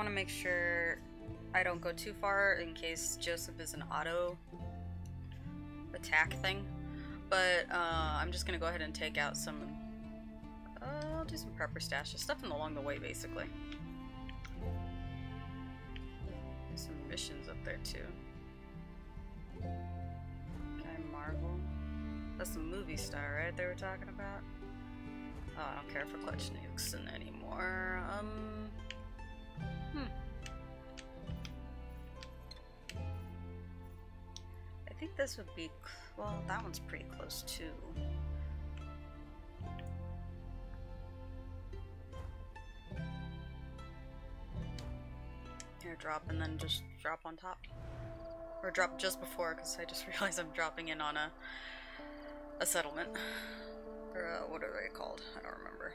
want to make sure I don't go too far in case Joseph is an auto attack thing. But I'm just gonna go ahead and take out some. I'll do some prepper stashes, stuff along the way, basically. There's some missions up there too. Okay, Marvel. That's the movie star, right? They were talking about. Oh, I don't care for Clutch Nixon anymore. I think this would be. Well, that one's pretty close too. Here, drop and then just drop on top. Or drop just before, because I just realized I'm dropping in on a settlement. Or what are they called? I don't remember.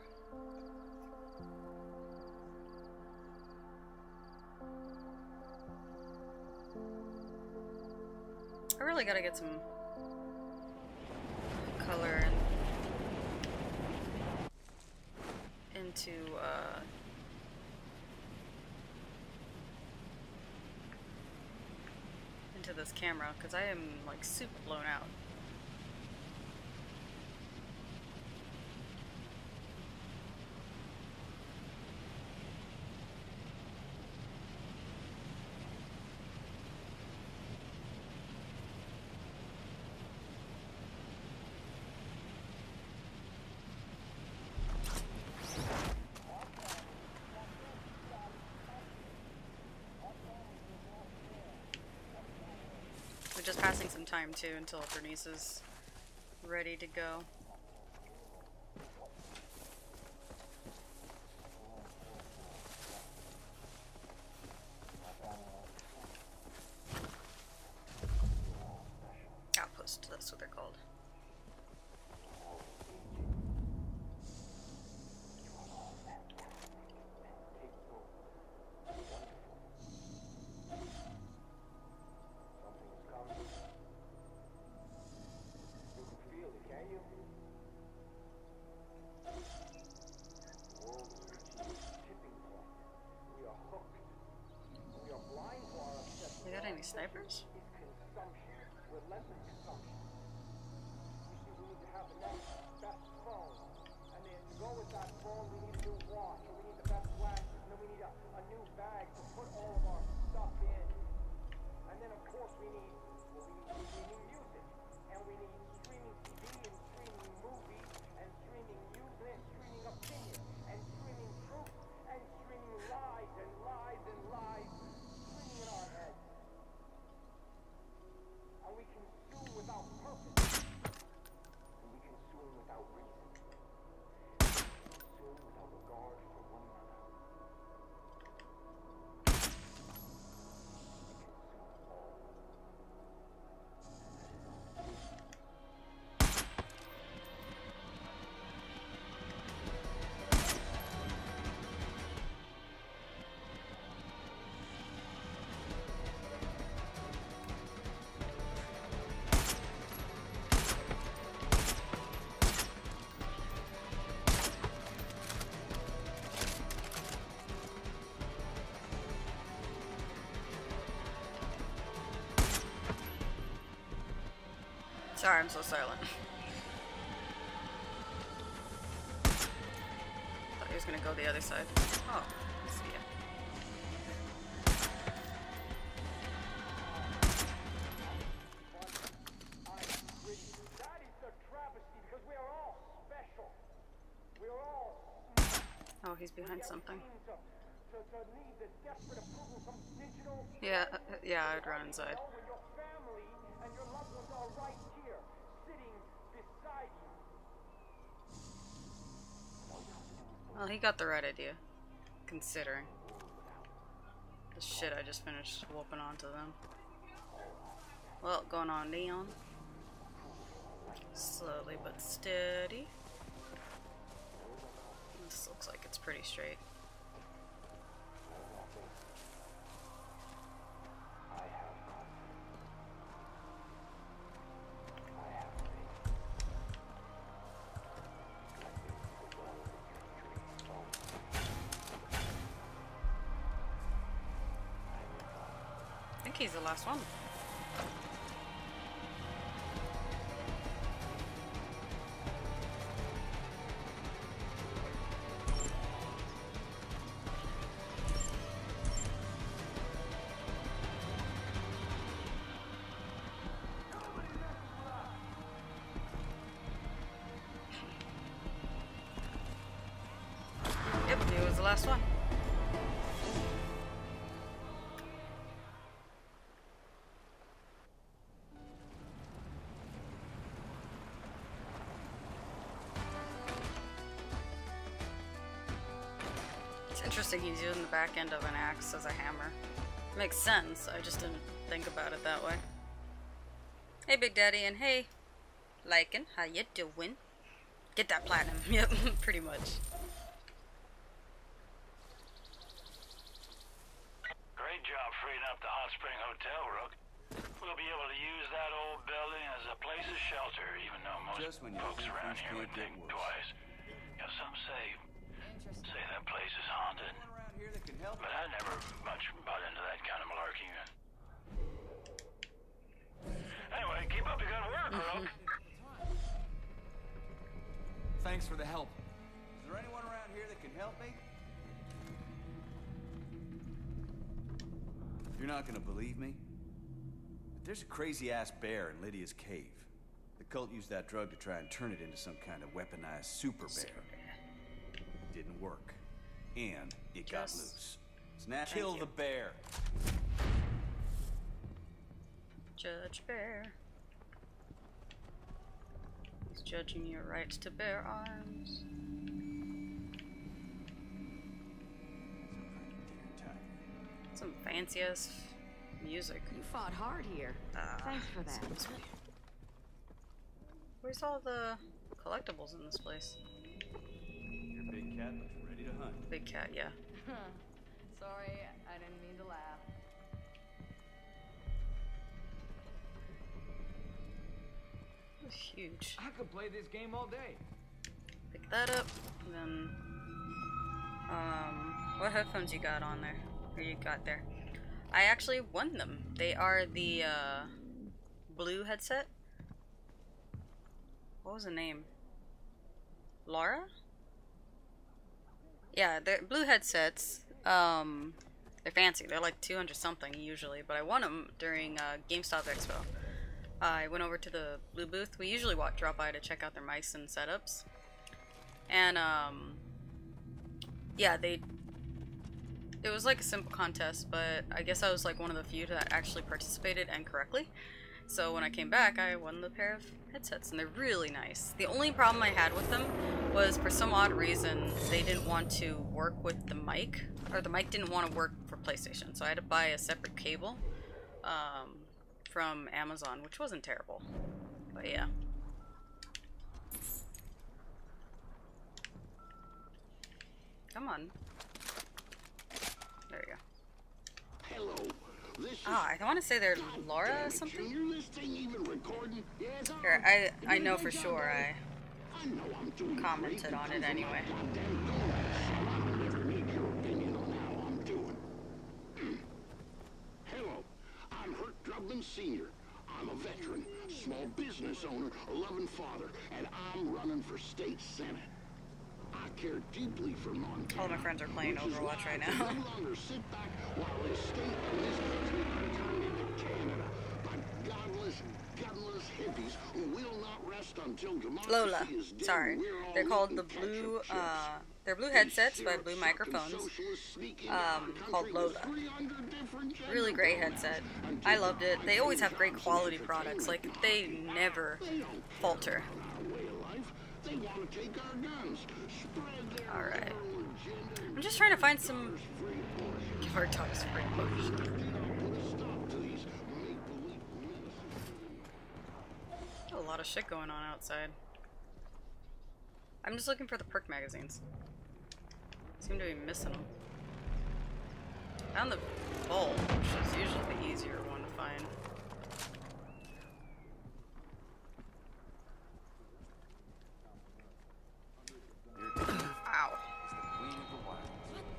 I really gotta get some color into this camera, because I am like super blown out. Just passing some time too until Bernice is ready to go. Outpost, that's what they're called. You got any snipers? Sorry, I'm so silent. Thought he was gonna go the other side. Oh, I see ya. Oh, he's behind something. Yeah, yeah, I'd run inside. Well, he got the right idea, considering the shit I just finished whooping onto them. Well, going on Neon. Slowly but steady. This looks like it's pretty straight. think he's the last one. Yep, he was the last one. It's interesting he's using the back end of an axe as a hammer. Makes sense, I just didn't think about it that way. Hey Big Daddy, and hey Lycan, how you doing? Get that platinum. Yep, pretty much. Great job freeing up the Hot Spring Hotel, Rook. We'll be able to use that old building as a place of shelter, even though most folks around here would think twice. You know, some say that place is haunted. But I never much bought into that kind of malarkey. Anyway, keep up the good work, Rook. Thanks for the help. Is there anyone around here that can help me? You're not gonna believe me, but there's a crazy-ass bear in Lydia's cave. The cult used that drug to try and turn it into some kind of weaponized super bear. It didn't work, and it got loose. Snatch, kill the bear. Judge Bear. He's judging your right to bear arms. Some fancy ass music. You fought hard here. Thanks for that. Where's all the collectibles in this place? Your big cat looks ready to hunt. Big cat, yeah. Sorry, I didn't mean to laugh. It's huge. I could play this game all day. Pick that up, and then what headphones you got on there? Or you got there? I actually won them. They are the blue headset. What was the name? Laura? Yeah, they're blue headsets. They're fancy. They're like 200 something usually, but I won them during GameStop Expo. I went over to the blue booth. We usually drop by to check out their mics and setups. And yeah, it was like a simple contest, but I guess I was like one of the few that actually participated and correctly. So when I came back, I won the pair of headsets, and they're really nice. The only problem I had with them was, for some odd reason, they didn't want to work with the mic, or the mic didn't want to work for PlayStation, so I had to buy a separate cable from Amazon, which wasn't terrible, but yeah. Come on. There you go. Hello. I want to say they're Laura or something. Here, I know for sure. I commented on it anyway. Hello, I'm Hurt Drublin Sr. I'm a veteran, small business owner, a loving father, and I'm running for state senate. I care deeply for Montana. All my friends are playing Overwatch right now. No longer sit back while this state and this country turn into Canada by godless, gunless hippies who will not rest until democracy Lola. is dead. Sorry. They're called the blue, they're blue headsets by Blue Microphones, called Lola. Really great headset. I loved it. They always have great quality products. Like, they never falter. Alright. I'm just trying to find some guard dogs free push. A lot of shit going on outside. I'm just looking for the perk magazines. Seem to be missing them. Found the bowl, which is usually the easier one to find. Ow.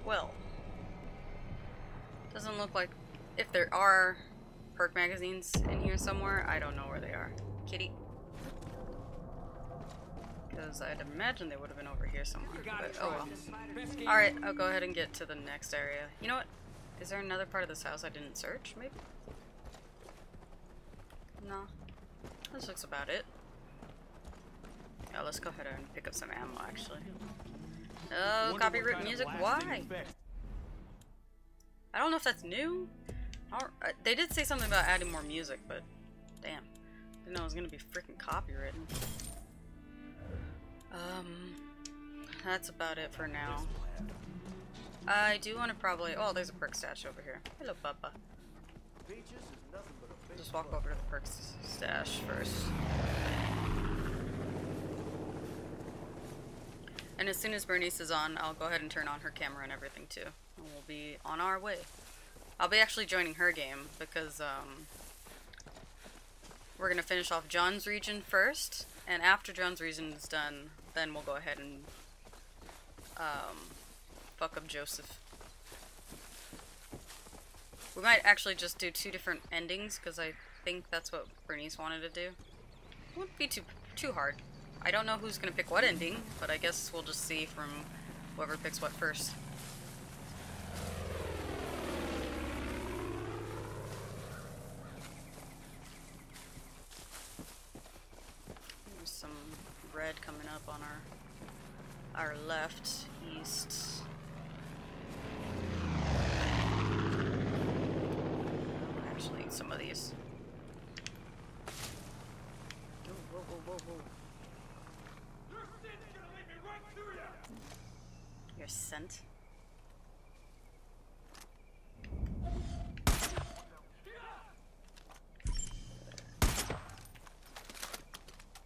Well, doesn't look like, if there are perk magazines in here somewhere. I don't know where they are. Kitty. Because I'd imagine they would have been over here somewhere. But, oh well. Alright, I'll go ahead and get to the next area. You know what? Is there another part of this house I didn't search, maybe? No. This looks about it. Yeah, let's go ahead and pick up some ammo, actually. Oh, copyright music, why? I don't know if that's new. They did say something about adding more music, but damn. Didn't know it was gonna be freaking copywritten. That's about it for now. I do want to probably... Oh, there's a perk stash over here. Hello, Papa. Just walk over to the perk stash first. And as soon as Bernice is on, I'll go ahead and turn on her camera and everything too. And we'll be on our way. I'll be actually joining her game because we're going to finish off John's region first. And after John's region is done, then we'll go ahead and fuck up Joseph. We might actually just do 2 different endings because I think that's what Bernice wanted to do. It wouldn't be too hard. I don't know who's gonna pick what ending, but I guess we'll just see from whoever picks what first. There's some red coming up on our left, east. I'll actually eat some of these. Ooh, whoa, whoa, whoa, whoa. Your scent.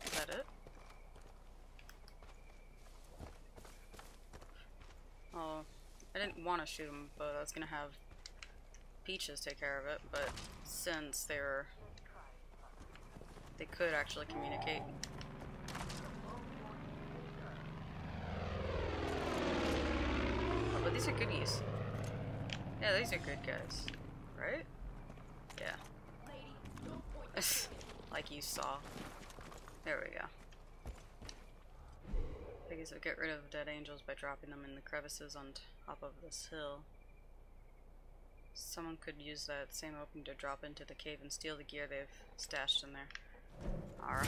Is that it? Oh, I didn't want to shoot him, but I was gonna have Peaches take care of it, but since they could actually communicate. But these are goodies. Yeah, these are good guys. Right? Yeah. Like you saw. There we go. I guess I'll get rid of dead angels by dropping them in the crevices on top of this hill. Someone could use that same opening to drop into the cave and steal the gear they've stashed in there. Alright.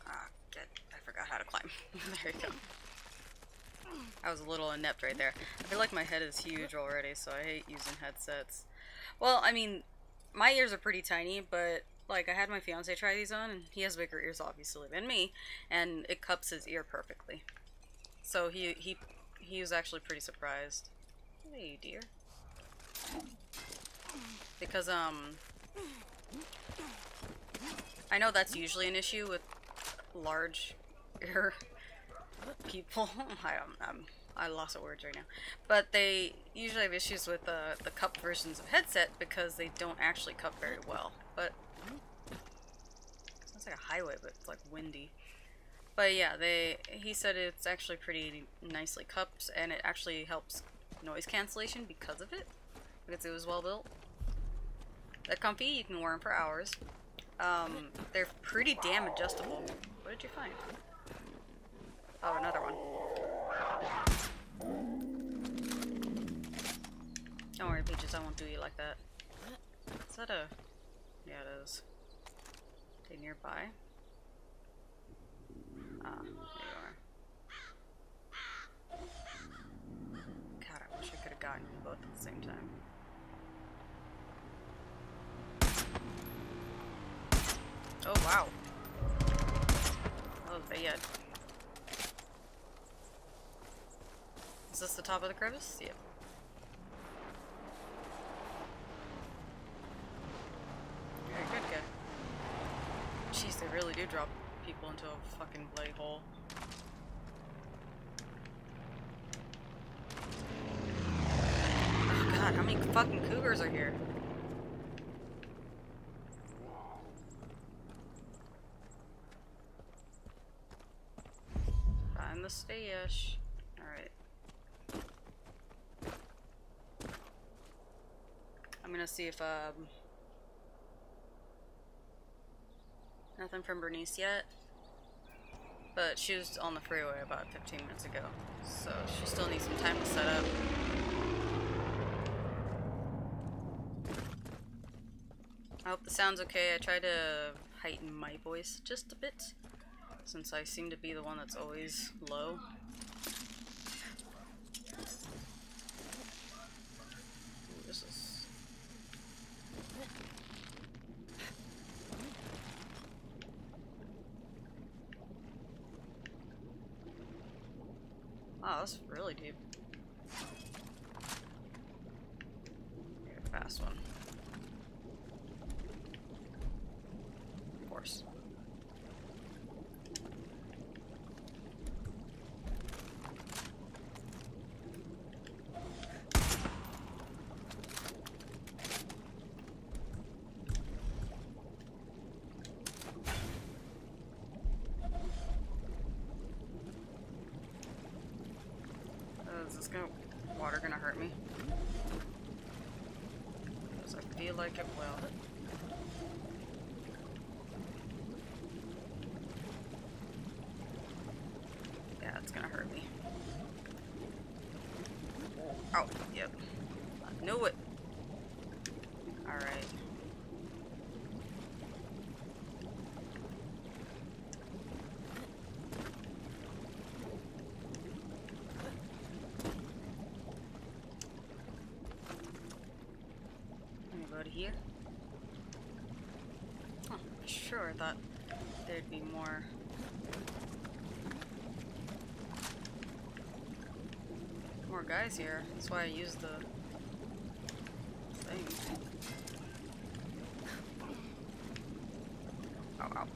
I forgot how to climb. There you go. I was a little inept right there. I feel like my head is huge already, so I hate using headsets. Well, I mean, my ears are pretty tiny, but like I had my fiance try these on, and he has bigger ears obviously than me, and it cups his ear perfectly. So he was actually pretty surprised. Hey, dear. Because I know that's usually an issue with large ear people. I lost of words right now. But they usually have issues with the cup versions of headset because they don't actually cup very well. But sounds like a highway, but it's like windy. But yeah, he said it's actually pretty nicely cupped, and it actually helps noise cancellation because of it, because it was well built. They're comfy. You can wear them for hours. They're pretty damn adjustable. What did you find? Oh, another one. Don't worry, Peaches, I won't do you like that. Is that a... Yeah, it is. Okay, nearby. Ah, there you are. God, I wish I could have gotten you both at the same time. Oh, wow. Oh, bad. Is this the top of the crevice? Yep. Very good guy. Jeez, they really do drop people into a fucking bloody hole. Oh god, how many fucking cougars are here? Find the stash. Alright. I'm gonna see if nothing from Bernice yet. But she was on the freeway about 15 minutes ago, so she still needs some time to set up. I hope the sound's okay. I try to heighten my voice just a bit, since I seem to be the one that's always low. Ooh, this is... Wow, that's really deep. Okay, fast one. Of course. Is this water gonna hurt me? Because I feel like it will. Yeah, it's gonna hurt me. Oh, yep. I knew it. Alright. Here? Huh, sure, I thought there'd be more. More guys here. That's why I used the thing. Oh, ow.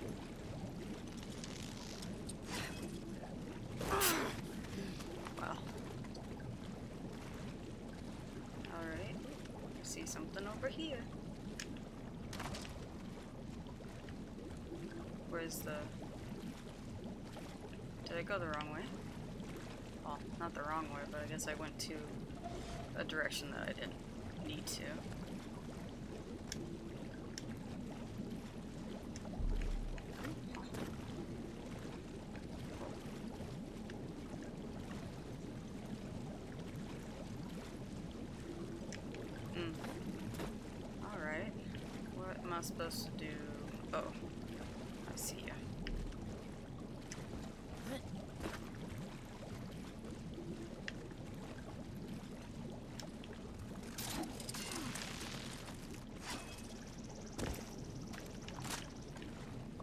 Well. Alright. See something over here. Where's the... Did I go the wrong way? Well, not the wrong way, but I guess I went to a direction that I didn't need to. Alright. What am I supposed to do? Oh. I see ya.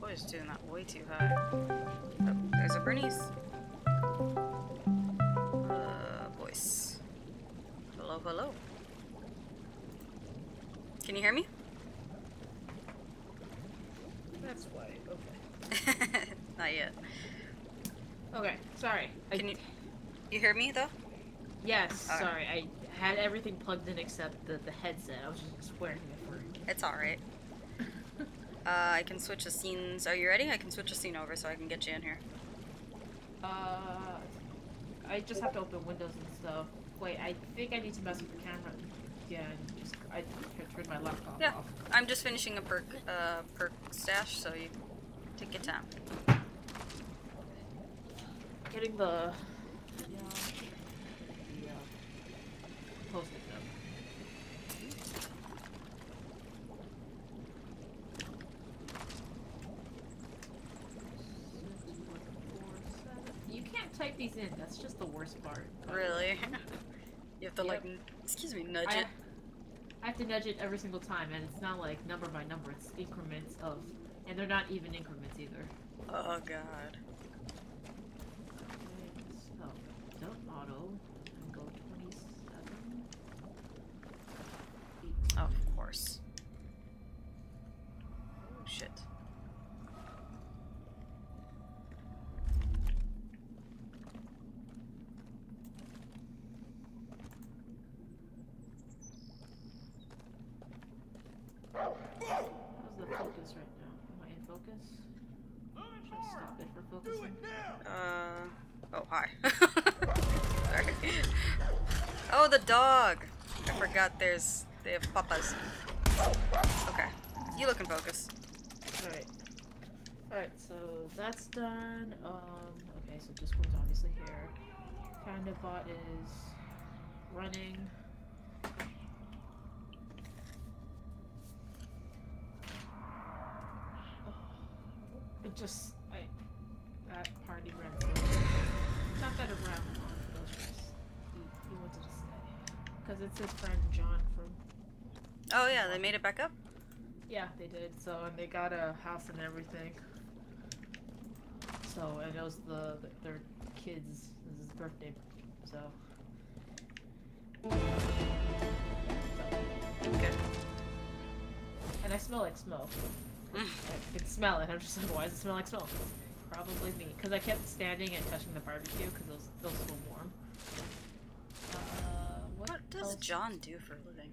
Always doing that way too high. Oh, there's a Bernice. Voice. Hello, hello. Can you hear me? That's why. Okay. Not yet. Okay, sorry. Can you hear me though? Yes, Okay. sorry. I had everything plugged in except the headset. I was just wearing it for... It's alright. I can switch the scenes. Are you ready? I can switch the scene over so I can get you in here. I just have to open windows and stuff. Wait, I think I need to mess with the camera again. I turned my laptop off. I'm just finishing a perk stash, so you take your time. Getting the post-it note. You can't type these in. That's just the worst part. Really? You have to like, excuse me, nudge it. I have to nudge it every single time, and it's not like number by number. It's increments of, and they're not even increments either. Oh god. So, don't auto, and go 27. Oh, of course. Oh shit. How's the focus right now? Am I in focus? Should I stop it for focusing? Oh, hi. Sorry. Oh, the dog! I forgot there's They have papas. Okay. You look in focus. Alright. Alright, so that's done. Okay, so Discord's obviously here. Panda bot is running. It just, that party ran so not that around he wanted to stay. Because it's his friend John from... Oh yeah, they made it back up? Yeah, they did. So, and they got a house and everything. So, and it was their kid's, it was his birthday, so... Okay. And I smell like smoke. I can smell it. I'm just like, why does it smell like smoke? Probably me, because I kept standing and touching the barbecue because it was so warm. What does John do for a living?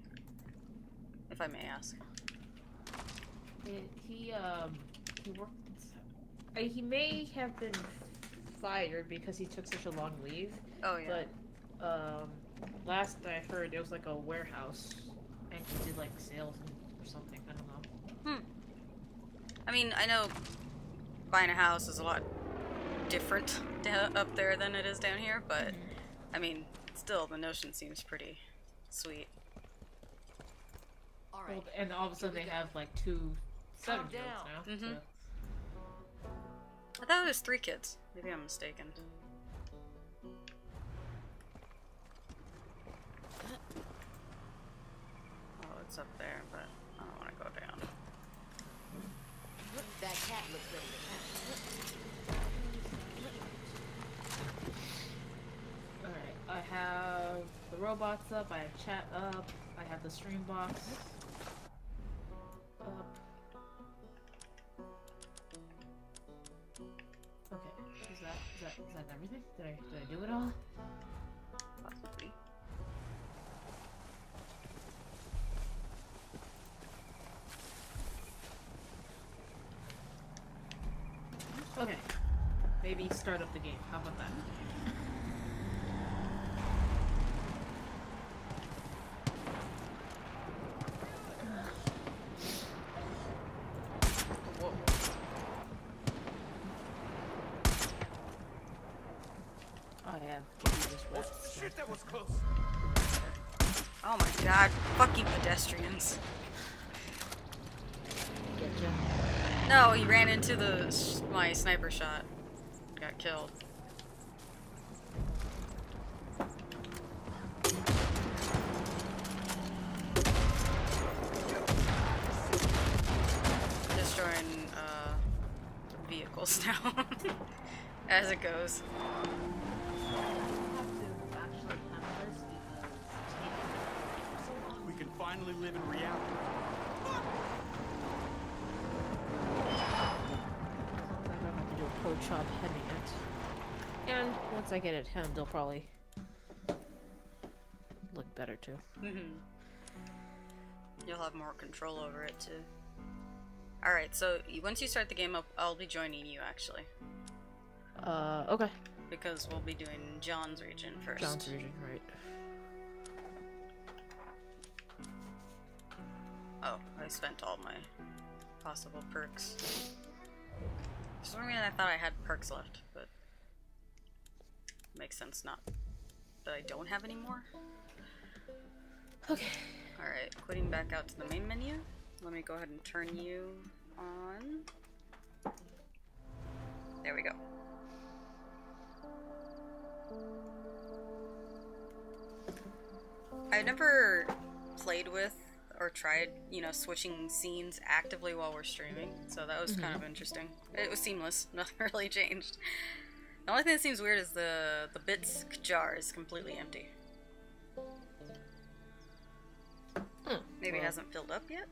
If I may ask. He worked. He may have been fired because he took such a long leave. Oh yeah. But last I heard, it was like a warehouse, and he did like sales or something. I don't know. I mean, I know buying a house is a lot different up there than it is down here, but I mean, still, the notion seems pretty sweet. All right. Well, and all of a sudden they have like 2 7-year-olds now. Mm-hmm. So. I thought it was 3 kids. Maybe I'm mistaken. Oh, it's up there, but I don't want to go down. That cat looks ready to pounce. Alright, I have the robots up, I have chat up, I have the stream box up. Okay, is that everything? Did I do it all? Possibly. Okay. Maybe start up the game. How about that? Whoa. I have this wet. Shit, that was close. Oh my god, fucking pedestrians. Getcha. No, he ran into my sniper shot. Got killed. Destroying vehicles now. As it goes. We can finally live in reality. I don't have to do a pro chop heading it. And once I get it hemmed, they'll probably look better too. You'll have more control over it too. Alright, so once you start the game up, I'll be joining you actually. Okay. Because we'll be doing John's region first. John's region, right. Oh, I spent all my possible perks. For some reason I thought I had perks left, but makes sense not that I don't have any more. Okay. Alright, quitting back out to the main menu. Let me go ahead and turn you on. There we go. I never played with or tried, you know, switching scenes actively while we're streaming, so that was kind of interesting. It was seamless, nothing really changed. The only thing that seems weird is the bits jar is completely empty. Maybe it hasn't filled up yet?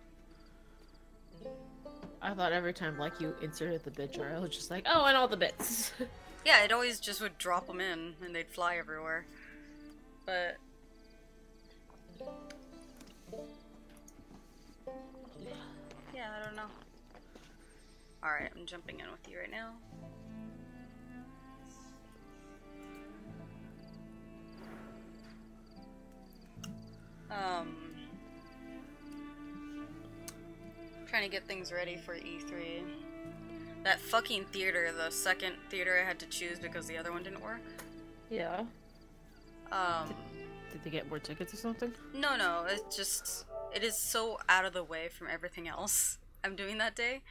I thought every time, like, you inserted the bit jar, I was just like, oh, and all the bits. Yeah, it always just would drop them in, and they'd fly everywhere. But... yeah, I don't know. Alright, I'm jumping in with you right now. trying to get things ready for E3. That fucking theater, the second theater I had to choose because the other one didn't work. Yeah. Did they get more tickets or something? No, it is so out of the way from everything else I'm doing that day,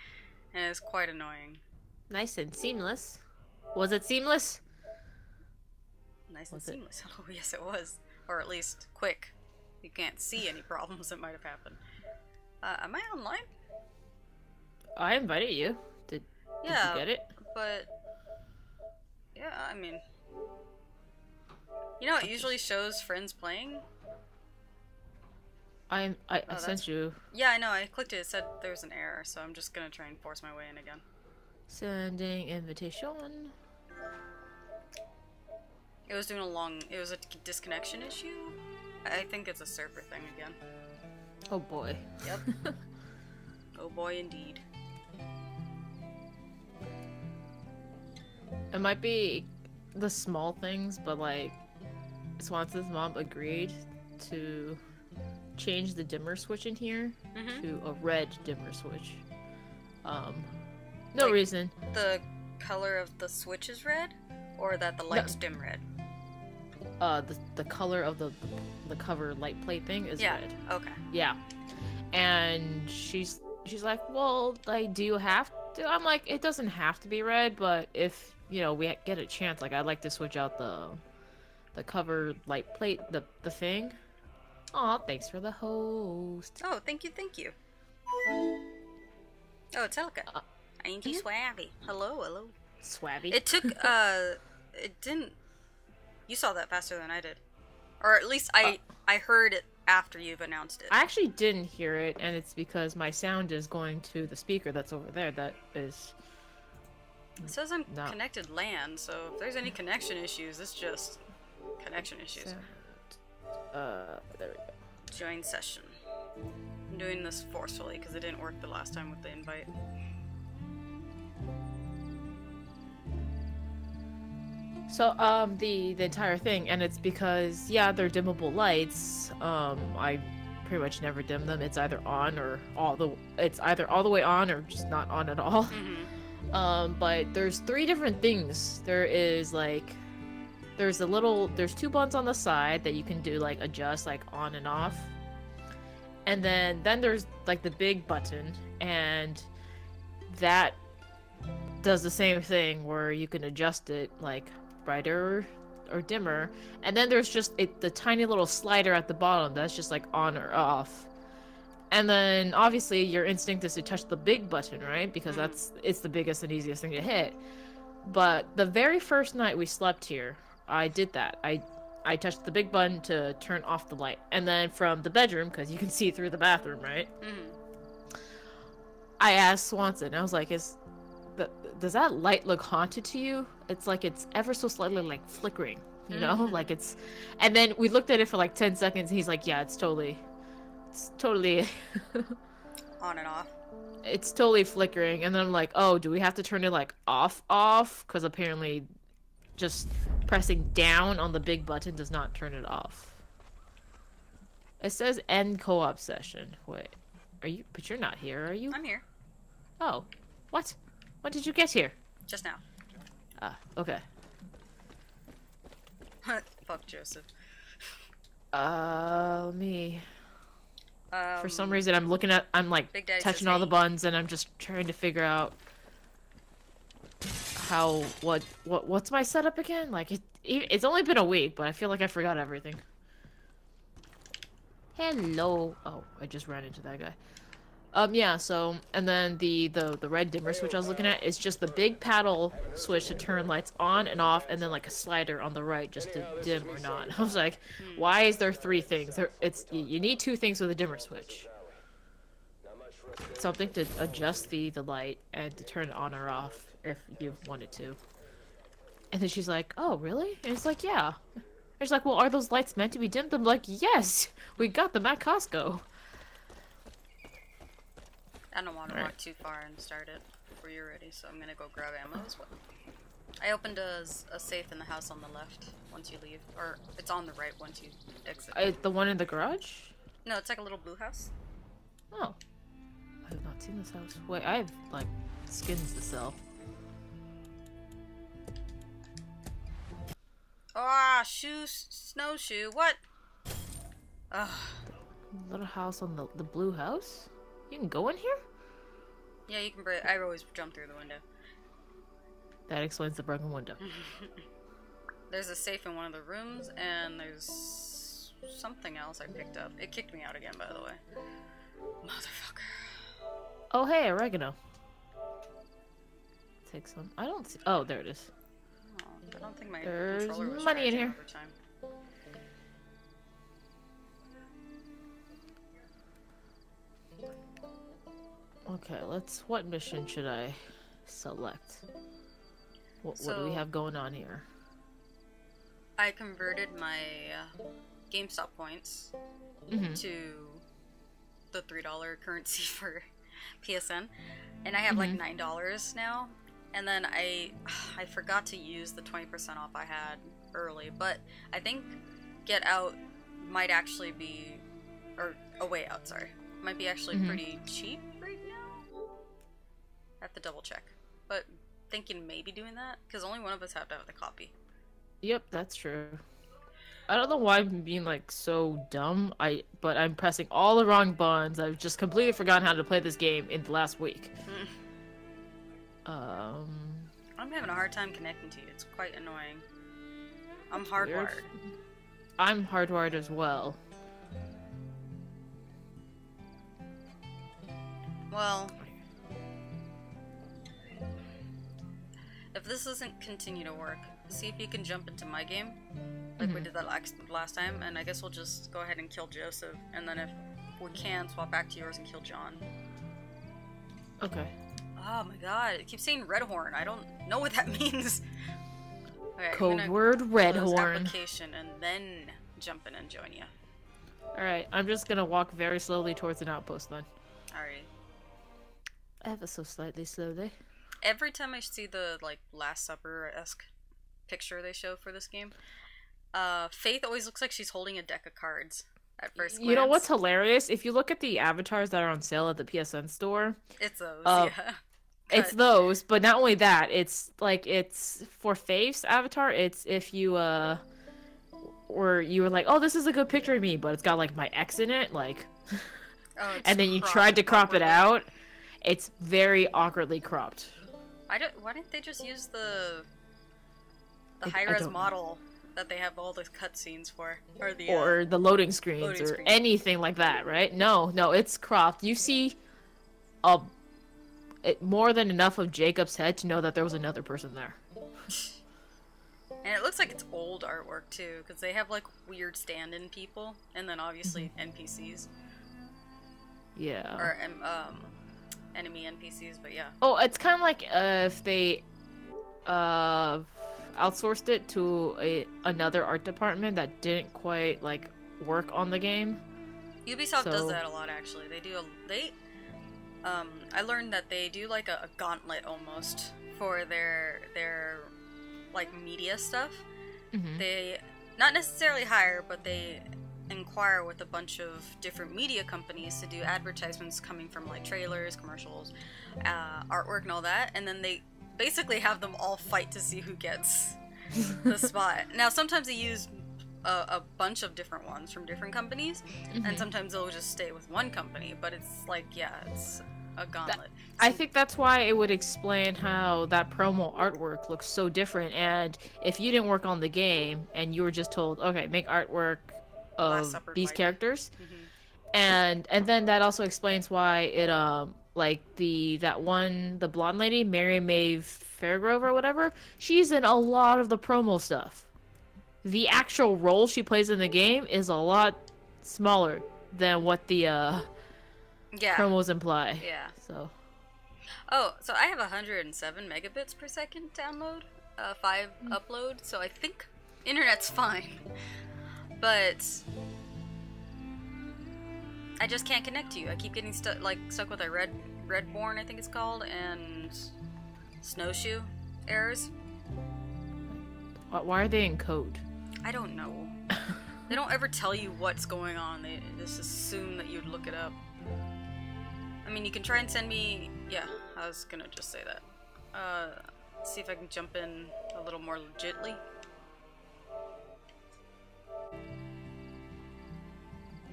and it's quite annoying. Nice and seamless. Was it seamless? Nice and seamless. Oh, yes, it was. Or at least quick. You can't see any problems that might have happened. Am I online? I invited you. Did you get it? But yeah, I mean, you know, it usually shows friends playing. I sent you. Yeah, I know. I clicked it. It said there was an error, so I'm just gonna try and force my way in again. Sending invitation. It was doing it was a disconnection issue. I think it's a server thing again. Oh boy. Yep. Oh boy, indeed. It might be the small things, but like, Swanson's mom agreed to change the dimmer switch in here to a red dimmer switch. No reason. The color of the switch is red, or that the lights dim red? The color of the cover light plate thing is red. Okay. Yeah. And she's like, well, like, do you have to? I'm like, it doesn't have to be red, but if, you know, we get a chance, like, I'd like to switch out the cover light plate, the thing. Aw, thanks for the host. Oh, thank you. Oh, it's Elka. Ain't you swabby? Hello. Swabby? It took, it didn't... You saw that faster than I did. Or at least I heard it after you've announced it. I actually didn't hear it, and it's because my sound is going to the speaker that's over there that is... It says I'm connected LAN, so if there's any connection issues, it's just connection issues. There we go. Join session. I'm doing this forcefully because it didn't work the last time with the invite. So, the entire thing, and it's because, yeah, they're dimmable lights. I pretty much never dim them. It's either on or it's either all the way on or just not on at all. But there's 3 different things. There is, like, there's two buttons on the side that you can do, like, adjust, like, on and off. And then there's, like, the big button, and that does the same thing where you can adjust it, like, brighter or dimmer. And then there's just the tiny little slider at the bottom that's just, like, on or off. And then, obviously, your instinct is to touch the big button, right? Because it's the biggest and easiest thing to hit. But the very first night we slept here, I did that. I touched the big button to turn off the light. And then from the bedroom, because you can see through the bathroom, right? I asked Swanson, I was like, does that light look haunted to you? It's like it's ever so slightly, like, flickering, you know? Like, it's... And then we looked at it for, like, 10 seconds, and he's like, yeah, it's totally on and off. It's totally flickering. And then I'm like, oh, do we have to turn it, like, off? Because apparently just pressing down on the big button does not turn it off. It says end co-op session. Wait, but you're not here, are you? I'm here. Oh, what? When did you get here? Just now. Ah, okay. Fuck Joseph. Let me... For some reason, I'm like touching all the buttons, and I'm just trying to figure out what's my setup again? Like, it's only been a week, but I feel like I forgot everything. Hello. Oh, I just ran into that guy. Yeah, so, and then the red dimmer switch I was looking at is just the big paddle switch to turn lights on and off, and then, like, a slider on the right just to dim or not. I was like, why is there 3 things? You need 2 things with a dimmer switch. Something to adjust the light and to turn it on or off if you wanted to. And then she's like, oh, really? And it's like, yeah. And she's like, well, are those lights meant to be dimmed? I'm like, yes! We got them at Costco. I don't want to walk too far and start it before you're ready, so I'm gonna go grab ammo as well. I opened a safe in the house on the left once you leave, or it's on the right once you exit. The one in the garage? No, it's like a little blue house. Oh. I have not seen this house. Wait, I have, like, skins to sell. Ah, snowshoe. What? Ugh. Little house on the blue house? You can go in here? Yeah, you can break. I always jump through the window. That explains the broken window. There's a safe in one of the rooms, and there's something else I picked up. It kicked me out again, by the way. Motherfucker. Oh, hey, oregano. Take some. I don't see. Oh, there it is. Oh, I don't think my There's controller was money in charging here. over time. Okay, what mission should I select? What do we So- have going on here? I converted my GameStop points Mm-hmm. to the $3 currency for PSN, and I have like $9 now. And then I forgot to use the 20% off I had early, but I think Get Out might actually be, or A Way Out, sorry, might be actually pretty cheap right now. I have to double check, but thinking maybe doing that because only one of us have to have the copy. Yep, that's true. I don't know why I'm being like so dumb. But I'm pressing all the wrong buttons. I've just completely forgotten how to play this game in the last week. I'm having a hard time connecting to you. It's quite annoying. I'm weird. hardwired. I'm hardwired as well. Well, if this doesn't continue to work, see if you can jump into my game, like we did that last time, and I guess we'll just go ahead and kill Joseph, and then if we can, swap back to yours and kill John. Okay. Oh my god, it keeps saying Red Horn. I don't know what that means. Okay, Code word Red close Horn. application and then jump in and join you. Alright, I'm just gonna walk very slowly towards an outpost then. Alright. Ever so slightly slowly. Every time I see the like Last Supper-esque picture they show for this game, Faith always looks like she's holding a deck of cards at first glance. You know what's hilarious? If you look at the avatars that are on sale at the PSN store, It's those, yeah. it's those, but not only that, it's for Faith's avatar, it's if you or you were like, oh, this is a good picture of me, but it's got like my ex in it, like, Oh, it's and then you cropped tried to crop it awkwardly. out, it's very awkwardly cropped. Why didn't they just use the I high-res don't know. model that they have all the cutscenes for, or the Or the loading screens, loading or screens. anything like that, right? No, it's cropped. You see more than enough of Jacob's head to know that there was another person there. And it looks like it's old artwork too, because they have like weird stand-in people, and then obviously NPCs Yeah. or enemy NPCs. But yeah, Oh, it's kind of like if they outsourced it to another art department that didn't quite like work on the game. Ubisoft does So- that a lot actually. I learned that they do like a gauntlet almost for their like media stuff. They not necessarily hire, but they inquire with a bunch of different media companies to do advertisements coming from like trailers, commercials, artwork, and all that, and then they basically have them all fight to see who gets the spot. Now sometimes they use a bunch of different ones from different companies, and sometimes they'll just stay with one company, but it's like, yeah, it's a gauntlet. I think that's why it would explain how that promo artwork looks so different. And if you didn't work on the game and you were just told, okay, make artwork Last of Supper these vibe. characters, and then that also explains why it like the blonde lady, Mary Mae Fairgrove or whatever, she's in a lot of the promo stuff. The actual role she plays in the game is a lot smaller than what the Yeah. promos imply. Yeah. So Oh, so I have 107 megabits per second download, 5 upload, so I think internet's fine. But I just can't connect to you. I keep getting stuck with a Redborn, I think it's called, and Snowshoe errors. why are they in code? I don't know. They don't ever tell you what's going on. They just assume that you'd look it up. I mean, you can try and send me... Yeah, I was gonna just say that. See if I can jump in a little more legitly.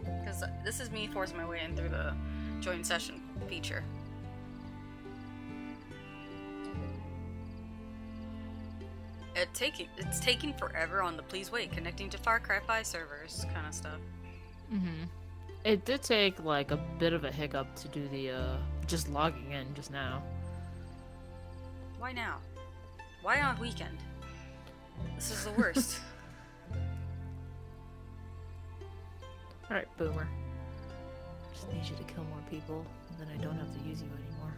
Because this is me forcing my way in through the join session feature. It's taking forever on the please wait, connecting to Far Cry 5 servers kind of stuff. It did take like a bit of a hiccup to do the just logging in just now. Why now? Why on weekend? This is the worst. Alright, Boomer. Just need you to kill more people, and then I don't have to use you anymore.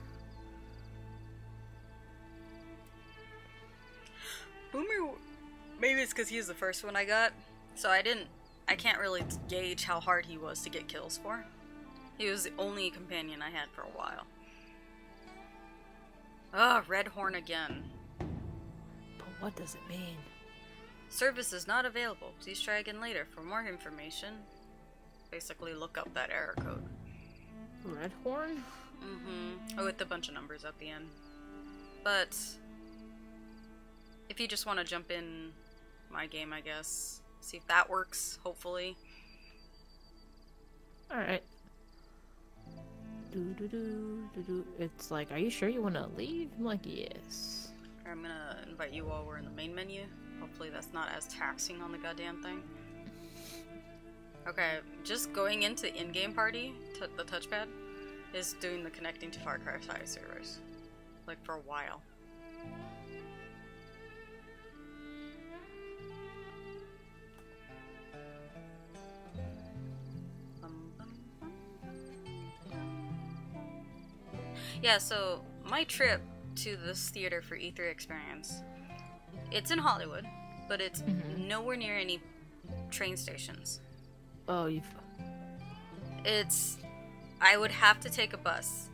Boomer, maybe it's because he was the first one I got, so I can't really gauge how hard he was to get kills for. He was the only companion I had for a while. Ugh, Red Horn again. But what does it mean? Service is not available. Please try again later for more information. Basically, look up that error code. Red Horn? Oh, with a bunch of numbers at the end. But if you just want to jump in my game, I guess, see if that works, hopefully. Alright. It's like, are you sure you want to leave? I'm like, yes. I'm gonna invite you while we're in the main menu. Hopefully that's not as taxing on the goddamn thing. Okay, just going into in-game party, the touchpad, is doing the connecting to Far Cry 5 servers. Like, for a while. Yeah, so my trip to this theater for E3 Experience, it's in Hollywood, but it's nowhere near any train stations. Oh, I would have to take a bus.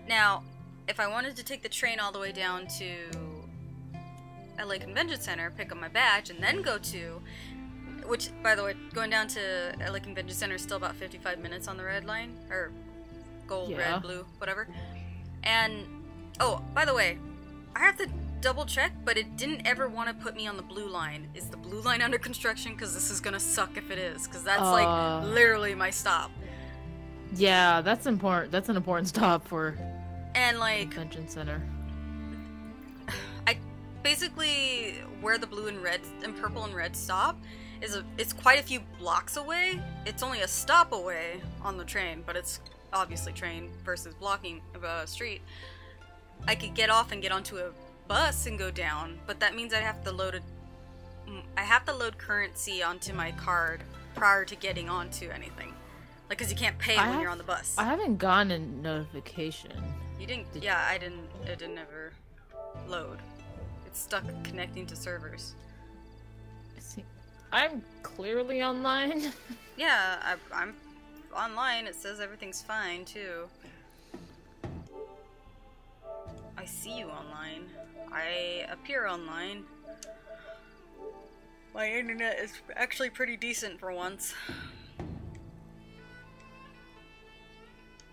Now, if I wanted to take the train all the way down to LA Convention Center, pick up my badge, and then go to, which, by the way, going down to LA Convention Center is still about 55 minutes on the red line, or gold, red, blue, whatever. And, oh, by the way, I have to double check, but it didn't ever want to put me on the blue line. Is the blue line under construction? Because this is gonna suck if it is, because that's like literally my stop. Yeah, that's important. That's an important stop for convention center. I basically where the blue and red and purple and red stop it's quite a few blocks away. It's only a stop away on the train, but it's obviously train versus blocking of a street. I could get off and get onto a bus and go down, but that means I have to load currency onto my card prior to getting onto anything. Like, because you can't pay when you're on the bus. I haven't gotten a notification. You didn't? Yeah, I didn't. It didn't ever load. It's stuck connecting to servers. See, I'm clearly online. Yeah, I'm online. It says everything's fine, too. I see you online. I appear online. My internet is actually pretty decent for once.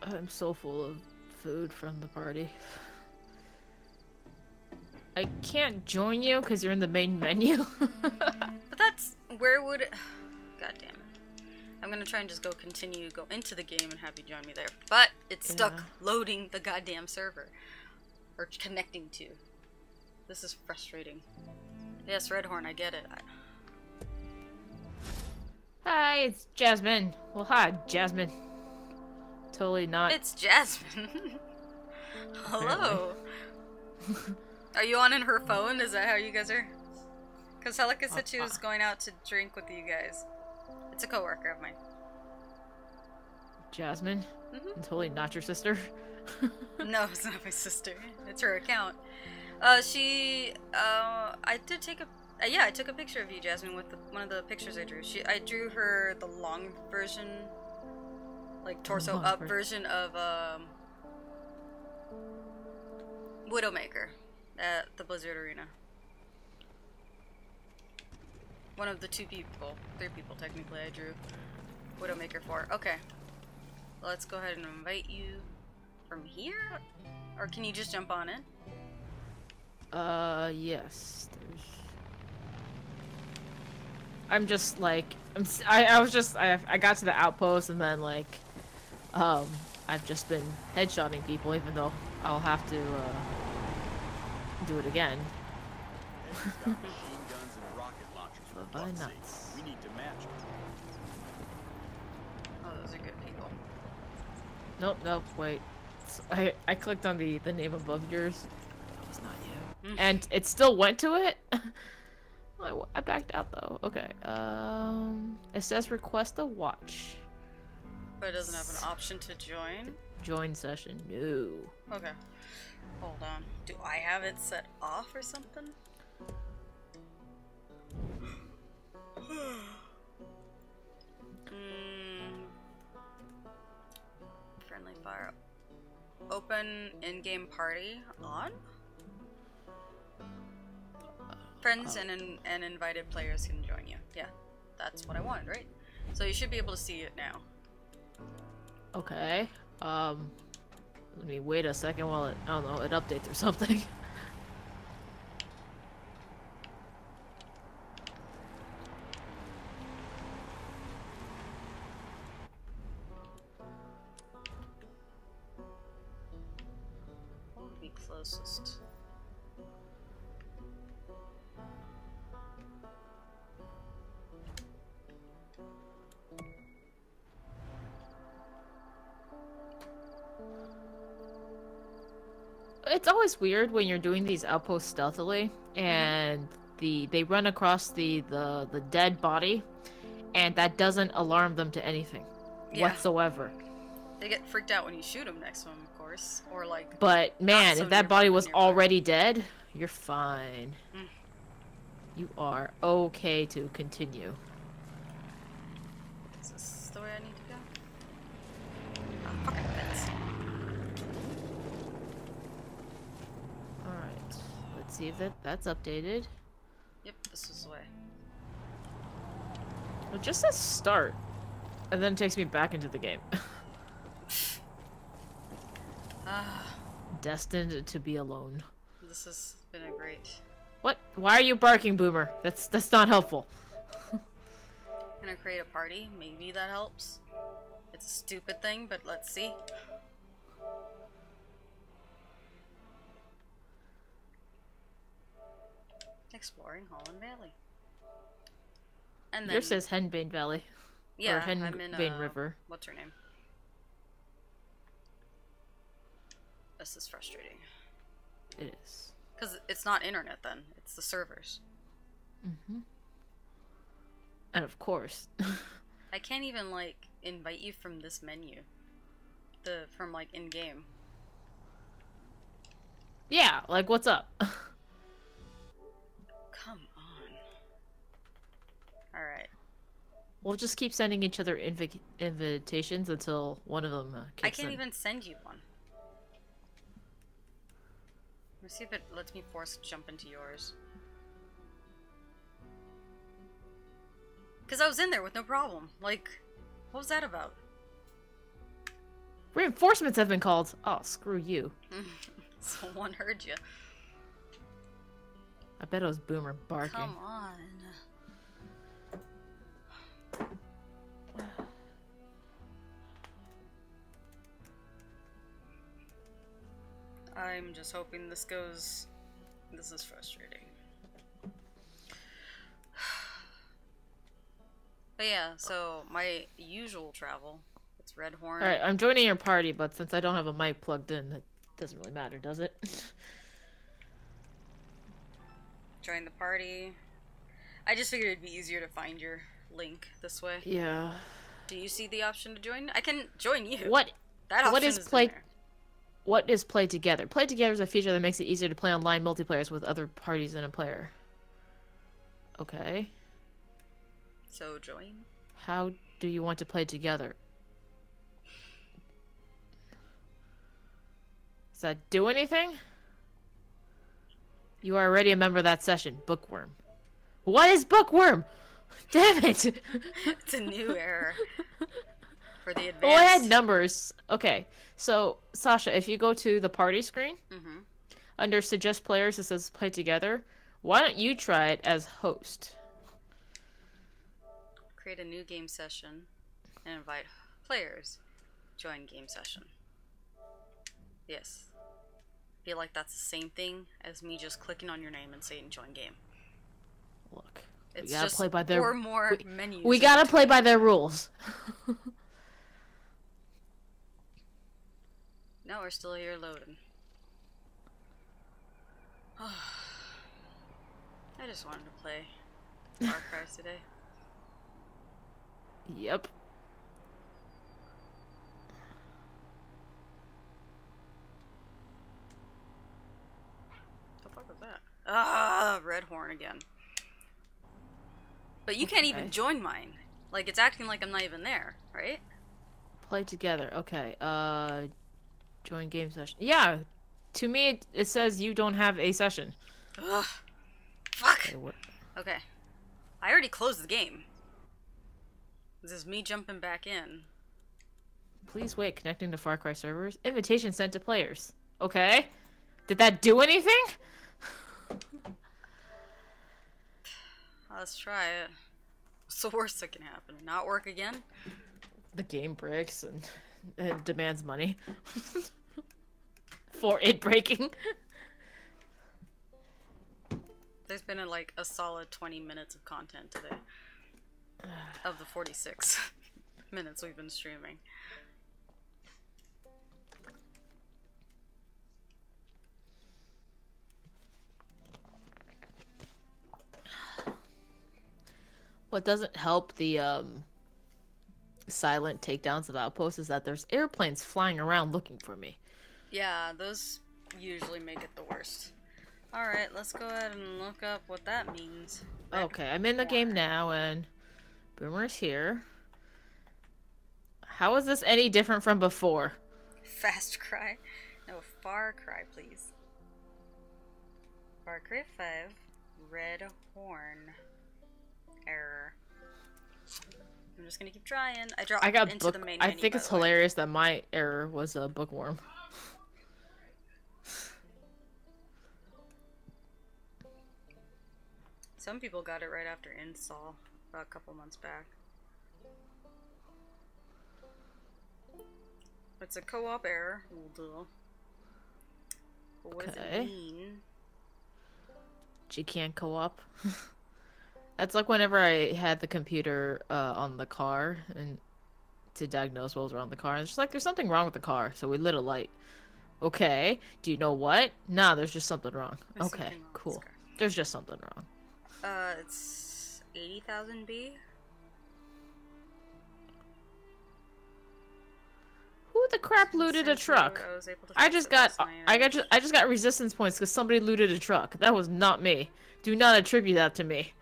I'm so full of food from the party. I can't join you because you're in the main menu. But that's... Where would it... God damn it. I'm gonna try and just go into the game and have you join me there. But it's stuck loading the goddamn server. Or connecting to. This is frustrating. Yes, Redhorn, I get it. Hi, it's Jasmine. Well, hi, Jasmine. Totally not. It's Jasmine. Hello. Are you on in her phone? Is that how you guys are? Because Helika said she was going out to drink with you guys. It's a coworker of mine. Jasmine? Totally not your sister? No, it's not my sister. It's her account. I did take a... yeah, I took a picture of you, Jasmine, with one of the pictures I drew. I drew her the long version... like torso up version of Widowmaker at the Blizzard Arena. One of the 3 people technically I drew Widowmaker for. Okay, let's go ahead and invite you from here? Or can you just jump on it? Yes. I'm just like I got to the outpost and then like I've just been headshotting people even though I'll have to do it again. Machine guns and rocket launchers for Bye fuck's sake. nuts. We need to match them. Oh, those are good people. Nope, wait. I clicked on the name above yours. It's not you. And it still went to it? I backed out though. Okay. It says request a watch. But it doesn't have an option to join? Join session. No. Okay. Hold on. Do I have it set off or something? Friendly fire. Open in-game party on? Friends and invited players can join you. Yeah, that's what I wanted, right? So you should be able to see it now. Okay. Let me wait a second while it, I don't know, it updates or something. What would be closest? It's always weird when you're doing these outposts stealthily and they run across the dead body and that doesn't alarm them to anything whatsoever. They get freaked out when you shoot them next to them, of course, or like. But man, so if that nearby body when was nearby. already dead, you're fine. You are okay to continue. Is this the way I need to go? Oh, fucking fence. Alright, let's see if that's updated. Yep, this is the way. It just says start, and then it takes me back into the game. Destined to be alone. This has been a great. What? Why are you barking, Boomer? That's not helpful. Gonna create a party. Maybe that helps. It's a stupid thing, but let's see. Exploring Holland Valley. And then Yours says Henbane Valley. yeah, or I'm Henbane in River. What's her name? This is frustrating. It is. Because it's not internet then. It's the servers. And of course. I can't even, like, invite you from this menu. From, like, in-game. Yeah, like what's up? Come on. Alright. We'll just keep sending each other invitations until one of them I kicks can't in. even send you one. Let's see if it lets me force jump into yours. Because I was in there with no problem. Like, what was that about? Reinforcements have been called. Oh, screw you. Someone heard you. I bet it was Boomer barking. Come on. I'm just hoping this goes. This is frustrating. But yeah, so my usual travel, it's Red Horn. Alright, I'm joining your party, but since I don't have a mic plugged in, that doesn't really matter, does it? Join the party. I just figured it'd be easier to find your link this way. Yeah. Do you see the option to join? I can join you. What? That option What is in play? there. What is play together? Play together is a feature that makes it easier to play online multiplayers with other parties than a player. Okay. So join. How do you want to play together? Does that do anything? You are already a member of that session. Bookworm. What is bookworm? Damn it! It's a new error. For the advanced. Oh, I had numbers. Okay, so Sasha, if you go to the party screen, under suggest players, it says play together. Why don't you try it as host? Create a new game session and invite players. Join game session. Yes. Feel like that's the same thing as me just clicking on your name and saying join game. Look, It's we gotta just play by their. four more menus. We gotta play by their rules. No, we're still here loading. I just wanted to play Far Cry today. Yep. The fuck was that? Ah, red horn again. But you can't even join mine. Like, it's acting like I'm not even there, right? Play together. Okay. Join game session. Yeah. To me, it says you don't have a session. Ugh. Fuck. Okay, okay. I already closed the game. This is me jumping back in. Please wait. Connecting to Far Cry servers. Invitation sent to players. Okay. Did that do anything? Let's try it. What's the worst that can happen? Not work again? The game breaks and it demands money. For it breaking. There's been like a solid 20 minutes of content today. Of the 46 minutes we've been streaming. What doesn't help the silent takedowns of outposts is that there's airplanes flying around looking for me. Yeah, those usually make it the worst. Alright, let's go ahead and look up what that means. Okay, I'm in the game now and Boomer's here. How is this any different from before? Fast Cry? No, Far Cry, please. Far Cry 5, red horn. Error. I'm just gonna keep trying. I dropped into the main menu, I think it's hilarious that my error was a bookworm. Some people got it right after install, about a couple months back. It's a co-op error. But what does it mean? You can't co-op. That's like whenever I had the computer on the car and to diagnose what was wrong with the car. And it's just like, there's something wrong with the car. So we lit a light. Okay. Do you know what? Nah, there's just something wrong. Okay, cool. There's just something wrong. It's 80,000 B. Who the crap looted a truck? I just got resistance points because somebody looted a truck. That was not me. Do not attribute that to me.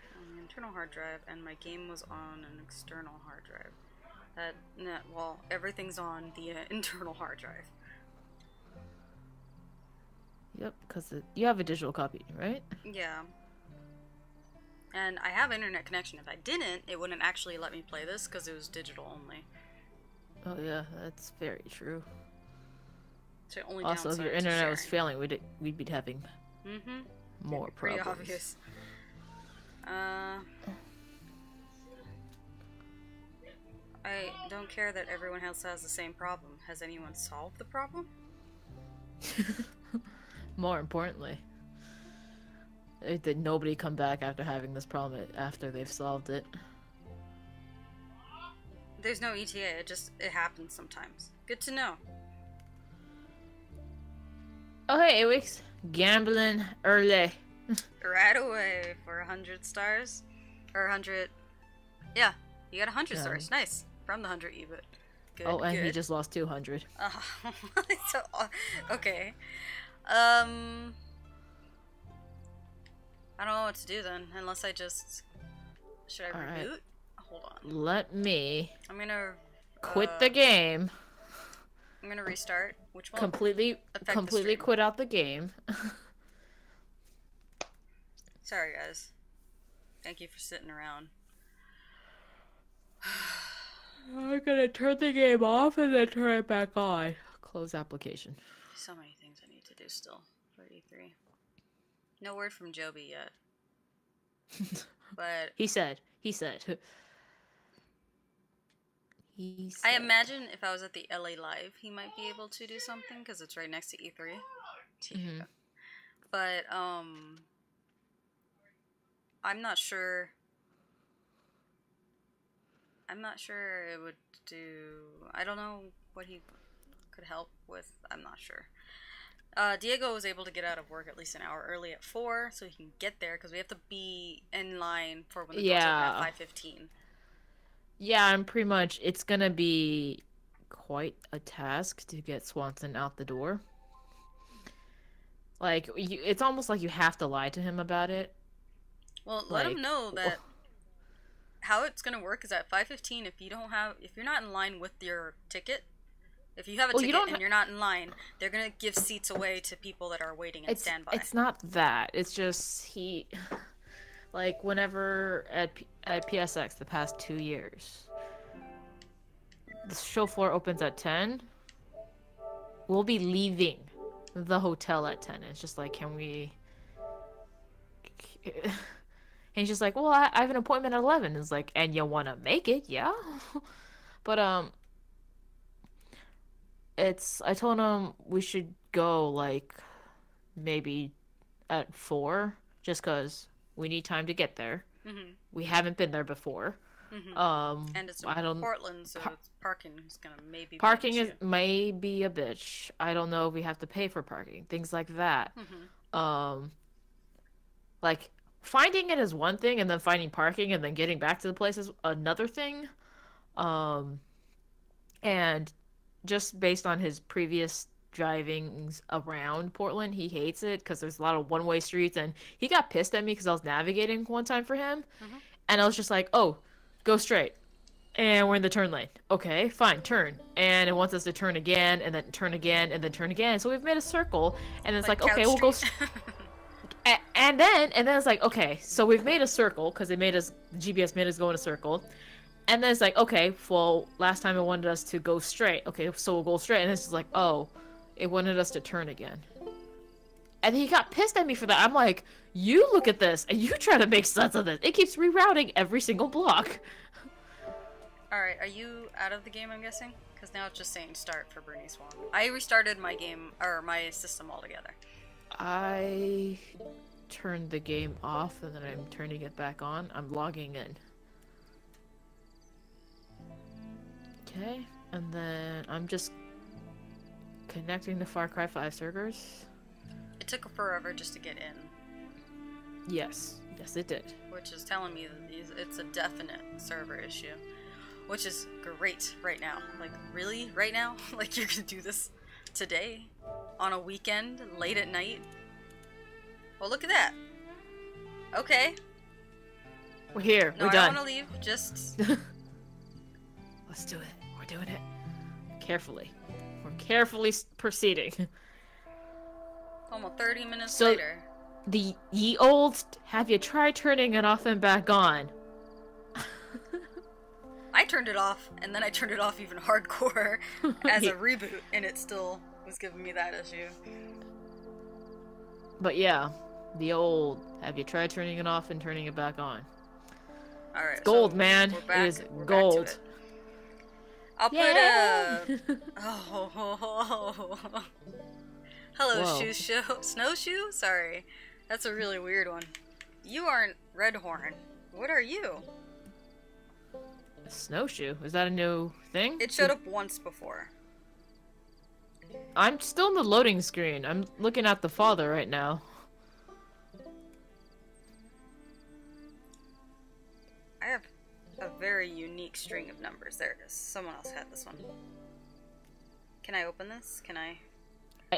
Internal hard drive, and my game was on an external hard drive. Well, everything's on the internal hard drive. Yep, because you have a digital copy, right? Yeah. And I have internet connection. If I didn't, it wouldn't actually let me play this because it was digital only. Oh yeah, that's very true. So only also, if your internet was failing, we'd be having more pretty problems. Obvious. I don't care that everyone else has the same problem. Has anyone solved the problem? More importantly, did nobody come back after having this problem after they've solved it? There's no ETA, it happens sometimes. Good to know. Oh hey, Awix. Gambling early. Right away for 100 stars. Or 100... Yeah, you got 100 stars. Nice. From the 100 EBIT. Good, oh, and good. he just lost 200. So, okay. I don't know what to do then, unless I just... Should I reboot? Right. Hold on. Let me... I'm gonna... quit the game. I'm gonna restart. Which one? Completely quit out the game. Sorry, guys. Thank you for sitting around. I'm gonna turn the game off and then turn it back on. Close application. So many things I need to do still for E3. No word from Joby yet. But He said. He said. I imagine if I was at the LA Live, he might be able to do something because it's right next to E3. Mm-hmm. But I'm not sure. I'm not sure it would do. I don't know what he could help with. I'm not sure. Diego was able to get out of work at least an hour early at 4, so he can get there because we have to be in line for when the doors open at 5:15. Yeah, I'm pretty much. It's gonna be quite a task to get Swanson out the door. Like, it's almost like you have to lie to him about it. Well, let him know that how it's gonna work is at 5:15. If you're not in line with your ticket, if you have a ticket and you're not in line, they're gonna give seats away to people that are waiting and standby. It's not that. It's just like whenever at PSX the past 2 years, the show floor opens at 10. We'll be leaving the hotel at 10. It's just like, can we? And he's just like, well, I have an appointment at 11. It's like, and you want to make it, yeah? But I told him we should go like maybe at 4, just because we need time to get there. Mm-hmm. We haven't been there before. Mm-hmm. And it's in Portland, so parking is gonna maybe parking is maybe a bitch. I don't know if we have to pay for parking, things like that. Mm-hmm. Like finding it is one thing, and then finding parking and then getting back to the place is another thing. And just based on his previous drivings around Portland, he hates it because there's a lot of one-way streets, and he got pissed at me because I was navigating one time for him, and I was just like, oh, go straight, and we're in the turn lane. Okay, fine, turn. And it wants us to turn again, and then turn again, and then turn again. So we've made a circle, and it's like okay, we'll go. And then it's like, okay, so we've made a circle because GPS made us go in a circle. And then it's like, okay, well, last time it wanted us to go straight. Okay, so we'll go straight. And it's just like, oh, it wanted us to turn again. And he got pissed at me for that. I'm like, you look at this, and you try to make sense of this. It keeps rerouting every single block. Alright, are you out of the game, I'm guessing? Because now it's just saying start for Bernice Wong. I restarted my game, or my system altogether. I turned the game off, and then I'm turning it back on. I'm logging in. Okay, and then I'm just connecting the Far Cry 5 servers. It took forever just to get in. Yes, it did. Which is telling me that it's a definite server issue. Which is great right now. Like, really? Right now? Like, you're gonna do this today? On a weekend? Late at night? Well, look at that. Okay. We're here. No, we're done. I don't want to leave. Just... Let's do it. We're doing it. Carefully. We're carefully proceeding. Almost 30 minutes later. The ye old, have you tried turning it off and back on? I turned it off, and then I turned it off even hardcore as a reboot, and it still was giving me that issue. But yeah, the old, have you tried turning it off and turning it back on? Alright, gold, so man. It is gold. Back to it. I'll put a... Oh. Hello, Whoa. Snowshoe? Sorry. That's a really weird one. You aren't Redhorn. What are you? A snowshoe? Is that a new thing? It showed up once before. I'm still in the loading screen. I'm looking at the father right now. I have a very unique string of numbers. There it is. Someone else had this one. Can I open this? Can I?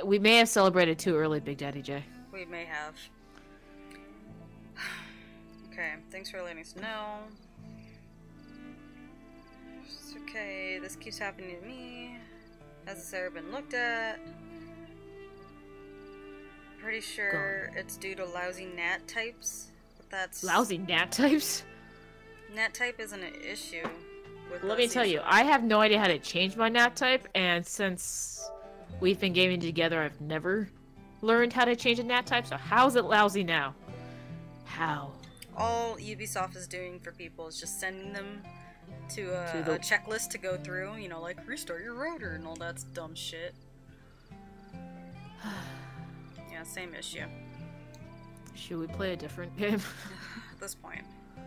We may have celebrated too early, Big Daddy J. We may have. Okay, thanks for letting us know. It's okay, this keeps happening to me. Has this ever been looked at? Pretty sure it's due to lousy NAT types. But that's... Lousy NAT types? NAT type isn't an issue. with Let me tell you, I have no idea how to change my nap type, and since we've been gaming together, I've never learned how to change a nap type, so how's it lousy now? How? All Ubisoft is doing for people is just sending them to a checklist to go through, you know, like restart your router and all that dumb shit. Yeah, same issue. Should we play a different game? At this point. Here,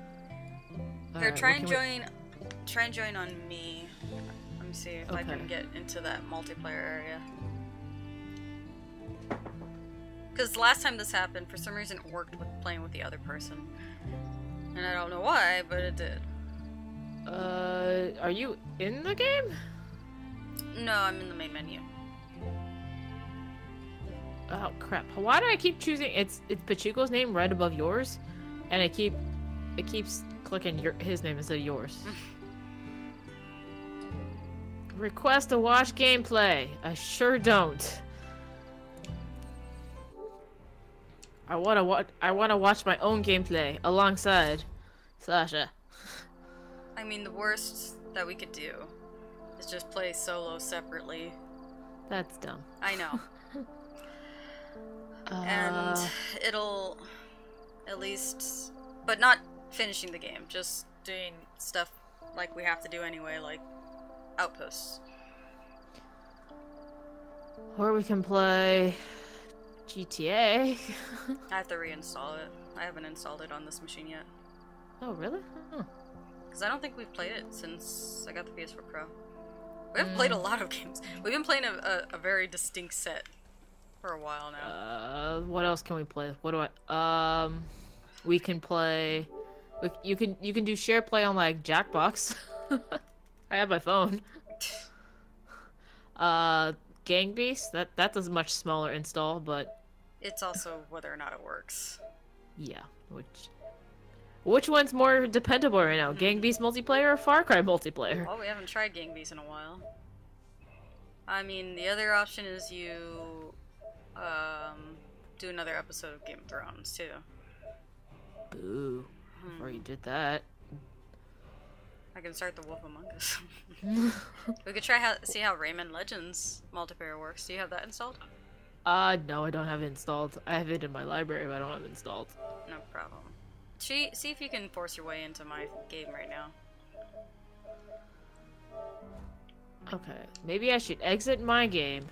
Alright, try and join on me. Let me see if I Okay. can get into that multiplayer area. Because last time this happened, for some reason it worked with playing with the other person. And I don't know why, but it did. Are you in the game? No, I'm in the main menu. Oh crap! Why do I keep choosing? It's Pachuco's name right above yours, and it keeps clicking his name instead of yours. Request to watch gameplay. I sure don't. I wanna watch my own gameplay alongside Sasha. I mean, the worst that we could do is just play solo separately. That's dumb. I know. And it'll at least, but not finishing the game, just doing stuff like we have to do anyway, like outposts. Or we can play GTA. I have to reinstall it. I haven't installed it on this machine yet. Oh really? Huh. Because I don't think we've played it since I got the PS4 Pro. We haven't played a lot of games. We've been playing a very distinct set for a while now. What else can we play? What do I? We can play. You can do share play on like Jackbox. I have my phone. Gang Beast. That's a much smaller install, but It's also whether or not it works. yeah. Which one's more dependable right now? Gang Beast multiplayer or Far Cry multiplayer? Well, we haven't tried Gang Beasts in a while. I mean, the other option is you do another episode of Game of Thrones too. Boo! Before you did that. I can start the Wolf Among Us. We could see how Rayman Legends multiplayer works. Do you have that installed? No, I don't have it installed. I have it in my library, but I don't have it installed. No problem. See if you can force your way into my game right now. Okay, maybe I should exit my game.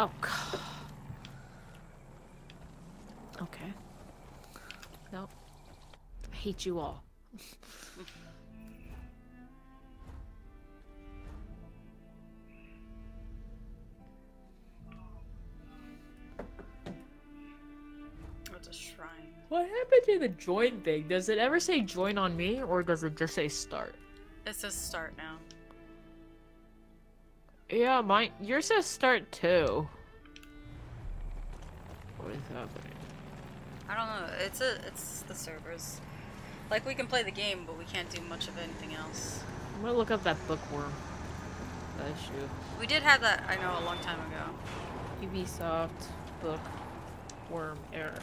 Oh, God. Okay. Nope. I hate you all. What's a shrine? What happened to the join thing? Does it ever say join on me, or does it just say start? It says start now. Yeah, yours says start too. What is happening? I don't know. It's the servers. Like, we can play the game, but we can't do much of anything else. I'm gonna look up that bookworm issue. We did have that, I know, a long time ago. Ubisoft bookworm error.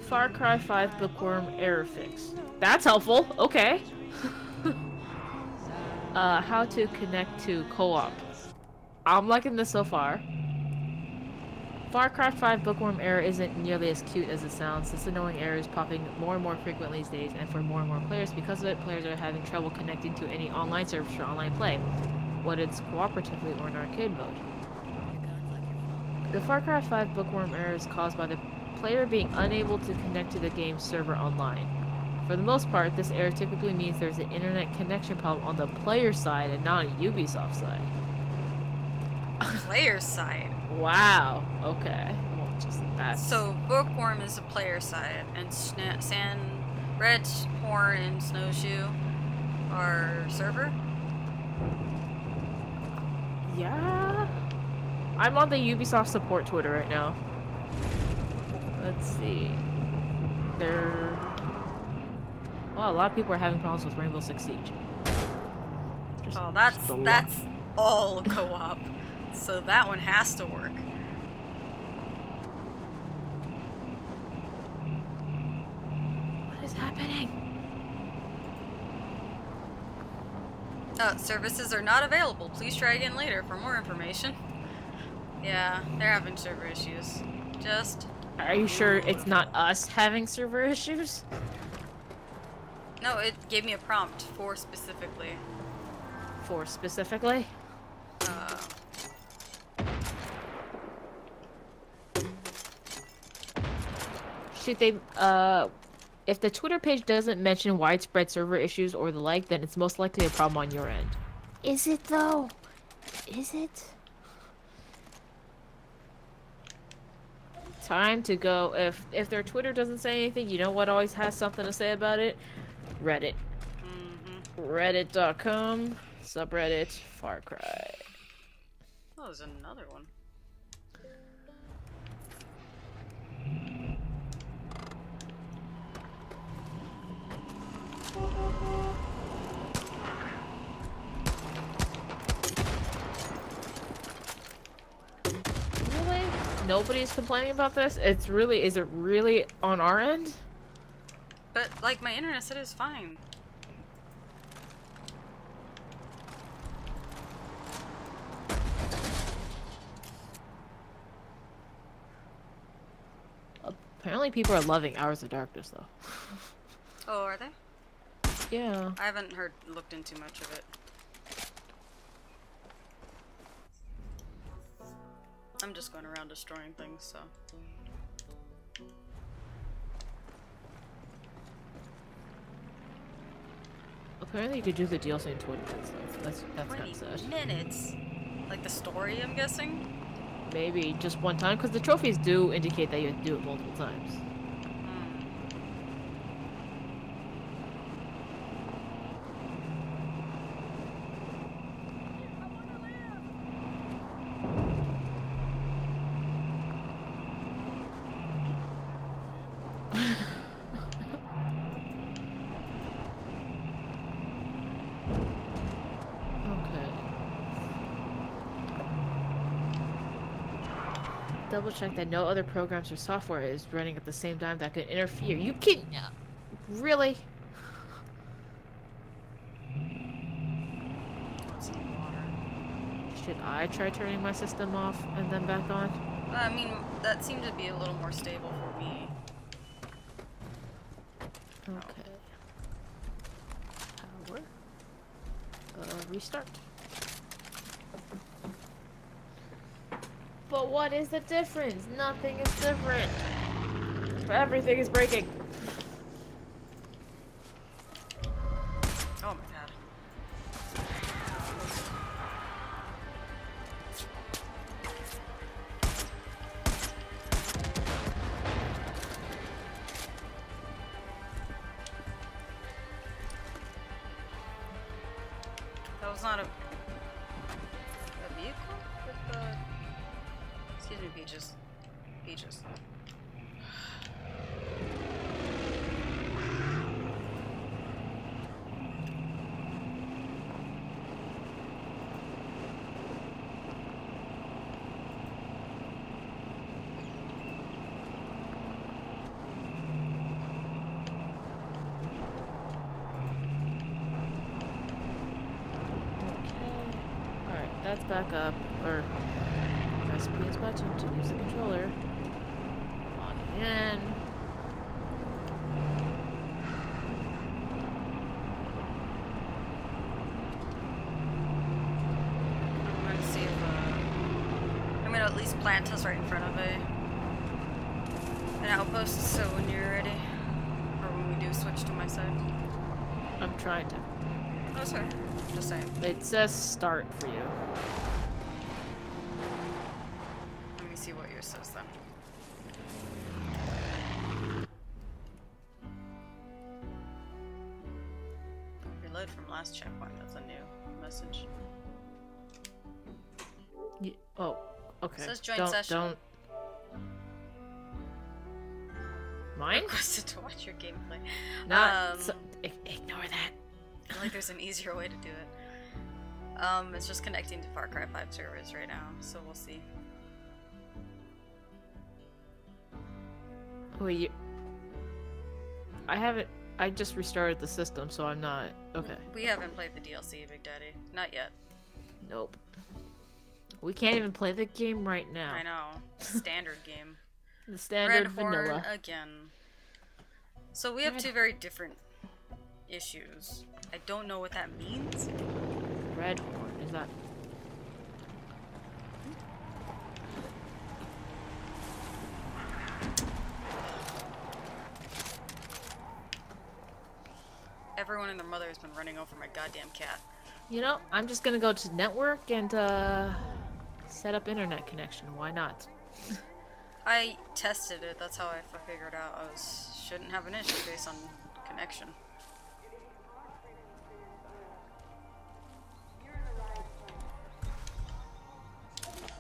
Far Cry 5 bookworm error fix. That's helpful. Okay. How to connect to co-op. I'm liking this so far. Far Cry 5 bookworm error isn't nearly as cute as it sounds. This annoying error is popping more and more frequently these days, and for more and more players. Because of it, players are having trouble connecting to any online service for online play, whether it's cooperatively or in arcade mode. The Far Cry 5 bookworm error is caused by the player being unable to connect to the game's server online. For the most part, this error typically means there's an internet connection problem on the player side and not a Ubisoft side. Player side. Wow. Okay. Well, just that. So bookworm is the player side, and red horn and snowshoe are server. Yeah. I'm on the Ubisoft support Twitter right now. Let's see. Well, a lot of people are having problems with Rainbow Six Siege. Oh, that's all co-op. So that one has to work. Services are not available. Please try again later for more information. Yeah, they're having server issues. Just... Are you sure it's not us having server issues? No, it gave me a prompt for specifically. For specifically? Should they, if the Twitter page doesn't mention widespread server issues or the like, then it's most likely a problem on your end. Is it though? Is it? Time to go. If their Twitter doesn't say anything, you know what always has something to say about it? Reddit. Reddit.com, subreddit, Far Cry. Oh, there's another one. Really? Nobody's complaining about this? Is it really on our end? But, like, my internet said it's fine. Apparently people are loving Hours of Darkness, though. Oh, are they? Yeah. I haven't looked into much of it. I'm just going around destroying things, so... Apparently you could do the DLC in 20 minutes, though. That's kind of sad. 20 minutes? Like the story, I'm guessing? Maybe just one time, because the trophies do indicate that you have to do it multiple times. Double check that no other programs or software is running at the same time that could interfere. You can... really? Should I try turning my system off and then back on? I mean, that seemed to be a little more stable for me. Okay. Power. Restart. But what is the difference? Nothing is different. Everything is breaking. Oh my god. That was not a vehicle with the... Excuse me, Peaches. Peaches. Alright, that's back up. Or press PS button to use the controller. Log in. I'm gonna see if I'm gonna at least plant us right in front of an outpost, so when you're ready, or when we do switch to my side. I'm trying to. Oh, sorry. Just saying. It says start for you. Let me see what yours says then. Reload from last checkpoint. That's a new message. Oh, okay. It says join session. Don't. Mine? Requested to watch your gameplay. Ignore that. I feel like there's an easier way to do it. It's just connecting to Far Cry 5 servers right now, so we'll see. Wait, I haven't. I just restarted the system, so I'm not... Okay. We haven't played the DLC, Big Daddy. Not yet. Nope. We can't even play the game right now. I know. Standard game. The standard Red Horn vanilla. again. So we have two very different issues. I don't know what that means. Red Horn, is that... Everyone and their mother has been running over my goddamn cat. You know, I'm just gonna go to network and, set up internet connection. Why not? I tested it. That's how I figured out shouldn't have an issue based on connection.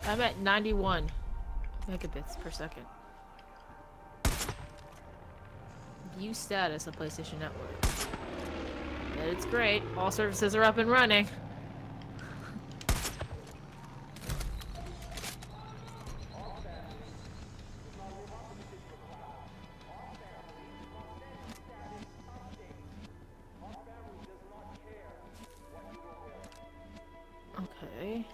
I'm at 91 megabits per second. View status of PlayStation Network. And it's great. All services are up and running. Okay.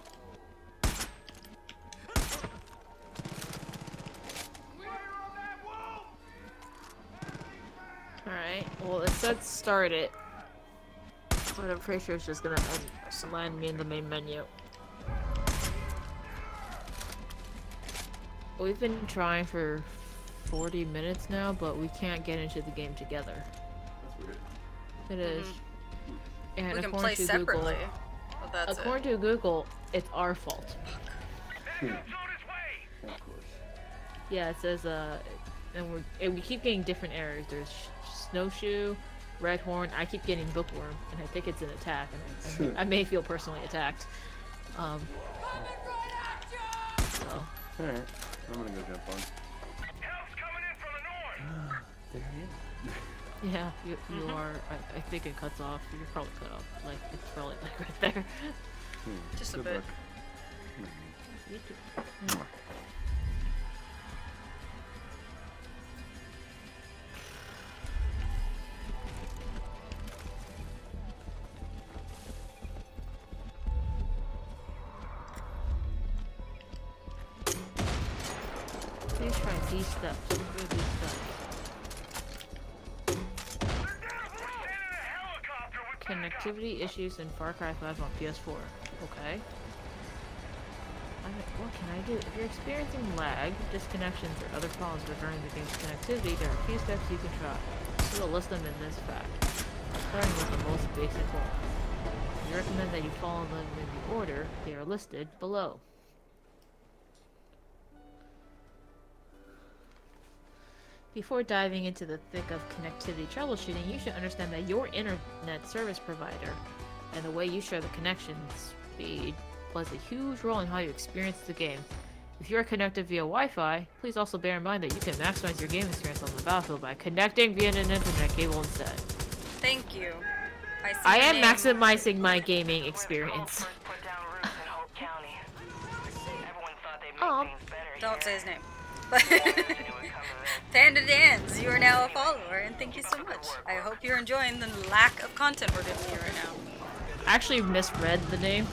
Alright, well it said start it. But I'm pretty sure it's just gonna land me in the main menu. We've been trying for 40 minutes now, but we can't get into the game together. That's weird. It is. And We can according play to separately. Google, But that's according to Google, it's our fault. Of course. Yeah, it says and we keep getting different errors. There's snowshoe, red horn. I keep getting bookworm, and I think it's an attack. And I may feel personally attacked. So. Alright, I'm gonna go jump on. Help's coming in from the north. There he is. Yeah, you are. I think it cuts off. You're probably cut off. Like it's probably like right there. just a Good bit. luck. You too. Please try these steps. What are these steps? Connectivity issues in Far Cry 5 on PS4. Okay. What can I do? If you're experiencing lag, disconnections, or other problems regarding the game's connectivity, there are a few steps you can try. We'll list them in this fact. Starting with the most basic one. We recommend that you follow them in the order they are listed below. Before diving into the thick of connectivity troubleshooting, you should understand that your internet service provider and the way you share the connection speed plays a huge role in how you experience the game. If you are connected via Wi-Fi, please also bear in mind that you can maximize your game experience on the battlefield by connecting via an internet cable instead. Thank you. I am maximizing my gaming experience. Oh, Don't say his name. Panda Dans, you are now a follower, and thank you so much. I hope you're enjoying the lack of content we're giving you right now. I actually misread the name.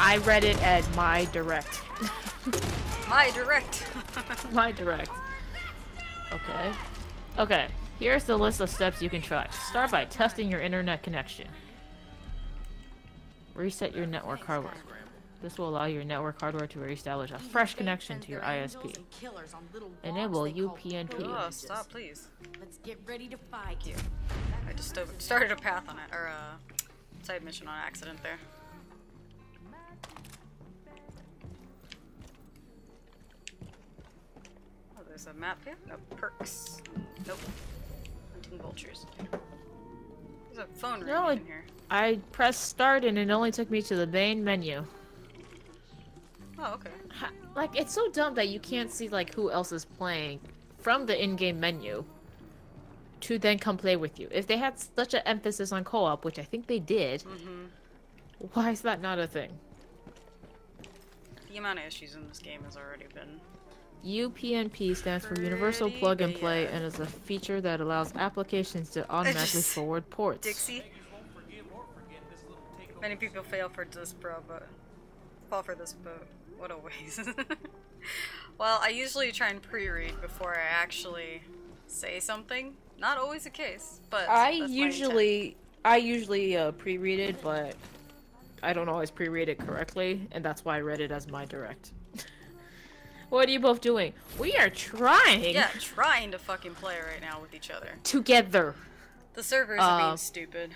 I read it at my direct. My direct. My direct. Okay. Okay. Here's the list of steps you can try. Start by testing your internet connection. Reset your network hardware. This will allow your network hardware to reestablish a fresh connection to your ISP. Enable UPnP. Oh, stop, please. Let's get ready to fight. Thank you. I just started a path on it, or a side mission on accident there. Oh, there's a map here? No perks. Nope. Hunting vultures. There's a phone ring No, in here. I pressed start and it only took me to the main menu. Oh, okay. Like, it's so dumb that you can't see, like, who else is playing from the in-game menu to then come play with you. If they had such an emphasis on co-op, which I think they did, why is that not a thing? The amount of issues in this game has already been UPnP stands for Universal Plug and Play and is a feature that allows applications to automatically forward ports. Dixie. Many people fail for this, but what a waste. Well, I usually try and pre-read before I actually say something. Not always the case, but I usually pre-read it, but I don't always pre-read it correctly, and that's why I read it as my direct. What are you both doing? We are trying. Yeah, trying to fucking play right now with each other. Together. The servers are being stupid.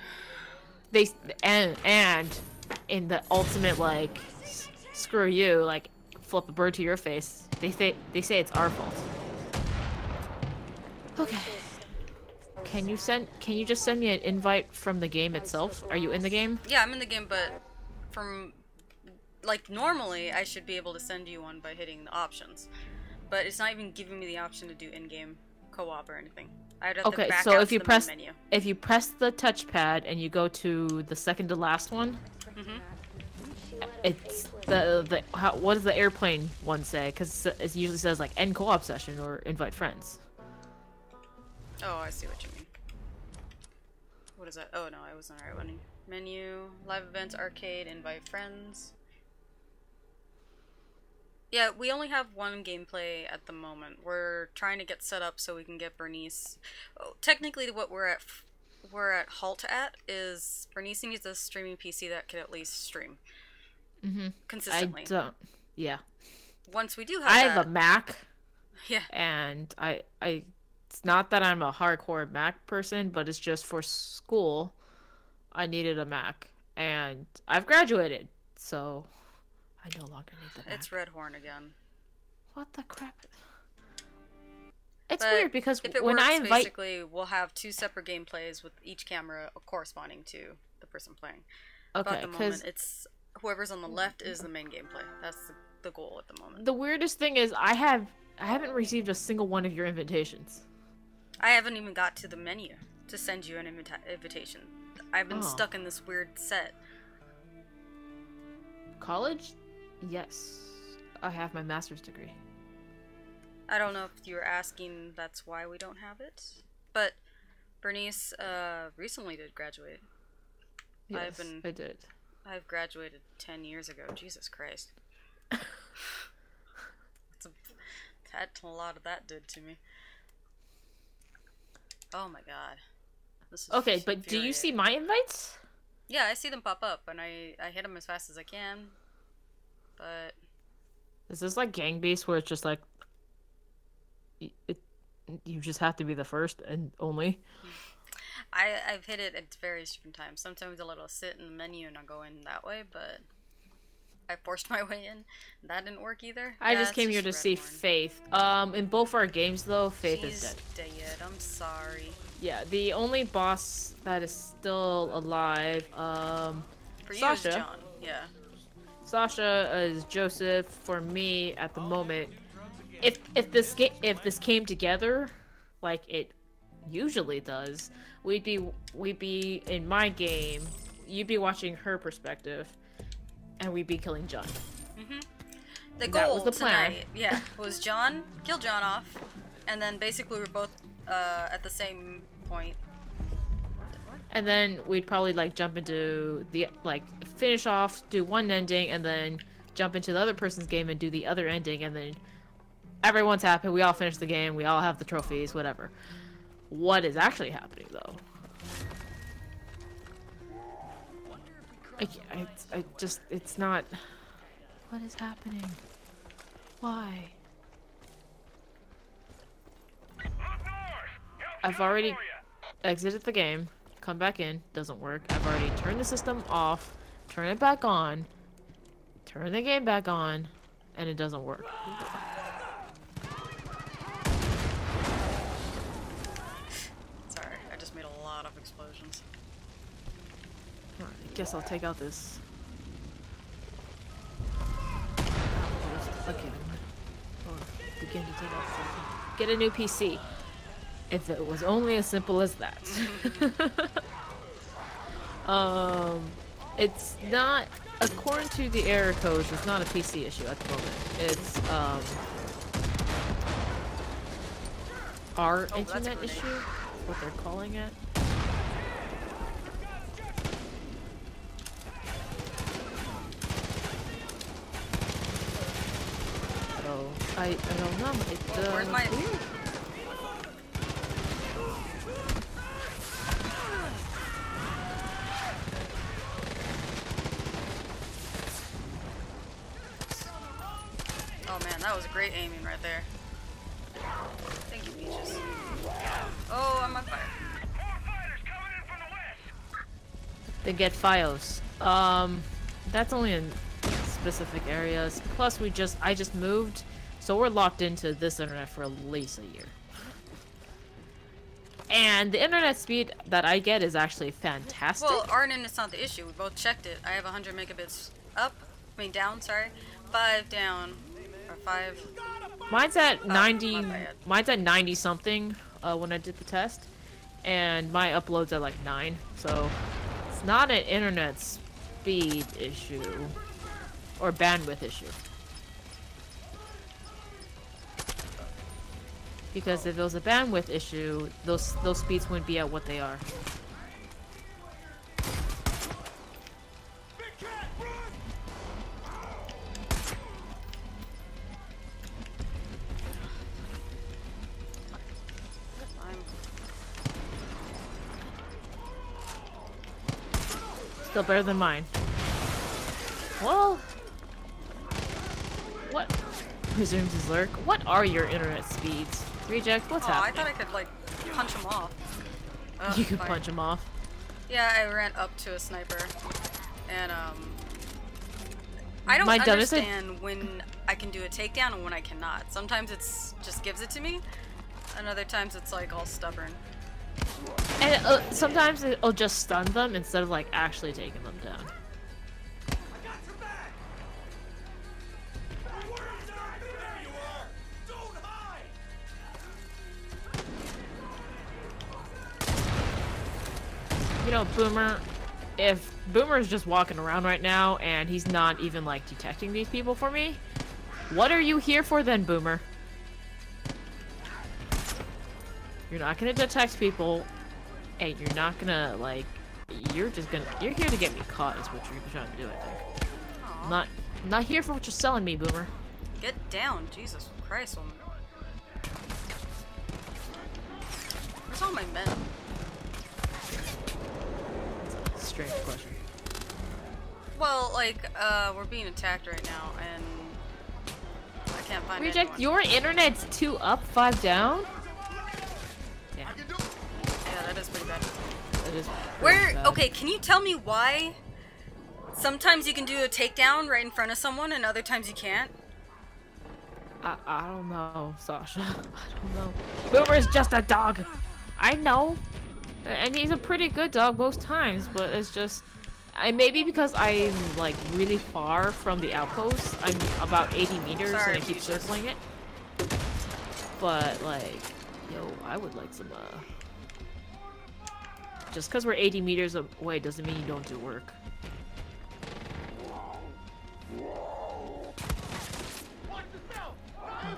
And in the ultimate like screw you, like flip a bird to your face. They say it's our fault. Okay. Can you just send me an invite from the game itself? Are you in the game? Yeah, I'm in the game, but from like normally I should be able to send you one by hitting the options. But it's not even giving me the option to do in-game co-op or anything. I'd have to back out to the main menu. If you press the touchpad and you go to the second to last one, it's what does the airplane one say? Because it usually says like end co-op session or invite friends. Oh, I see what you mean. What is that? Oh no, I was on the right one. Menu, live events, arcade, invite friends. Yeah, we only have one gameplay at the moment. We're trying to get set up so we can get Bernice. Oh, technically, what we're at halt at is Bernice needs a streaming PC that can at least stream consistently. I don't. Yeah. Once we do have I have a Mac. Yeah. And I it's not that I'm a hardcore Mac person, but it's just for school. I needed a Mac, and I've graduated, so I no longer need the Mac. It's Red Horn again. What the crap? It's weird because if it when works, I invite, basically, we'll have two separate gameplays with each camera corresponding to the person playing. Okay, but at the moment, it's whoever's on the left is the main gameplay. That's the goal at the moment. The weirdest thing is I haven't received a single one of your invitations. I haven't even got to the menu to send you an invitation. I've been stuck in this weird set. College? Yes. I have my master's degree. I don't know if you were asking that's why we don't have it. But Bernice recently did graduate. Yes, I did. I've graduated 10 years ago. Jesus Christ. That's a lot of that did to me. Oh my god. This is okay, but do you see my invites? Yeah, I see them pop up, and I hit them as fast as I can. But is this like Gang Beasts where it's just like you just have to be the first and only? I've hit it at various different times. Sometimes I'll let it sit in the menu and I'll go in that way, but I forced my way in. That didn't work either. I just came here to see Faith. In both our games though, Faith is dead. I'm sorry. Yeah, the only boss that is still alive, for you Sasha. is John. Yeah. Sasha is Joseph. For me, at the moment, if this came together, like it usually does, we'd be in my game. You'd be watching her perspective, and we'd be killing John. The goal was the plan. Tonight, was kill John off, and then basically we're both at the same point. And then we'd probably like jump into the finish off, do one ending, and then jump into the other person's game and do the other ending, and then everyone's happy. We all finish the game. We all have the trophies. Whatever. What is actually happening though? I just it's not. What is happening? Why? I've already exited the game, come back in, doesn't work. I've already turned the system off, turn it back on, turn the game back on, and it doesn't work. Sorry, I just made a lot of explosions. Alright, I guess I'll take out this. Again. Or begin to take out something. Get a new PC. If it was only as simple as that. It's not, according to the error codes, it's not a PC issue at the moment. It's, our Oh, that's a internet grenade. issue, what they're calling it. So I don't know. Where's my? Weird. Oh man, that was great aiming right there. Thank you, Peaches. Oh, I'm on fire. They get FiOS. That's only in specific areas. Plus, I just moved, so we're locked into this internet for at least a year. And the internet speed that I get is actually fantastic. Well, our internet's not the issue. We both checked it. I have 100 megabits up. I mean down. Sorry, 5 down, or 5. Mine's at 90. my bad. Mine's at 90 something when I did the test, and my upload's at like 9. So it's not an internet speed issue or bandwidth issue. Because if it was a bandwidth issue, those speeds wouldn't be at what they are. Still better than mine. Well, what? Resumes his lurk. What are your internet speeds? Reject, what's I happening? thought I could like punch him off. Ugh, You could fine. punch him off. Yeah, I ran up to a sniper, and I don't My dumbest- understand when I can do a takedown and when I cannot. Sometimes it's just gives it to me, and other times it's like all stubborn. And sometimes it'll just stun them instead of like actually taking them down. You know, Boomer, if Boomer is just walking around right now and he's not even like detecting these people for me, what are you here for then, Boomer? You're not gonna detect people, and you're not gonna like, you're here to get me caught is what you're trying to do, I think. Aw. Not here for what you're selling me, Boomer. Get down, Jesus Christ, woman. Where's all my men? That's a strange question. Well, like, we're being attacked right now, and I can't find Reject, anyone. your internet's 2 up, 5 down? Yeah, Yeah, that is pretty bad. that is Where? pretty bad. Okay, can you tell me why? Sometimes you can do a takedown right in front of someone, and other times you can't. I don't know, Sasha. I don't know. Boomer's just a dog. I know. And he's a pretty good dog most times, but it's just... maybe because I'm, like, really far from the outpost. I'm about 80 meters Sorry, and I keep Peaches. circling it. But, like, yo, I would like some, just because we're 80 meters away doesn't mean you don't do work.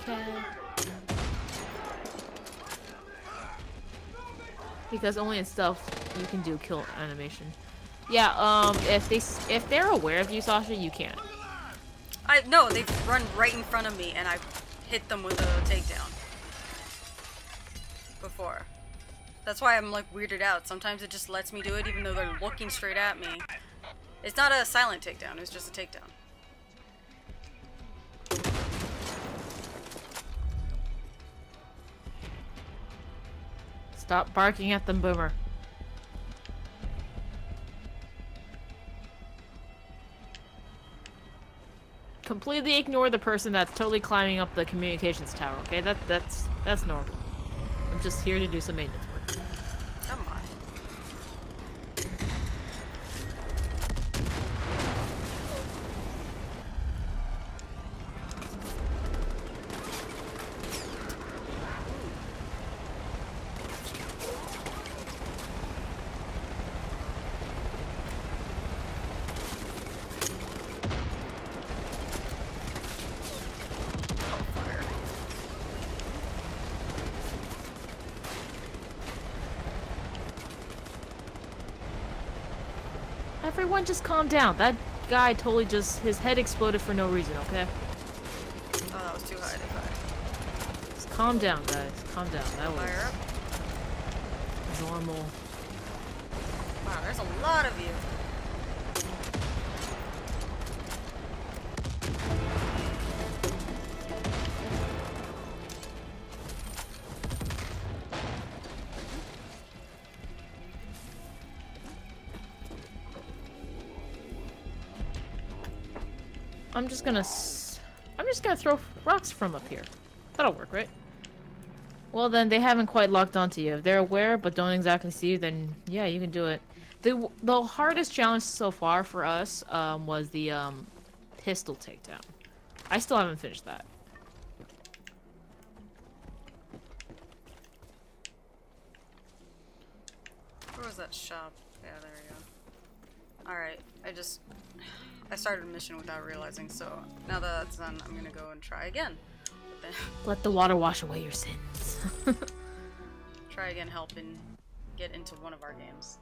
Okay. Because only in stealth you can do kill animation. Yeah, if they're aware of you, Sasha, you can't. No, they've run right in front of me, and I hit them with a takedown. Before. That's why I'm like weirded out. Sometimes it just lets me do it even though they're looking straight at me. It's not a silent takedown, it's just a takedown. Stop barking at them, Boomer. Completely ignore the person that's totally climbing up the communications tower, okay? That's normal. I'm just here to do some maintenance work. Come on. Everyone just calm down. That guy totally just, his head exploded for no reason, okay? Oh, that was too high to fire. Just calm down, guys. Calm down. That was Fire up. normal. Wow, there's a lot of you. I'm just gonna throw rocks from up here. That'll work, right? Well, then they haven't quite locked onto you. If they're aware but don't exactly see you, then yeah, you can do it. The hardest challenge so far for us was the pistol takedown. I still haven't finished that. Where was that shop? Yeah, there we go. Alright, I started a mission without realizing, so now that that's done, I'm gonna go and try again. Let the water wash away your sins. Try again, helping get into one of our games.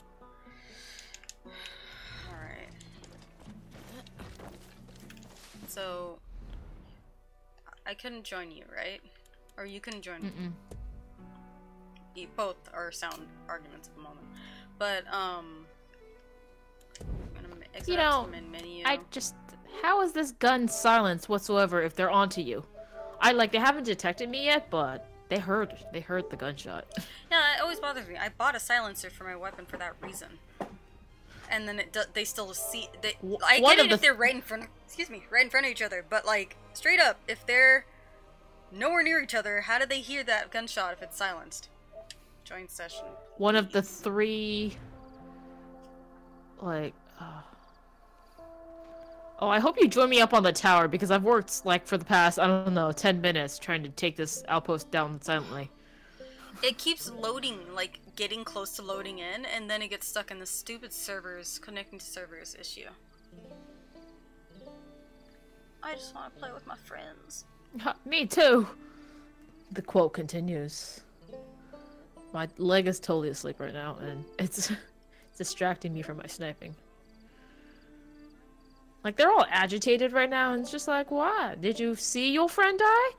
Alright. So, I couldn't join you, right? Or you couldn't join me. Both are sound arguments at the moment. But, I'm gonna exit out to the main menu. How is this gun silenced whatsoever if they're onto you? They haven't detected me yet, but they heard the gunshot. Yeah, it always bothers me. I bought a silencer for my weapon for that reason. And then they still see, I get it if they're right in front of each other, but like, straight up, if they're nowhere near each other, how do they hear that gunshot if it's silenced? Join session. One of the three, oh, I hope you join me up on the tower, because I've worked, like, for the past, I don't know, 10 minutes trying to take this outpost down silently. It keeps loading, like, getting close to loading in, and then it gets stuck in the stupid servers, connecting to servers issue. I just want to play with my friends. Me too! The quote continues. My leg is totally asleep right now, and it's distracting me from my sniping. Like, they're all agitated right now, and it's just like, what? Did you see your friend die?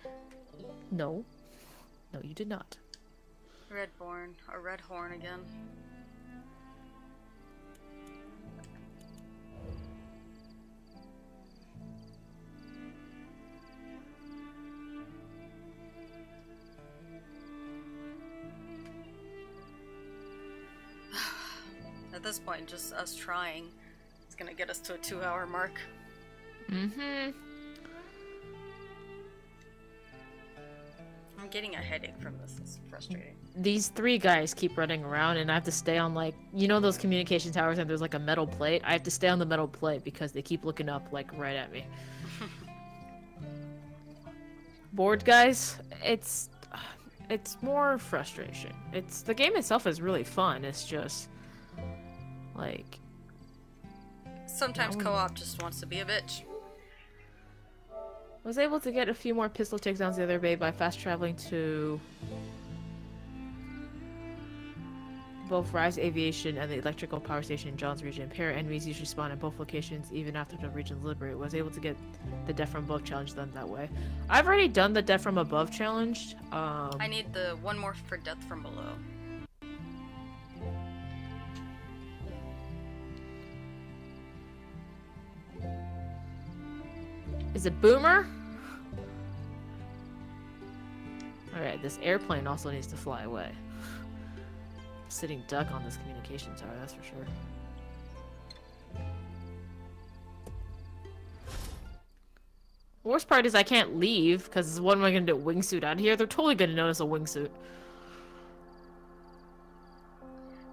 No. No, you did not. Redborn, or Red Horn again. At this point, just us trying is gonna get us to a 2-hour mark. Mm-hmm. I'm getting a headache from this. It's frustrating. These three guys keep running around, and I have to stay on, like, you know those communication towers and there's like a metal plate? I have to stay on the metal plate because they keep looking up, like, right at me. Bored, guys? It's more frustration. The game itself is really fun. It's just like, sometimes co-op just wants to be a bitch. I was able to get a few more pistol takedowns the other day by fast traveling to both Rise Aviation and the electrical power station in John's region. Pair enemies usually spawn in both locations even after the region's liberated. Was able to get the Death from Above challenge done that way. I've already done the Death from Above challenge. I need the one more for Death from Below. Is it Boomer? Alright, this airplane also needs to fly away. Sitting duck on this communication tower, that's for sure. Worst part is I can't leave, because what am I going to do? Wingsuit out of here? They're totally going to notice a wingsuit.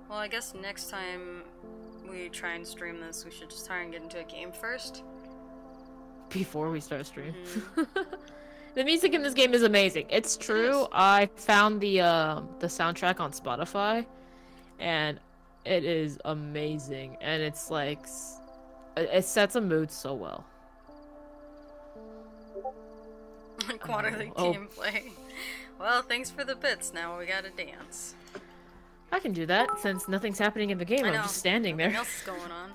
Well, I guess next time we try and stream this, we should just try and get into a game first. Before we start stream. The music in this game is amazing. It's true. I found the soundtrack on Spotify, and it is amazing. And it's like, it sets a mood so well. Quality gameplay. Well, thanks for the bits. Now we gotta dance. I can do that since nothing's happening in the game. I'm just standing there. Nothing else is going on.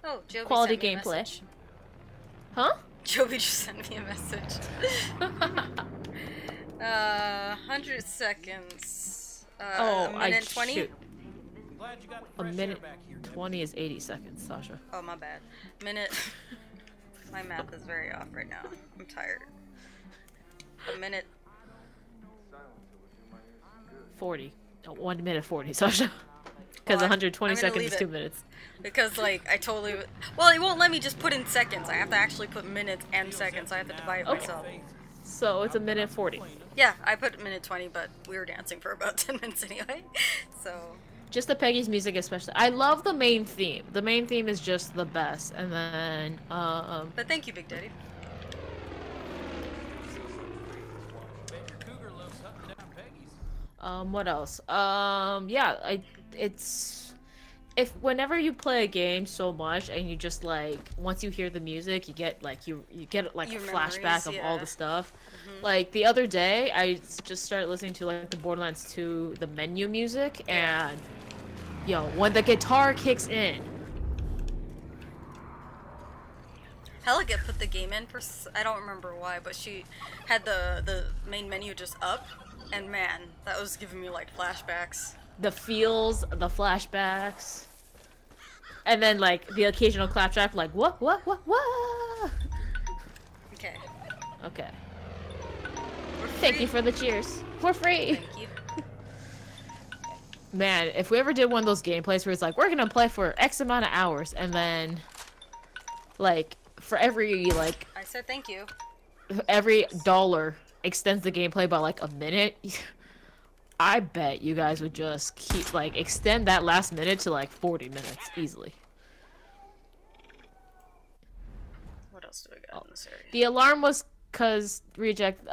Oh, Joby quality sent me a gameplay. message. Huh? Joby just sent me a message. 100 seconds. Oh, a minute 20? shoot. Glad you got the A fresh minute air back here. 20 is 80 seconds, Sasha. Oh, my bad. Minute. My math is very off right now. I'm tired. A minute. 40. Oh, 1 minute 40, Sasha. Because 120 seconds is 2 minutes. Because, like, I totally... Well, it won't let me just put in seconds. I have to actually put minutes and seconds. I have to divide it myself. So it's a minute 40. Yeah, I put minute 20, but we were dancing for about 10 minutes anyway. So... Just the Peggy's music especially. I love the main theme. The main theme is just the best. And then, But thank you, Big Daddy. what else? Yeah, it's... Whenever you play a game so much and you just, like, once you hear the music, you get, like, you get, like, Your a flashback memories, of yeah. all the stuff. Like, the other day, I just started listening to, like, the Borderlands 2, the menu music, and... Yo, when the guitar kicks in. Helliget put the game in for... I don't remember why, but she had the main menu just up. And man, that was giving me, like, flashbacks. The feels, the flashbacks. And then, like, the occasional claptrap, like, what? Okay. Okay. Thank you for the cheers. For free. Thank you. Man, if we ever did one of those gameplays where it's like, we're gonna play for X amount of hours, and then, like, for every, like... I said thank you. Every dollar extends the gameplay by, like, a minute, I bet you guys would just keep, like, extend that last minute to, like, 40 minutes, easily. What else do we got in this area? The alarm was because Reject,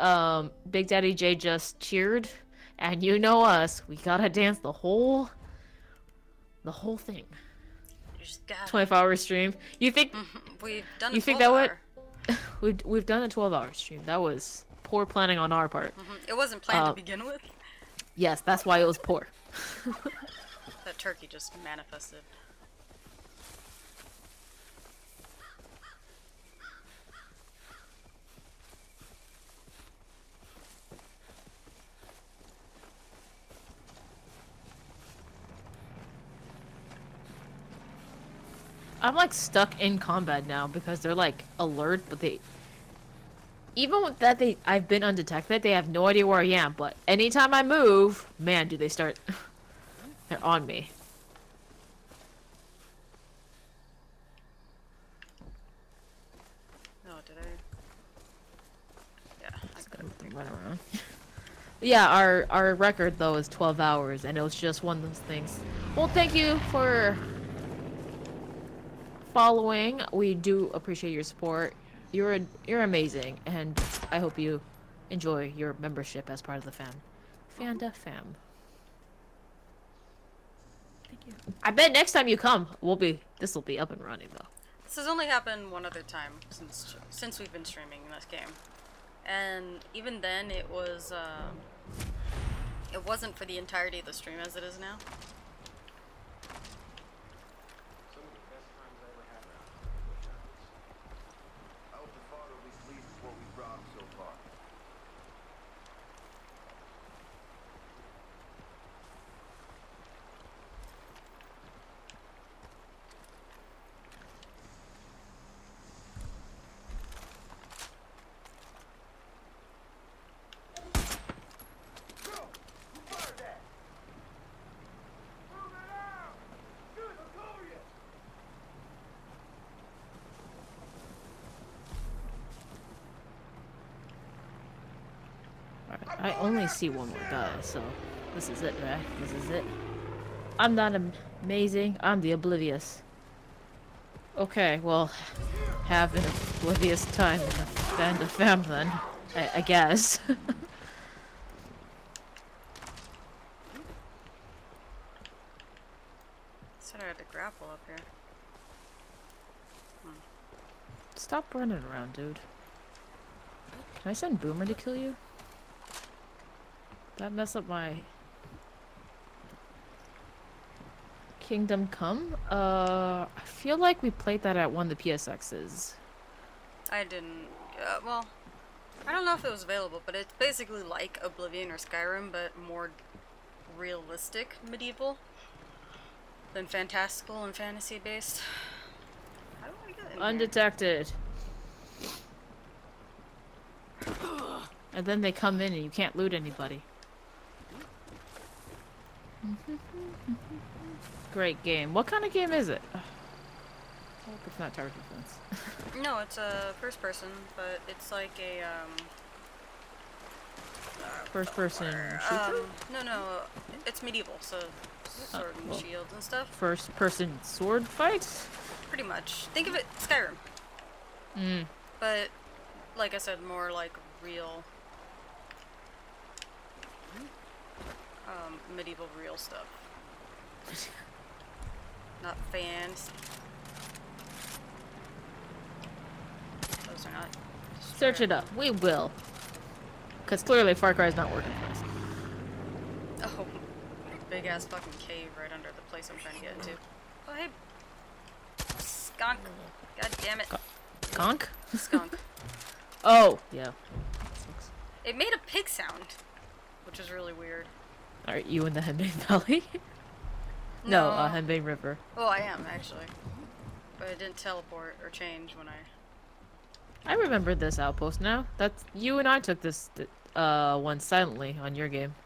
Big Daddy J just cheered, and you know us, we gotta dance the whole thing. You just got 24-hour stream. You think? We've done. You think that would? We've done a 12-hour stream. That was poor planning on our part. It wasn't planned to begin with. Yes, that's why it was poor. That turkey just manifested. I'm like stuck in combat now because they're like alert, but even with that I've been undetected. They have no idea where I am, but anytime I move, man, do they start they're on me. Oh, did I? Yeah, I could Run around. Yeah, our record though is 12 hours, and it was just one of those things. Well, thank you for following. We do appreciate your support. You're amazing, and I hope you enjoy your membership as part of the Fanda fam. Thank you. I bet next time you come, this will be up and running though. This has only happened one other time since we've been streaming this game, and even then it wasn't for the entirety of the stream as it is now. I hope the father will be pleased with what we've brought him so far. I only see one more guy, so this is it, right? This is it. I'm not amazing. I'm the oblivious. Okay, well, have an oblivious time in the Fanda fam then, I guess. Said I had to grapple up here. Stop running around, dude. Can I send Boomer to kill you? That mess up my... Kingdom Come? I feel like we played that at one of the PSXs. I didn't. Well, I don't know if it was available, but it's basically like Oblivion or Skyrim, but more realistic medieval than fantastical and fantasy based. How do I get in Undetected. And then they come in and you can't loot anybody. Great game. What kind of game is it? I hope it's not tower defense. No, it's a first person, but it's like a First person shooter? No, it's medieval, so sword and shields and stuff. First person sword fights? Pretty much. Think of it Skyrim. But like I said, more like real medieval real stuff. Not fancy. Those are not. Search it up. We will. Because clearly Far Cry is not working for us. Oh, big ass fucking cave right under the place I'm trying to get into. Oh hey, skunk! God damn it! Skunk? Skunk. Oh, yeah. It made a pig sound, which is really weird. Are you in the Henbane Valley? No, Henbane River. Well, I am actually, but it didn't teleport or change when I remember this outpost now. That's you and I took this one silently on your game.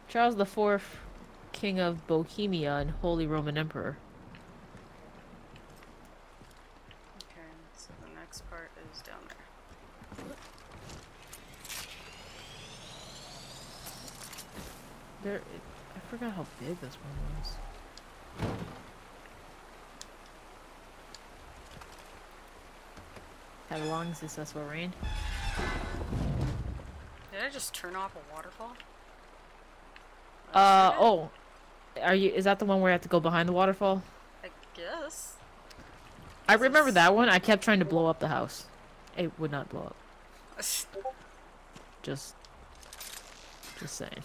Charles IV, King of Bohemia and Holy Roman Emperor. Okay, so the next part is down there. I forgot how big this one was. How long is successful rain? Did I just turn off a waterfall? Oh. Is that the one where I have to go behind the waterfall? I guess. I remember that one. I kept trying to blow up the house. It would not blow up. Just saying.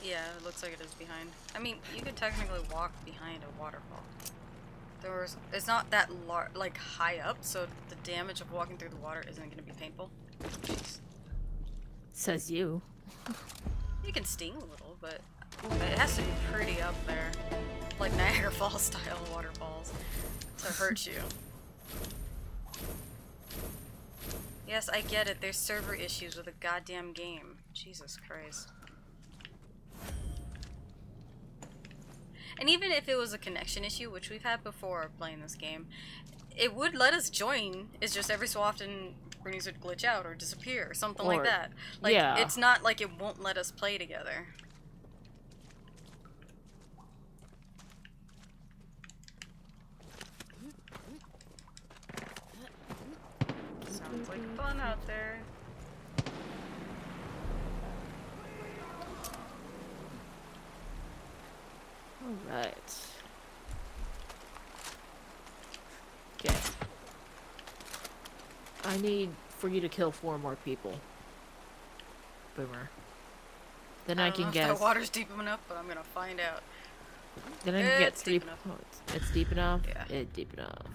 Yeah, it looks like it is behind. I mean, you could technically walk behind a waterfall. It's not that like high up, so the damage of walking through the water isn't going to be painful. Jeez. Says you. You can sting a little, but it has to be pretty up there, like Niagara Falls style waterfalls, to hurt you. Yes, I get it. There's server issues with a goddamn game. Jesus Christ. And even if it was a connection issue, which we've had before playing this game, it would let us join. It's just every so often Bernice would glitch out or disappear or something like that. Like, yeah. It's not like it won't let us play together. Sounds like fun out there. Alright. Okay. I need for you to kill 4 more people. Boomer. Then I can get. The water's deep enough, but I'm gonna find out. Then I can get It's 3 deep enough. It's deep enough? Yeah. It's deep enough.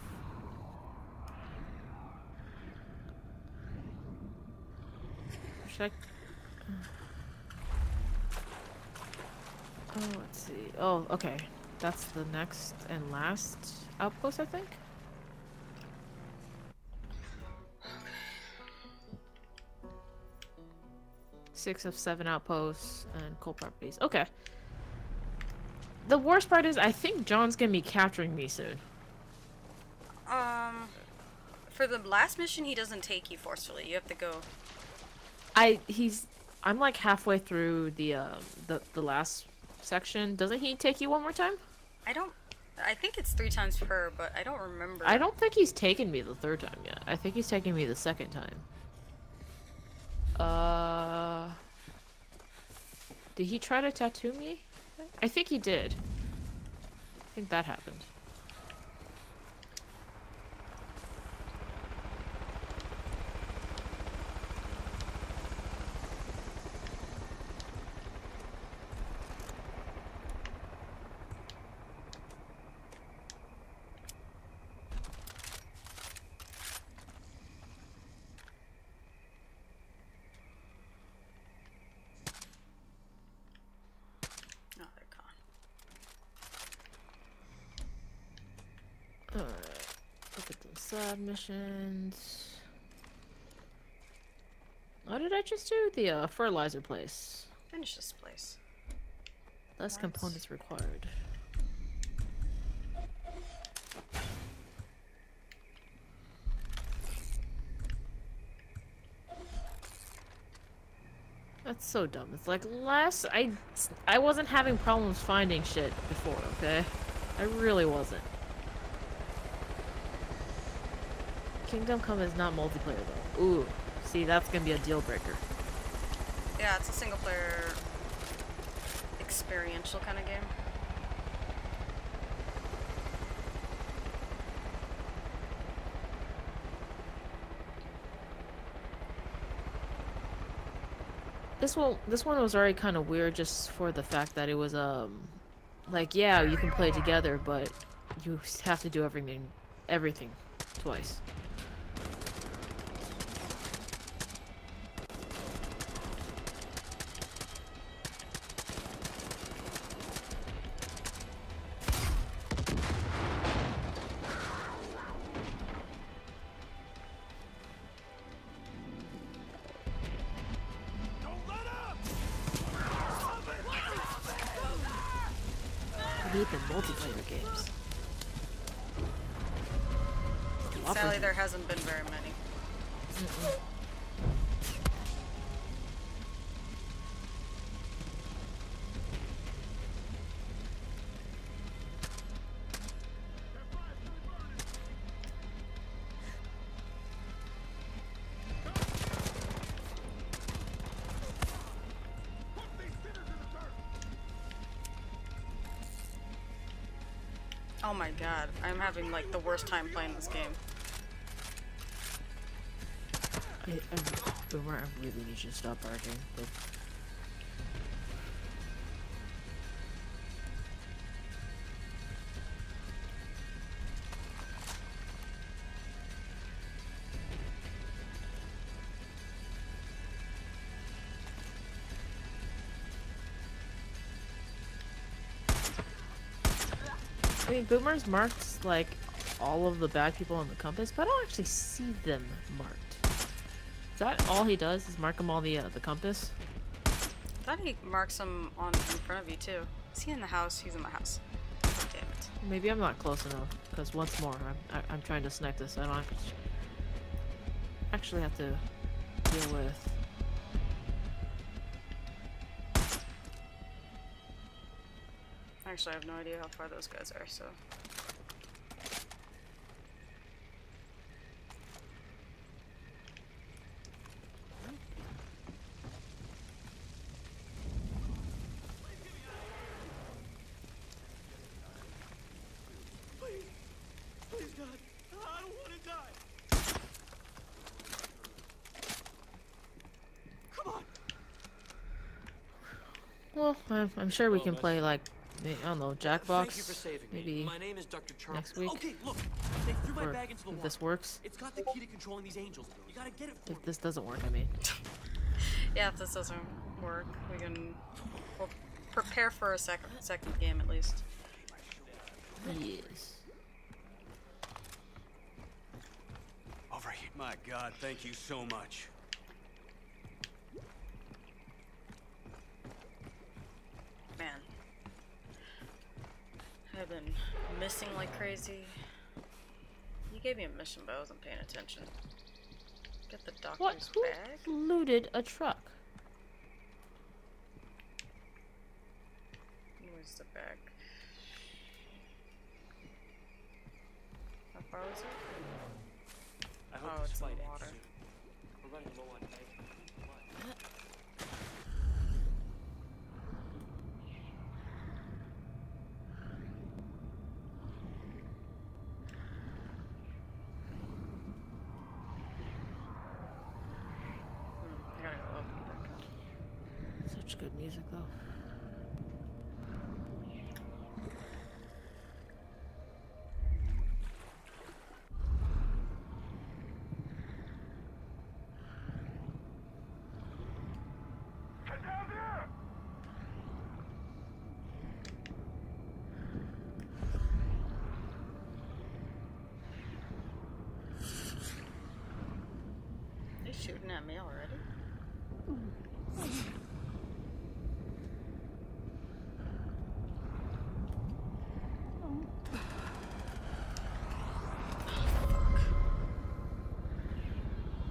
Should I... Oh, let's see. Oh, okay. That's the next and last outpost, I think? Six of 7 outposts and coal properties. Okay. The worst part is I think John's gonna be capturing me soon. For the last mission, he doesn't take you forcefully. You have to go. I'm like halfway through the last section. Doesn't he take you one more time? I think it's 3 times per, but I don't remember. I don't think he's taken me the 3rd time yet. I think he's taken me the 2nd time. Did he try to tattoo me? I think he did. I think that happened. side missions. What did I just do? The fertilizer place. Finish this place. Less Nice. components required. That's so dumb. It's like I wasn't having problems finding shit before, okay? I really wasn't. Kingdom Come is not multiplayer though. Ooh, see, that's gonna be a deal breaker. Yeah, it's a single player experiential kind of game. This one was already kind of weird just for the fact that it was like, yeah, you can play together, but you have to do everything twice. I need the multiplayer games. Sadly, there hasn't been very many. Oh my god, I'm having like the worst time playing this game. Boomer, I really need you to stop barking. But... I mean, Boomer's marked, like, all of the bad people on the compass, but I don't actually see them marked. Is that all he does, is mark them all the compass? I thought he marks them on in front of you, too. Is he in the house? He's in the house. Damn it. Maybe I'm not close enough, because once more, I'm trying to snipe this. I don't actually have to deal with... Actually, I have no idea how far those guys are, so... Please, God, I don't want to die. Come on. Well, I'm sure we can play, like, I don't know, Jackbox, Thank you for saving me. maybe My name is Dr. Charles. next week, Okay, look. They threw my or bag into the if water. this works. It's got the key to controlling these angels. You gotta get it for If me. this doesn't work, I mean. Yeah, if this doesn't work, we'll prepare for a second game at least. Yes. Over here. My God, thank you so much. Man. I've been missing like crazy. You gave me a mission, but I wasn't paying attention. Get the doctor's Who bag? looted a truck? Where's the bag? How far was it? I hope Oh, this it's in fight the ends water. soon. We're running low on eggs. I gotta go open it back up. Such good music, though. Get down there! me already?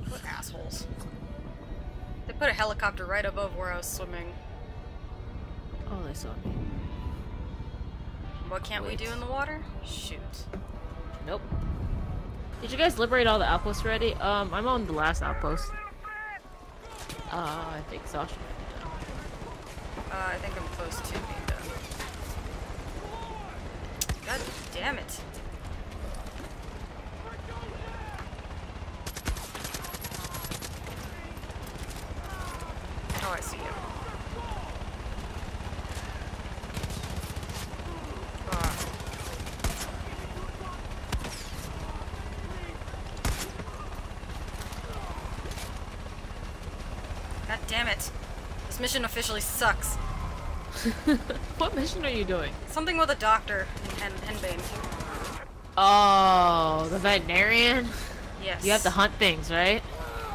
What assholes. They put a helicopter right above where I was swimming. Oh, they saw me. What can't we do in the water? Shoot. Nope. Did you guys liberate all the outposts already? I'm on the last outpost. I think Sasha. I think I'm close to being done. God damn it. Oh, I see you. God damn it. This mission officially sucks. What mission are you doing? Something with a doctor and Henbane. Oh, the veterinarian? Yes. You have to hunt things, right?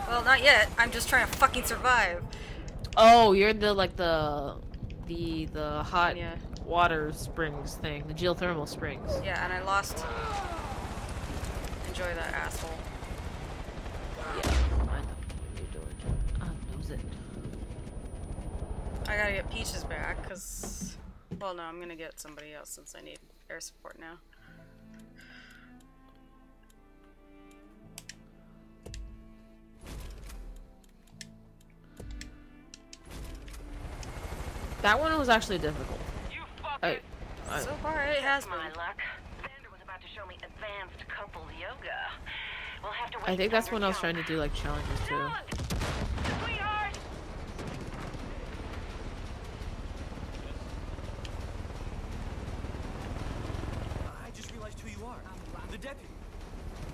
Well, not yet. I'm just trying to fucking survive. Oh, you're the hot Yeah. water springs thing, the geothermal springs. Yeah, and I lost. Enjoy that asshole. Yeah, I know what you're doing. I knows it. I gotta get Peaches back, cause... Well, no, I'm gonna get somebody else since I need air support now. That one was actually difficult. So far, it has been. My luck. Xander was about to show me advanced couple yoga. We'll have to wait. I think that's when I was trying to do like challenges too. Sweetheart. I just realized who you are. The deputy.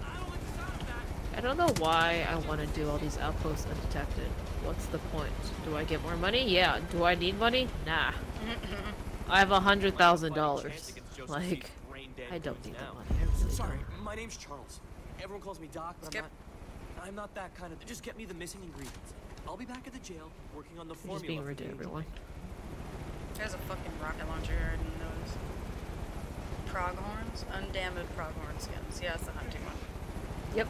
I don't like the sound of that. I don't know why I want to do all these outposts undetected. What's the point? Do I get more money? Yeah. Do I need money? Nah. I have $100,000. Like, I don't need that money. I really Sorry, don't. my name's Charles. Everyone calls me Doc, but Skip. I'm not that kind of. Just get me the missing ingredients. I'll be back at the jail working on the I'm formula. just being for rude the to agent. everyone. There's a fucking rocket launcher here, I didn't notice. Proghorns? Undamaged proghorn skins. Yeah, it's the hunting one. Yep.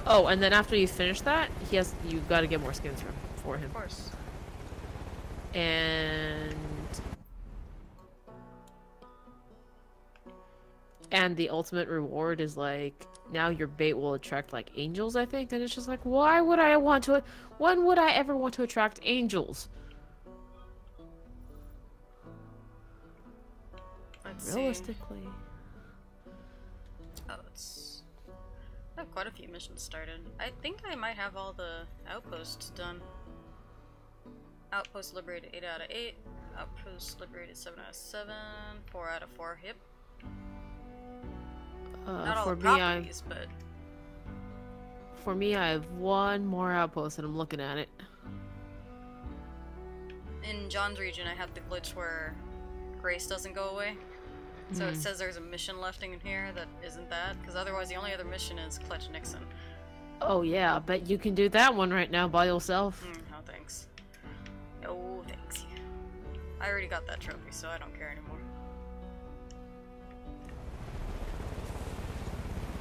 Oh, and then after you finish that, you've got to get more skins for him. Of course. And the ultimate reward is like, now your bait will attract like angels, I think. And it's just like, when would I ever want to attract angels? Let's see. Realistically. Oh, I have quite a few missions started. I think I might have all the outposts done. Outpost liberated 8 out of 8. Outpost liberated 7 out of 7. 4 out of 4. Yep. Not all for the me, properties, but... For me, I have one more outpost and I'm looking at it. In John's region, I have the glitch where Grace doesn't go away. So it says there's a mission left in here that isn't that, because otherwise the only other mission is Clutch Nixon. Oh yeah, but you can do that one right now by yourself. No thanks. No thanks. I already got that trophy, so I don't care anymore.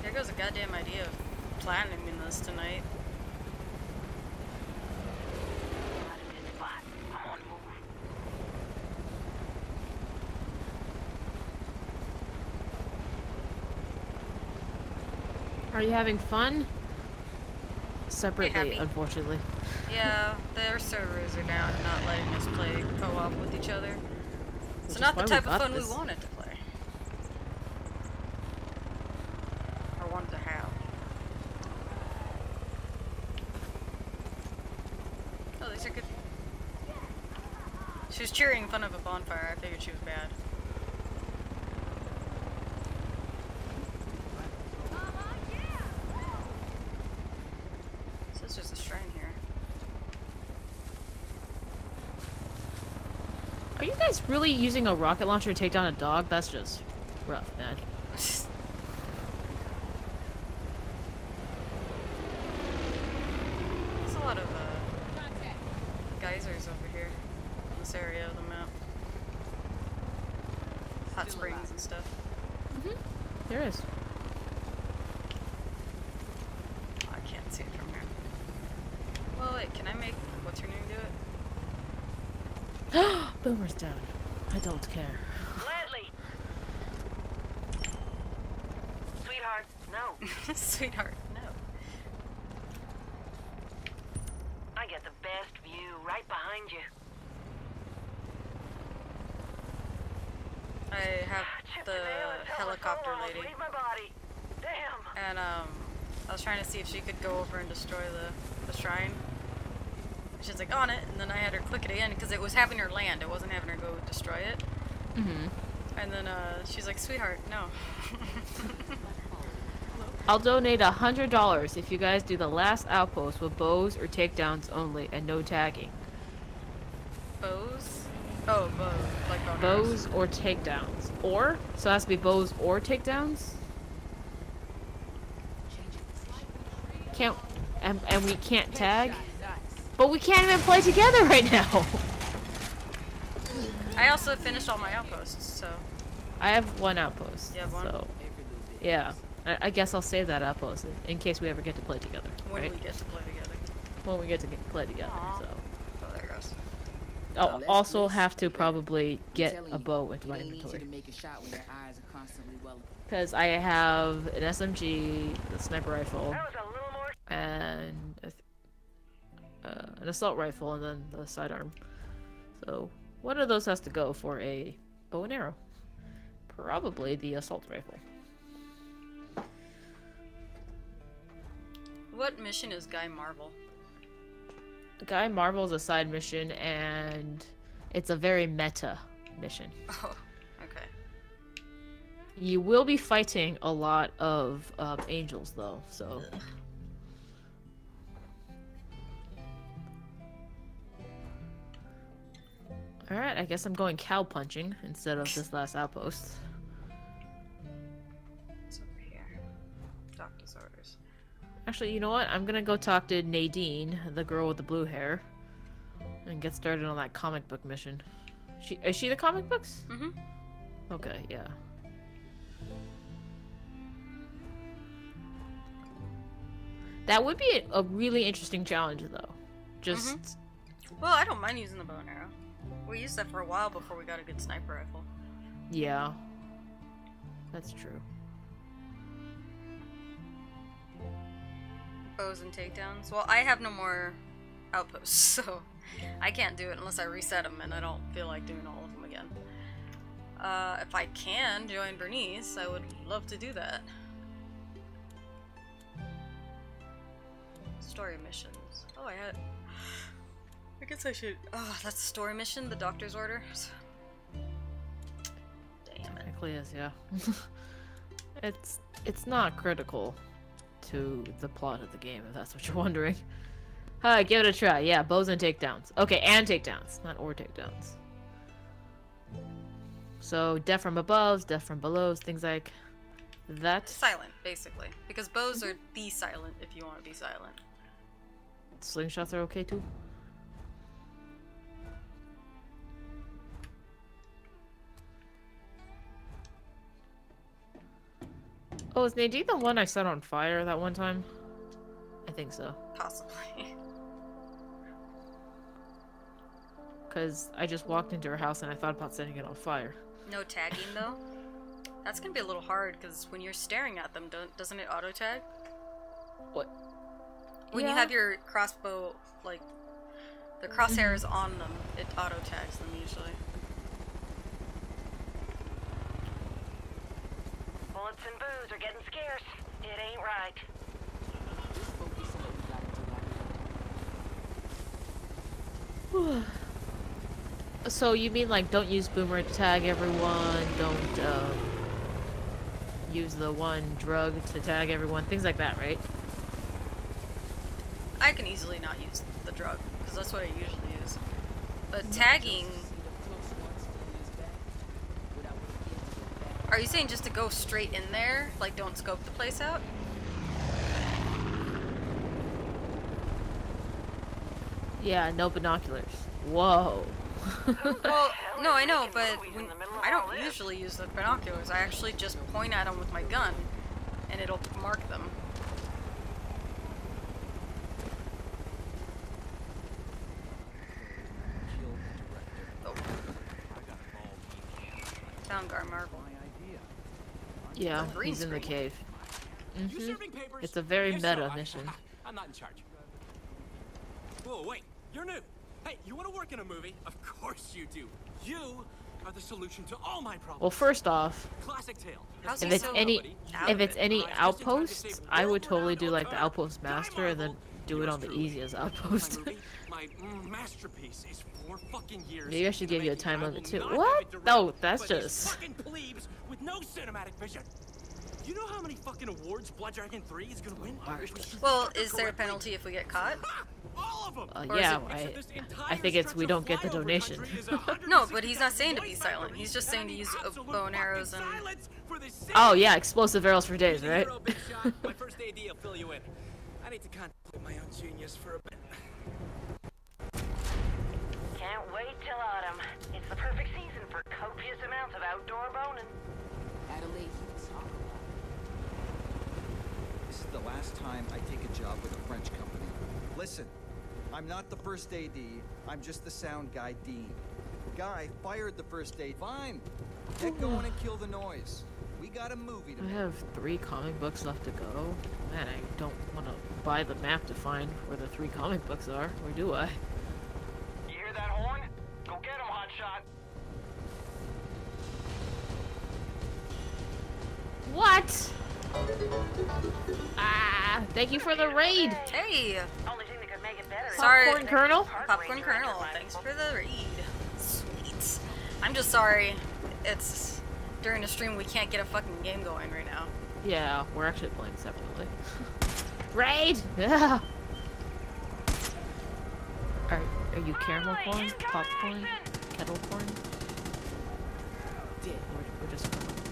There goes a goddamn idea of platinuming this tonight. Are you having fun? Separately, happy. unfortunately. Yeah, their servers are down and not letting us play co-op with each other. Which So is not the why we type of got fun this. we wanted to play. Or wanted to have. Oh, these are good. She was cheering in front of a bonfire. I figured she was bad. So there's a shrine here. Are you guys really using a rocket launcher to take down a dog? That's just rough, man. geysers over here in this area of the map. Hot springs and stuff. There is. Oh, I can't see it from here. Well, wait, can I make what's her name do it? Boomer's down. I don't care. Gladly. Sweetheart, no. Sweetheart, no. I get the best view right behind you. I have Chip the the nail until helicopter the soul lady, leave my body. Damn. and I was trying to see if she could go over and destroy the shrine. She's like on it, and then I had her click it again because it was having her land. It wasn't having her go destroy it. And then she's like, "Sweetheart, no." I'll donate $100 if you guys do the last outpost with bows or takedowns only and no tagging. Bows? Oh, bows. Like boners. Bows or takedowns. Or? So it has to be bows or takedowns? Can't... And we can't tag? But we can't even play together right now! I also finished all my outposts, so... I have one outpost. You have one? So, yeah. I guess I'll save that outpost in case we ever get to play together. When right? we get to play together. When we get to play together, Aww. so... Oh, there goes. I'll also have to probably get a bow into my inventory. Because I have an SMG, a sniper rifle, That was a little more. and an assault rifle, and then the sidearm. So one of those has to go for a bow and arrow. Probably the assault rifle. What mission is Guy Marvel? Guy Marvel is a side mission, and it's a very meta mission. Oh, okay. You will be fighting a lot of angels, though, so... Alright, I guess I'm going cow punching instead of this last outpost. It's over here. Doctor's orders. Actually, you know what? I'm gonna go talk to Nadine, the girl with the blue hair, and get started on that comic book mission. Is she the comic books? Mm-hmm. Okay, yeah. That would be a really interesting challenge, though. Just... Well, I don't mind using the bow and arrow. We used that for a while before we got a good sniper rifle. Yeah. That's true. Bows and takedowns. Well, I have no more outposts, so I can't do it unless I reset them, and I don't feel like doing all of them again. If I can join Bernice, I would love to do that. Story missions. Oh, I guess I should... Oh, that's the story mission, the doctor's orders. Damn it. Technically is, yeah. It's not critical to the plot of the game, if that's what you're wondering. Hi, give it a try. Yeah, bows and takedowns. Okay, and takedowns, not or takedowns. So, death from above, death from below, things like that. Silent, basically. Because bows are be silent if you want to be silent. Slingshots are okay too. Oh, is Nadine the one I set on fire that one time? I think so. Possibly. Because I just walked into her house and I thought about setting it on fire. No tagging, though? That's gonna be a little hard, because when you're staring at them, doesn't it auto-tag? What? When you have your crossbow, like, the crosshairs on them, it auto-tags them usually. Bullets and booze are getting scarce. It ain't right. So you mean like don't use boomer to tag everyone, don't use the one drug to tag everyone, things like that, right? I can easily not use the drug, because that's what I usually use. But tagging... Are you saying just to go straight in there? Like, don't scope the place out? Yeah, no binoculars. Whoa. Well, no, I know, but I don't usually use the binoculars. I actually just point at them with my gun, and it'll mark them. Oh. Found Gar Marvel. Yeah, he's in the cave. It's a very meta mission. I'm not in charge. Whoa, wait, you're new. Hey, you want to work in a movie? Of course you do. You are the solution to all my problems. Well, first off, Classic tale. If it's any outposts, I would totally do like the outpost master and then do it on the easiest outpost. My masterpiece is 4 fucking years. Maybe I should give you a time limit too. What? No, that's just. Fucking plebes with no cinematic vision. You know how many fucking awards Blood Dragon 3 is gonna win? Well, is there a penalty if we get caught? All of them. Yeah, I think it's we don't get the donation. No, but he's not saying to be silent. He's just saying to use bow and arrows and... Oh yeah, explosive arrows for days, right? My first AD will fill you in. I need to contemplate my own genius for a bit. Can't wait till autumn. It's the perfect season for copious amounts of outdoor boning. Adelaide, This is the last time I take a job with a French company. Listen, I'm not the first AD. I'm just the sound guy, Dean. Guy fired the first AD. Fine. Get going and kill the noise. We got a movie to I make. have 3 comic books left to go. Man, I don't want to buy the map to find where the 3 comic books are. Or do I? You hear that horn? Go get him, hotshot. What? Ah! Thank you for the raid. Hey! Only thing that could make it better is Sorry. Popcorn Colonel. Popcorn Colonel, thanks for the raid. Sweet. I'm just sorry. It's during the stream we can't get a fucking game going right now. Yeah, we're actually playing separately. Raid! Yeah. Are you caramel corn, popcorn, kettle corn? We're just.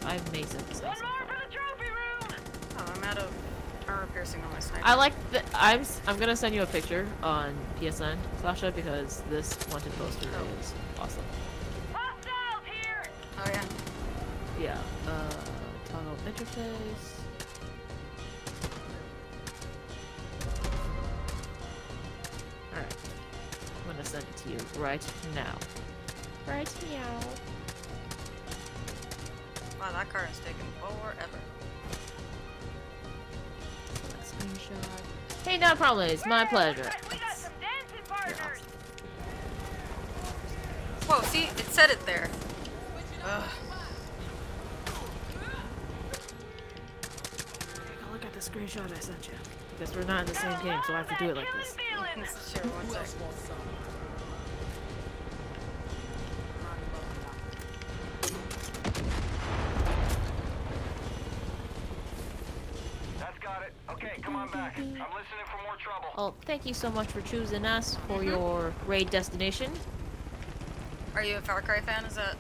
I made some sense. Oh, I'm out of armor piercing on my sniper. I like the. I'm gonna send you a picture on PSN, Sasha, because this wanted poster is awesome. Hostiles here! Oh yeah. Yeah. Toggle interface. Alright. I'm gonna send it to you right now. Right now. Wow, that car is taking forever. Screenshot. Hey, no problem. It's my pleasure. We got some dancing partners! Whoa, see? It said it there. Ugh. Look at the screenshot I sent you. Because we're not in the same game, so I have to do it like this. Sure, one sec. That's got it. Okay, come on back. I'm listening for more trouble. Well, thank you so much for choosing us for your raid destination. Are you a Far Cry fan? Is that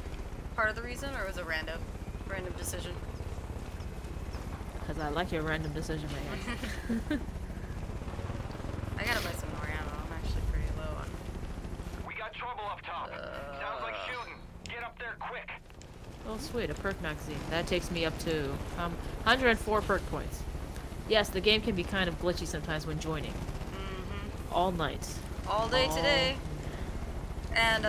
part of the reason, or was it random? Random decision? Because I like your random decision making. I gotta buy some more ammo. I'm actually pretty low on... We got trouble up top. Sounds like shooting. Get up there quick. Oh sweet, a perk magazine. That takes me up to 104 perk points. Yes, the game can be kind of glitchy sometimes when joining. All night. All day today. And,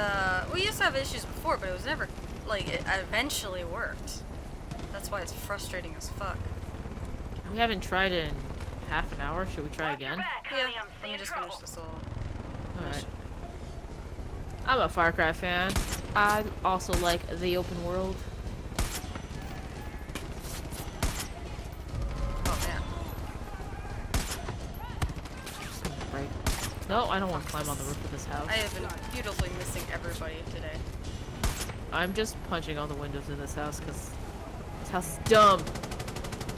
we used to have issues before, but it was never, like, it eventually worked. That's why it's frustrating as fuck. We haven't tried it in half an hour. Should we try again? Yeah, let me just finish this little... Alright. I'm a Far Cry fan. I also like the open world. Oh, man. Just gonna break. No, I don't want to climb on the roof of this house. I have been beautifully missing everybody today. I'm just punching all the windows in this house because this house is dumb.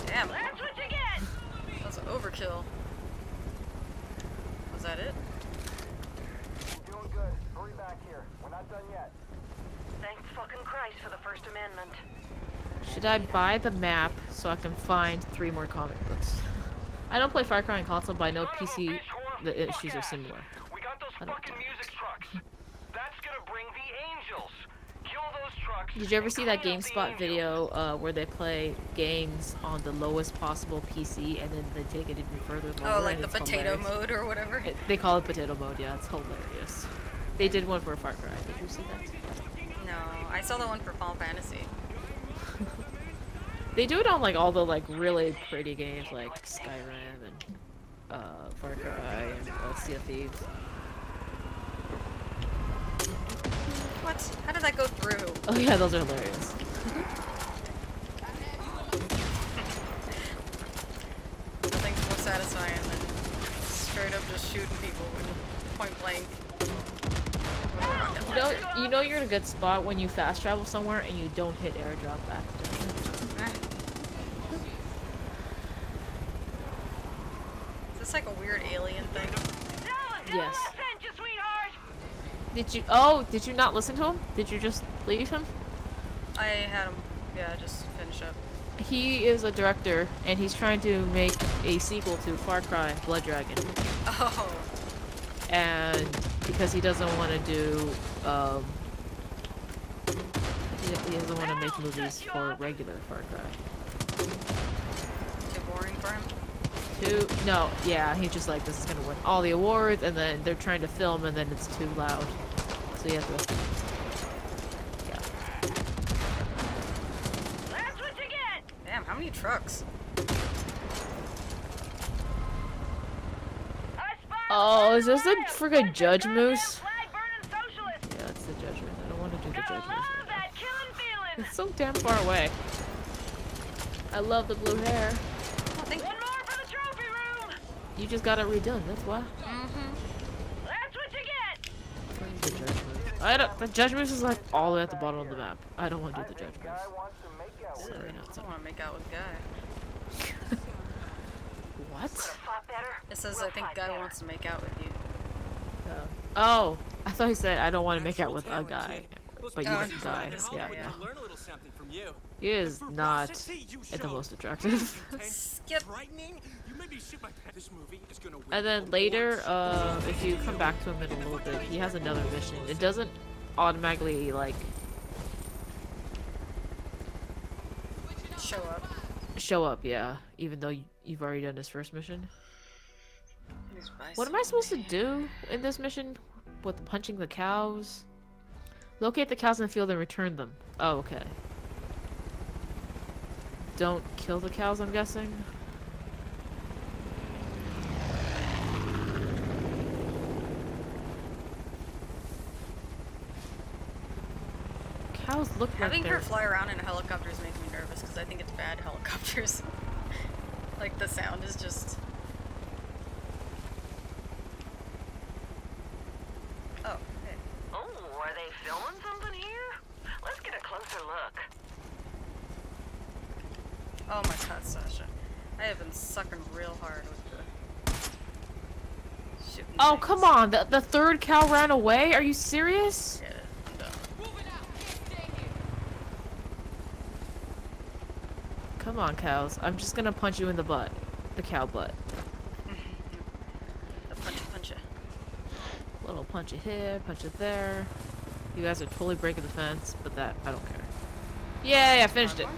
Damn. That's what you get! That's an overkill. Was that it? You're doing good. Hurry back here. We're not done yet. Thanks fucking Christ for the First Amendment. Should I buy the map so I can find 3 more comic books? I don't play Far Cry on console, but I know PC the issues are similar. We got those fucking music trucks. That's gonna bring the angels. Kill those trucks. Did you ever see that and clean up the GameSpot angels. video where they play games on the lowest possible PC and then they take it even further lower? Oh, like and the it's potato hilarious. mode or whatever? They call it potato mode, yeah, it's hilarious. They did one for Far Cry, did you see that? No, I saw the one for Final Fantasy. They do it on like all the like really pretty games like Skyrim and Far Cry and Sea of Thieves. What? How did that go through? Oh yeah, those are hilarious. Nothing's more satisfying than straight up just shooting people point blank. You know you're in a good spot when you fast travel somewhere and you don't hit airdrop after. Is this like a weird alien thing? Yes. Send you, sweetheart. Did you not listen to him? Did you just leave him? I had him, yeah, just finish up. He is a director and he's trying to make a sequel to Far Cry Blood Dragon. Oh. And because he doesn't want to do, he doesn't want to make movies for regular Far Cry. Too boring for him? No, yeah, he's just like, this is gonna win all the awards, and then they're trying to film, and then it's too loud. So you have to, yeah. That's what you get. Damn, how many trucks? Oh, is this the friggin' Judge Moose? Flag burning socialist. Yeah, it's the Judge Moose. I don't want to do the Gotta Judge Moose love right now. that killing feeling. It's so damn far away. I love the blue hair. Oh, thank you. One more for the trophy room. You just got it redone, that's why. That's what you get. Where's the Judge Moose? The Judge Moose is like all the way at the bottom of the map. I don't want to do the Judge Moose. Sorry, not I so. don't want to make out with Guy. What? Fought better. It says, I think Guy wants to make out with you. Oh, I thought he said I don't want to make out with a guy. But you Oh, meant guy. Yeah, yeah. no. Learn a little something from you. He is not at the most attractive. Skip. Frightening? You made me shit my pants. This movie is gonna win And then later, if you come back to him in a little bit, he has another mission. It doesn't automatically, like, show up, yeah. Even though you've already done his first mission. What am I supposed to do in this mission? With punching the cows? Locate the cows in the field and return them. Oh, okay. Don't kill the cows, I'm guessing? Cows look like Having they're... her fly around in helicopters makes me nervous because I think it's bad helicopters. Like the sound is just... Oh, hey. Oh, are they filming something here? Let's get a closer look. Oh my god, Sasha. I have been sucking real hard with the shooting Oh, things. come on! The third cow ran away? Are you serious? Yeah, I'm done. Come on, cows. I'm just gonna punch you in the butt. The cow butt. The punch. Little punch it here, punch it there. You guys are totally breaking the fence, but that, I don't care. Yay, I finished it.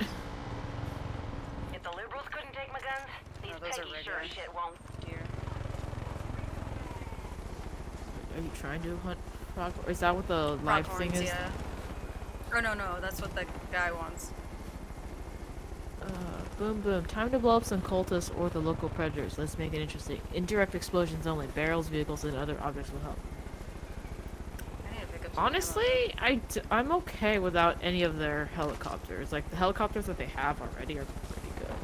If the liberals couldn't take my guns, these those are Peggy sure regular. as shit won't. Dear. Are you trying to hunt frog? Is that what the live thing Pronghorns, is? yeah. Oh no, that's what the guy wants. Boom boom. Time to blow up some cultists or the local predators. Let's make it interesting. Indirect explosions only. Barrels, vehicles, and other objects will help. I need to pick up some Honestly, I'm okay without any of their helicopters. Like, the helicopters that they have already are pretty good.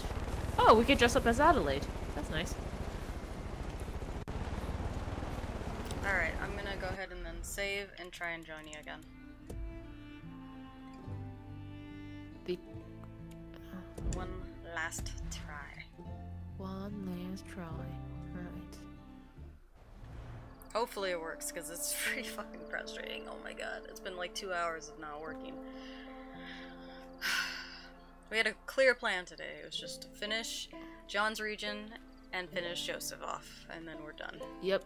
Oh, we could dress up as Adelaide. That's nice. ammo. Alright, I'm gonna go ahead and then save and try and join you again. The One last try. one last try. Alright. Hopefully it works, because it's pretty fucking frustrating. Oh my god, it's been like 2 hours of not working. We had a clear plan today. It was just to finish John's region and finish Joseph off, and then we're done. Yep.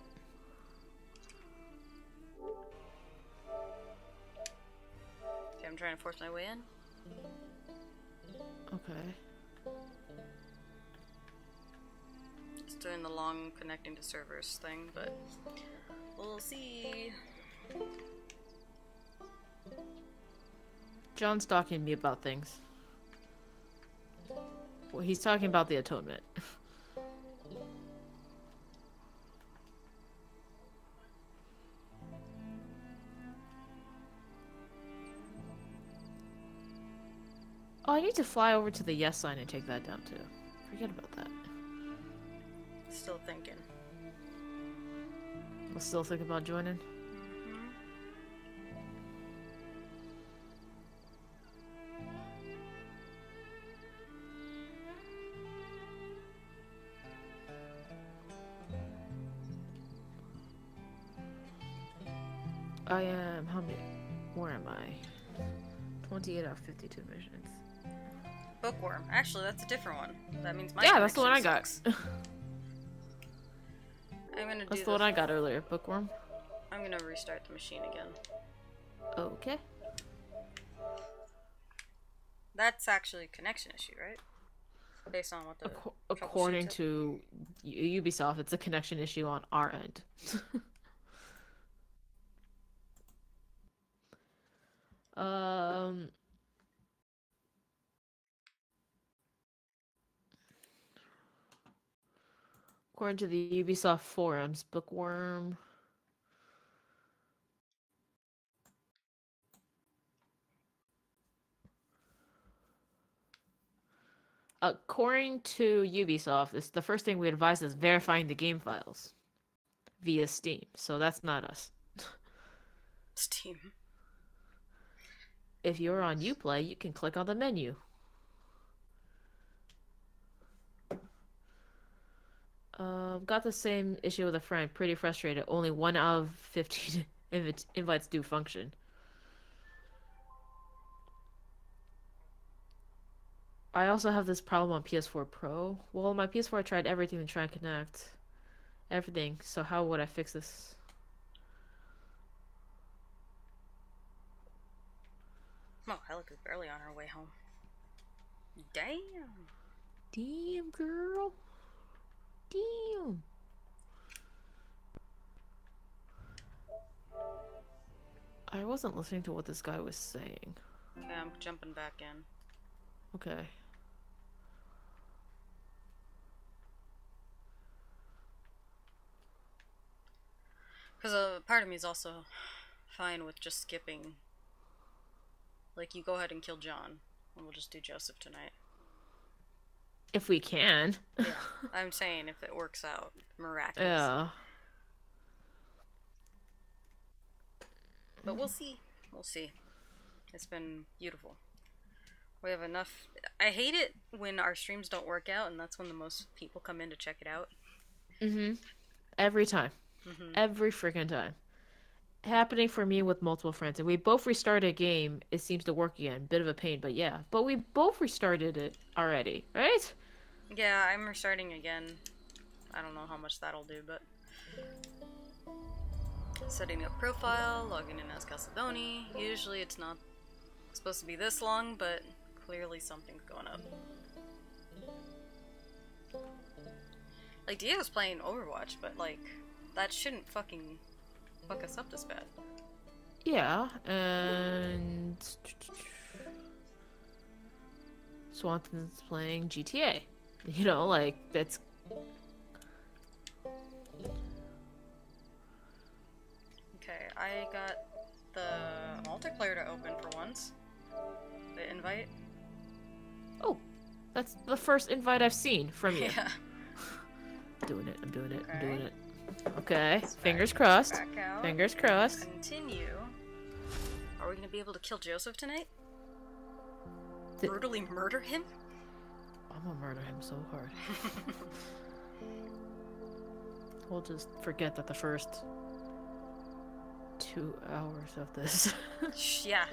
trying to force my way in. Okay. Just doing the long connecting to servers thing, but we'll see. John's talking to me about things. Well, he's talking about the atonement. Oh, I need to fly over to the yes sign and take that down too. Forget about that. Still thinking. I'll still think about joining. I am, how many, where am I? 28 out of 52 missions. Bookworm. Actually, that's a different one. That means my that's the one I got. I'm gonna do That's the one I got earlier, Bookworm. I'm gonna restart the machine again. Okay. That's actually a connection issue, right? Based on what the according to Ubisoft, it's a connection issue on our end. According to the Ubisoft forums, Bookworm. According to Ubisoft, it's the first thing we advise is verifying the game files via Steam. So that's not us. Steam. If you're on Uplay, you can click on the menu. Got the same issue with a friend. Pretty frustrated. Only 1 out of 15 invites do function. I also have this problem on PS4 Pro. Well, on my PS4 I tried everything to try and connect. Everything. So how would I fix this? Oh, Alec is barely on her way home. Damn. Damn, girl. Damn. I wasn't listening to what this guy was saying. Okay, I'm jumping back in. Okay. Because a part of me is also fine with just skipping. Like, you go ahead and kill John, and we'll just do Joseph tonight. If we can. Yeah, I'm saying if it works out miraculously. Yeah. But we'll see. We'll see. It's been beautiful. We have enough. I hate it when our streams don't work out, and that's when the most people come in to check it out. Every time. Every freaking time. Happening for me with multiple friends. And we both restarted a game, it seems to work again. Bit of a pain, but yeah. But we both restarted it already, right? Yeah, I'm restarting again. I don't know how much that'll do, but... Setting up profile, logging in as Calcedoni. Usually it's not supposed to be this long, but clearly something's going up. Like, Diego's playing Overwatch, but like, that shouldn't fucking fuck us up this bad. Yeah, and... Swanson's playing GTA. You know, like, that's... Okay, I got the multiplayer to open for once. The invite. Oh, that's the first invite I've seen from you. Yeah. I'm doing it, I'm doing it, Okay. I'm doing it. Okay, fingers crossed. Back out. Fingers crossed. Continue. Are we gonna be able to kill Joseph tonight? Th- Brutally murder him? I'm gonna murder him so hard. We'll just forget that the first 2 hours of this. Yeah.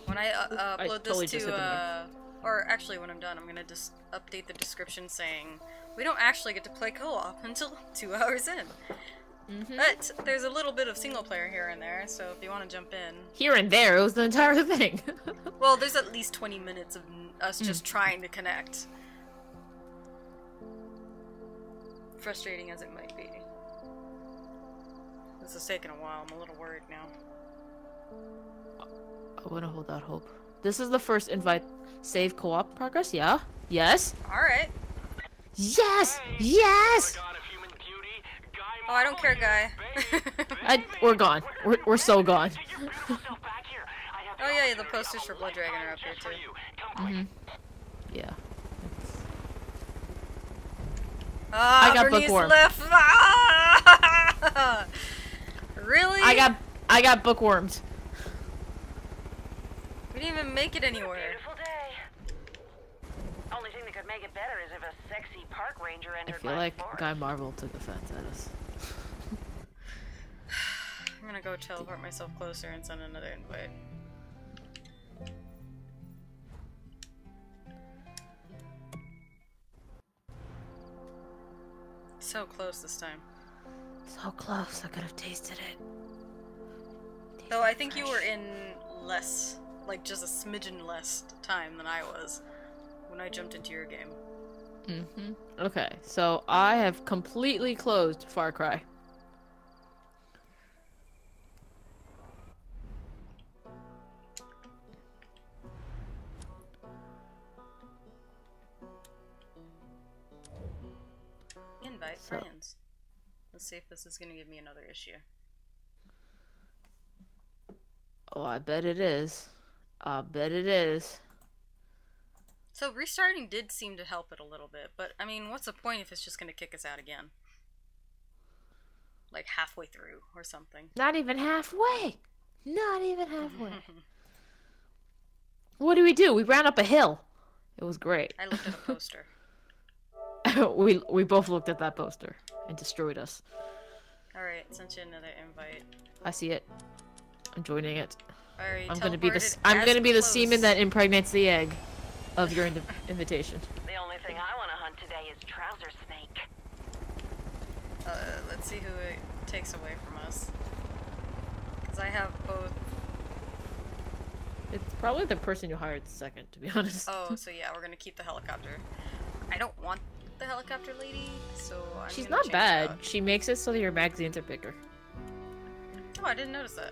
When I upload totally this just hit the to, or actually when I'm done, I'm gonna just update the description saying, we don't actually get to play co-op until 2 hours in. But there's a little bit of single player here and there, so if you want to jump in. Here and there, it was the entire thing. Well, there's at least 20 minutes of us just trying to connect. Frustrating as it might be. This is taking a while. I'm a little worried now. I want to hold out hope. This is the first invite. Save co-op progress? Yeah? Yes? Alright. Yes! Yes! Oh, I don't care, Guy. We're gone. We're so gone. Oh yeah, the posters for Blood Dragon are up here too. Yeah. Ah, I got Bernice bookworm. left. Ah! Really? I got bookwormed. We didn't even make it anywhere. Beautiful day. Only thing that could make it better is if a sexy park ranger I entered feel my like forest. Guy Marvel took offense at us. I'm gonna go teleport myself closer and send another invite. So close this time. So close, I could have tasted it. Though I think you were in less, like just a smidgen less time than I was when I jumped into your game. Okay, so I have completely closed Far Cry. Invite friends. Let's see if this is gonna give me another issue. Oh, I bet it is. I bet it is. So restarting did seem to help it a little bit, but I mean, what's the point if it's just gonna kick us out again? Like halfway through or something. Not even halfway. Not even halfway. What do? We ran up a hill. It was great. I looked at a poster. we both looked at that poster and destroyed us. Alright, sent you another invite. I see it. I'm joining it. Alright, I'm gonna be the semen that impregnates the egg of your invitation. The only thing I want to hunt today is trouser snake. Let's see who it takes away from us. Because I have both. It's probably the person you hired second, to be honest. Oh, so yeah, we're gonna keep the helicopter. I don't want the helicopter lady, so I'm She's gonna not change bad. it out. She makes it so that your magazines are bigger. Oh, I didn't notice that.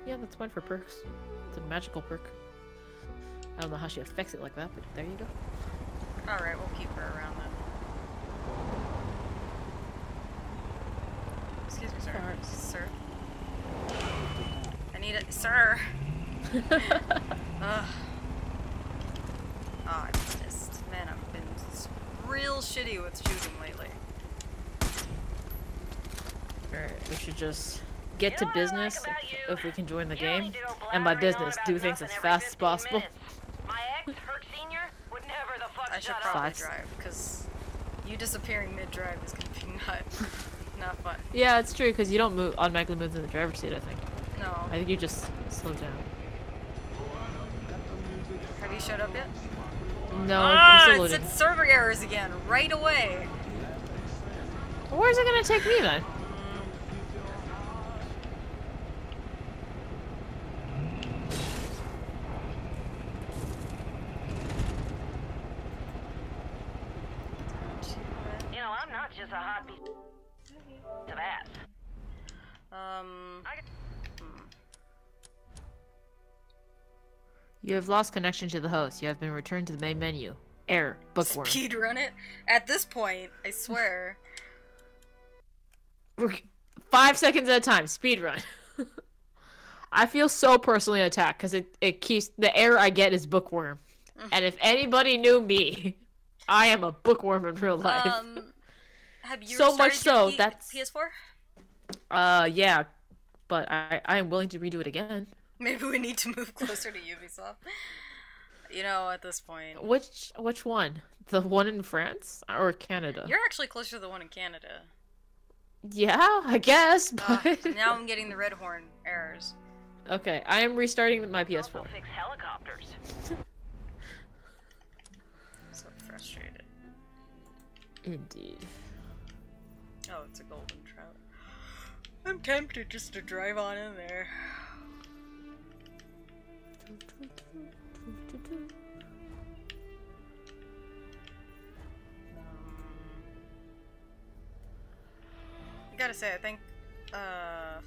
Yeah, that's one for perks. It's a magical perk. I don't know how she affects it like that, but there you go. Alright, we'll keep her around then. Excuse me, sir. Sir. I need it. Sir! Ugh. Oh, I missed. Man, I've been real shitty with shooting lately. Alright, we should just get to business if we can join the game. And by business, do things as fast as possible. My ex, Herc Senior, would never the fuck I should shut probably up. drive, because you disappearing mid-drive is gonna be not fun. Yeah, it's true, because you don't automatically move to the driver's seat, I think. No. I think you just slow down. Have you showed up yet? No, I'm still It loading. said server errors again, right away. Well, where's it gonna take me then? You know, I'm not just a hot piece of ass. You have lost connection to the host. You have been returned to the main menu. Error. Bookworm. Speedrun it? At this point, I swear. 5 seconds at a time. Speedrun. I feel so personally attacked because it keeps the error I get is bookworm. And if anybody knew me, I am a bookworm in real life. Have you so much restarted so your that's PS4? Yeah, but I am willing to redo it again. Maybe we need to move closer to Ubisoft. You know, at this point. Which one? The one in France or Canada? You're actually closer to the one in Canada. Yeah, I guess, but now I'm getting the red horn errors. Okay, I am restarting my PS4. Also fix helicopters. So frustrated. Indeed. Oh, it's a golden trout. I'm tempted just to drive on in there. I gotta say, I think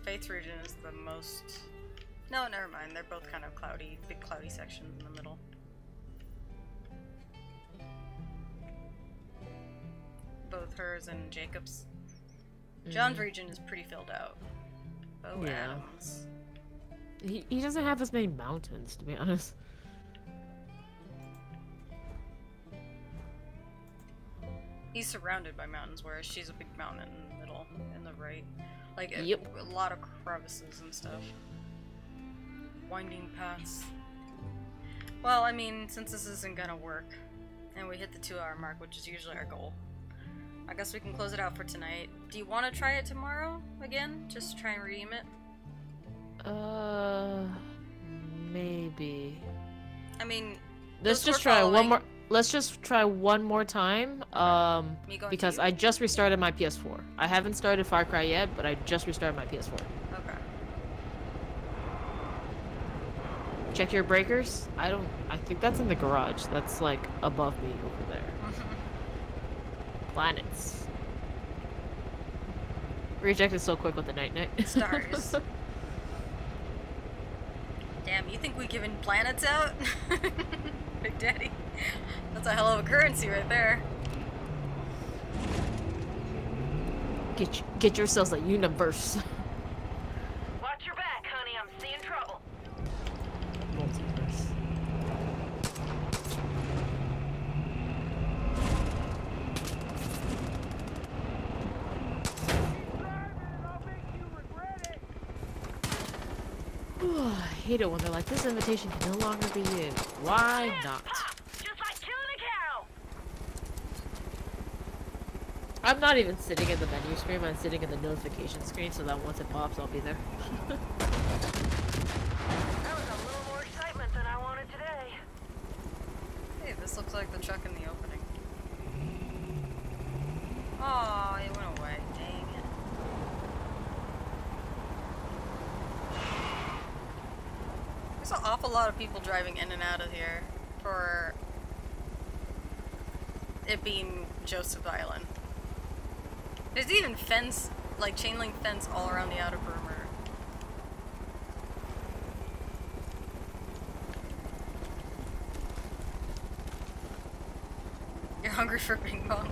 Faith's region is the most... No, never mind. They're both kind of cloudy, big cloudy sections in the middle. Both hers and Jacob's. John's region is pretty filled out. Oh, Yeah. Adams. He doesn't have as many mountains, to be honest. He's surrounded by mountains, whereas she's a big mountain in the middle, in the right. Like, Yep. a lot of crevices and stuff. Winding paths. Well, I mean, since this isn't gonna work, and we hit the 2-hour mark, which is usually our goal, I guess we can close it out for tonight. Do you want to try it tomorrow again? Just to try and redeem it? Maybe. I mean, Let's just try one more. Let's just try one more time. Because I just restarted my PS4. I haven't started Far Cry yet, but I just restarted my PS4. Okay. Check your breakers. I think that's in the garage. That's like above me over there. Planets. Rejected so quick with the night. Stars. Damn, you think we giving planets out? Big Daddy. That's a hell of a currency right there. Get yourselves a universe. Watch your back, honey. I'm seeing trouble. Multiverse. I hate it when they're like, this invitation can no longer be used. Why not? Just like killing a cow. I'm not even sitting in the menu screen, I'm sitting in the notification screen so that once it pops, I'll be there. That was a little more excitement than I wanted today. Hey, this looks like the truck in the opening. Aw, it went away. Dang it. There's an awful lot of people driving in and out of here for it being Joseph Island. There's even fence, like chain link fence all around the outer perimeter. You're hungry for ping pongs?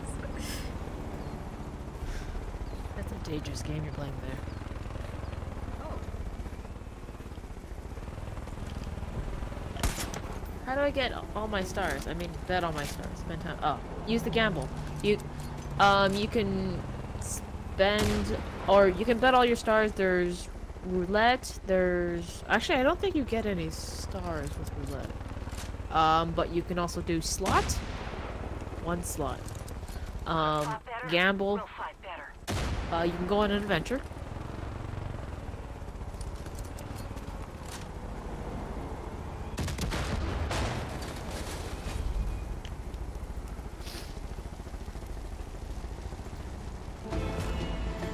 That's a dangerous game you're playing there. How do I get all my stars? I mean, bet all my stars. Spend time. Oh, use the gamble. You can spend, or you can bet all your stars. There's roulette. There's actually, I don't think you get any stars with roulette. But you can also do slot. One slot. Gamble. You can go on an adventure.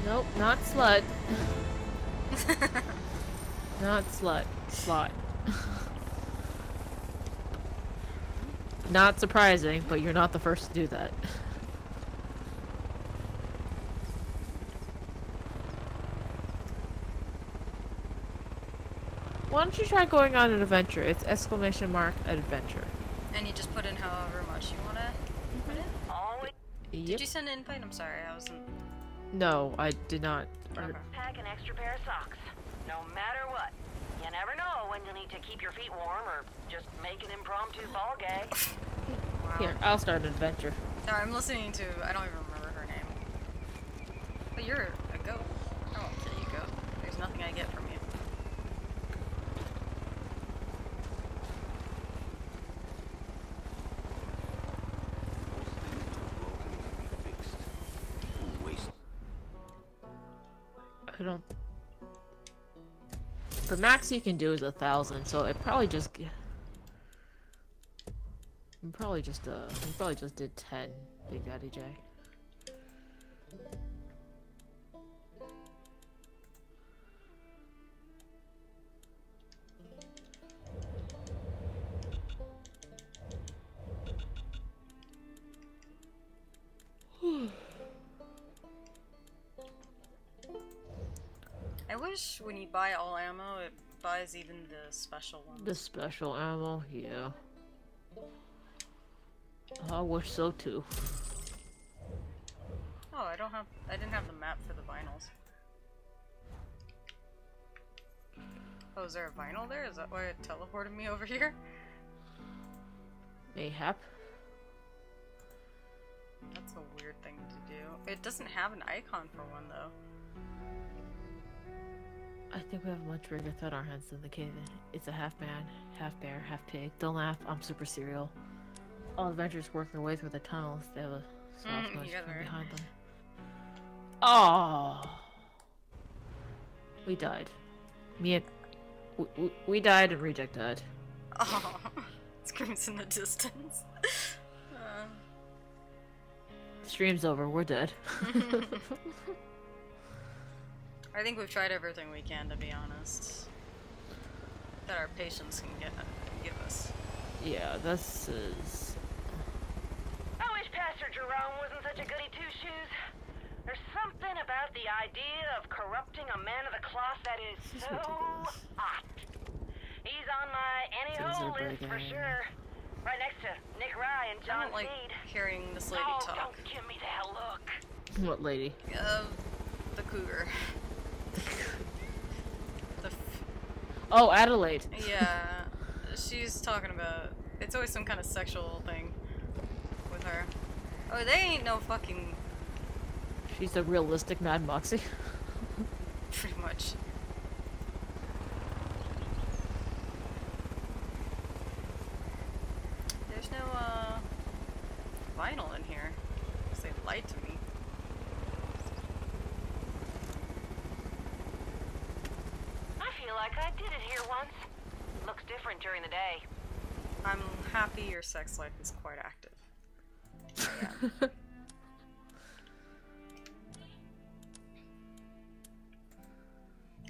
Nope, not slut. Not slut. Slot. Not surprising, but you're not the first to do that. Why don't you try going on an adventure? It's !adventure. And you just put in however much you want to put in? Yep. Did you send an invite? I'm sorry, I wasn't... No, I did not. Okay. Pack an extra pair of socks. No matter what. You never know when you'll need to keep your feet warm or just make an impromptu ball gag. Wow. Here, I'll start an adventure. Sorry, I'm listening to... I don't even remember her name. But you're a goat. I won't kill you, goat. There's nothing I get from you. I don't... The max you can do is 1,000, so it probably just... You probably just did 10, Big Daddy J. wish when you buy all ammo, it buys even the special ones. The special ammo, yeah. I wish so too. Oh, I didn't have the map for the vinyls. Oh, is there a vinyl there? Is that why it teleported me over here? Mayhap. That's a weird thing to do. It doesn't have an icon for one, though. I think we have a much bigger threat on our hands than the cave. It's a half man, half bear, half pig. Don't laugh, I'm super serial. All adventurers work their way through the tunnels. They have a soft nudge from behind them. Oh, we died. We died and Reject died. Oh, screams in the distance. Stream's over. We're dead. I think we've tried everything we can, to be honest. That our patience can give us. Yeah, this is... I wish Pastor Jerome wasn't such a goody two-shoes. There's something about the idea of corrupting a man of the cloth that is so hot. He's on my any-hole list for sure. Right next to Nick Rye and John I don't like Seed. hearing this lady talk. Don't give me that look. What lady? The cougar. Oh, Adelaide. Yeah, she's talking about... It's always some kind of sexual thing with her. Oh, they ain't no fucking... She's a realistic Mad Moxie. Pretty much. There's no, vinyl in here. They lied to me. I feel like I did it here once. Looks different during the day. I'm happy your sex life is quite active. Yeah.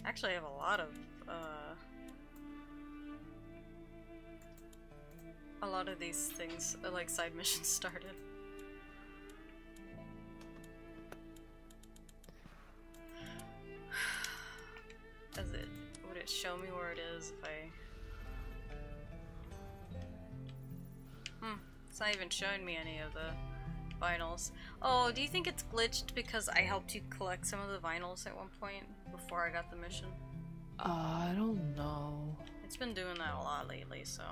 Actually, I have a lot of these things, like side missions started. Would it show me where it is if I... It's not even showing me any of the vinyls. Oh, do you think it's glitched because I helped you collect some of the vinyls at one point before I got the mission? I don't know. It's been doing that a lot lately, so...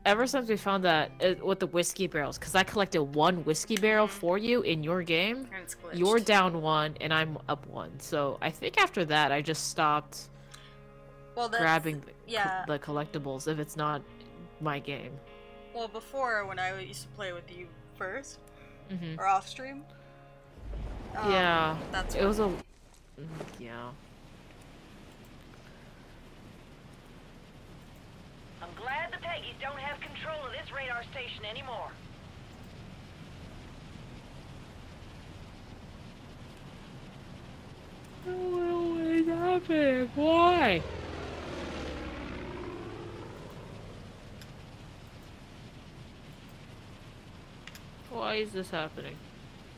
Ever since we found that with the whiskey barrels, because I collected one whiskey barrel for you in your game, and it's glitched. You're down one and I'm up one. So I think after that I just stopped grabbing the collectibles if it's not my game. Well, before, when I used to play with you first, or off stream, yeah, that's it was a... yeah. I'm glad the Peggies don't have control of this radar station anymore. What is happening? Why? Why is this happening?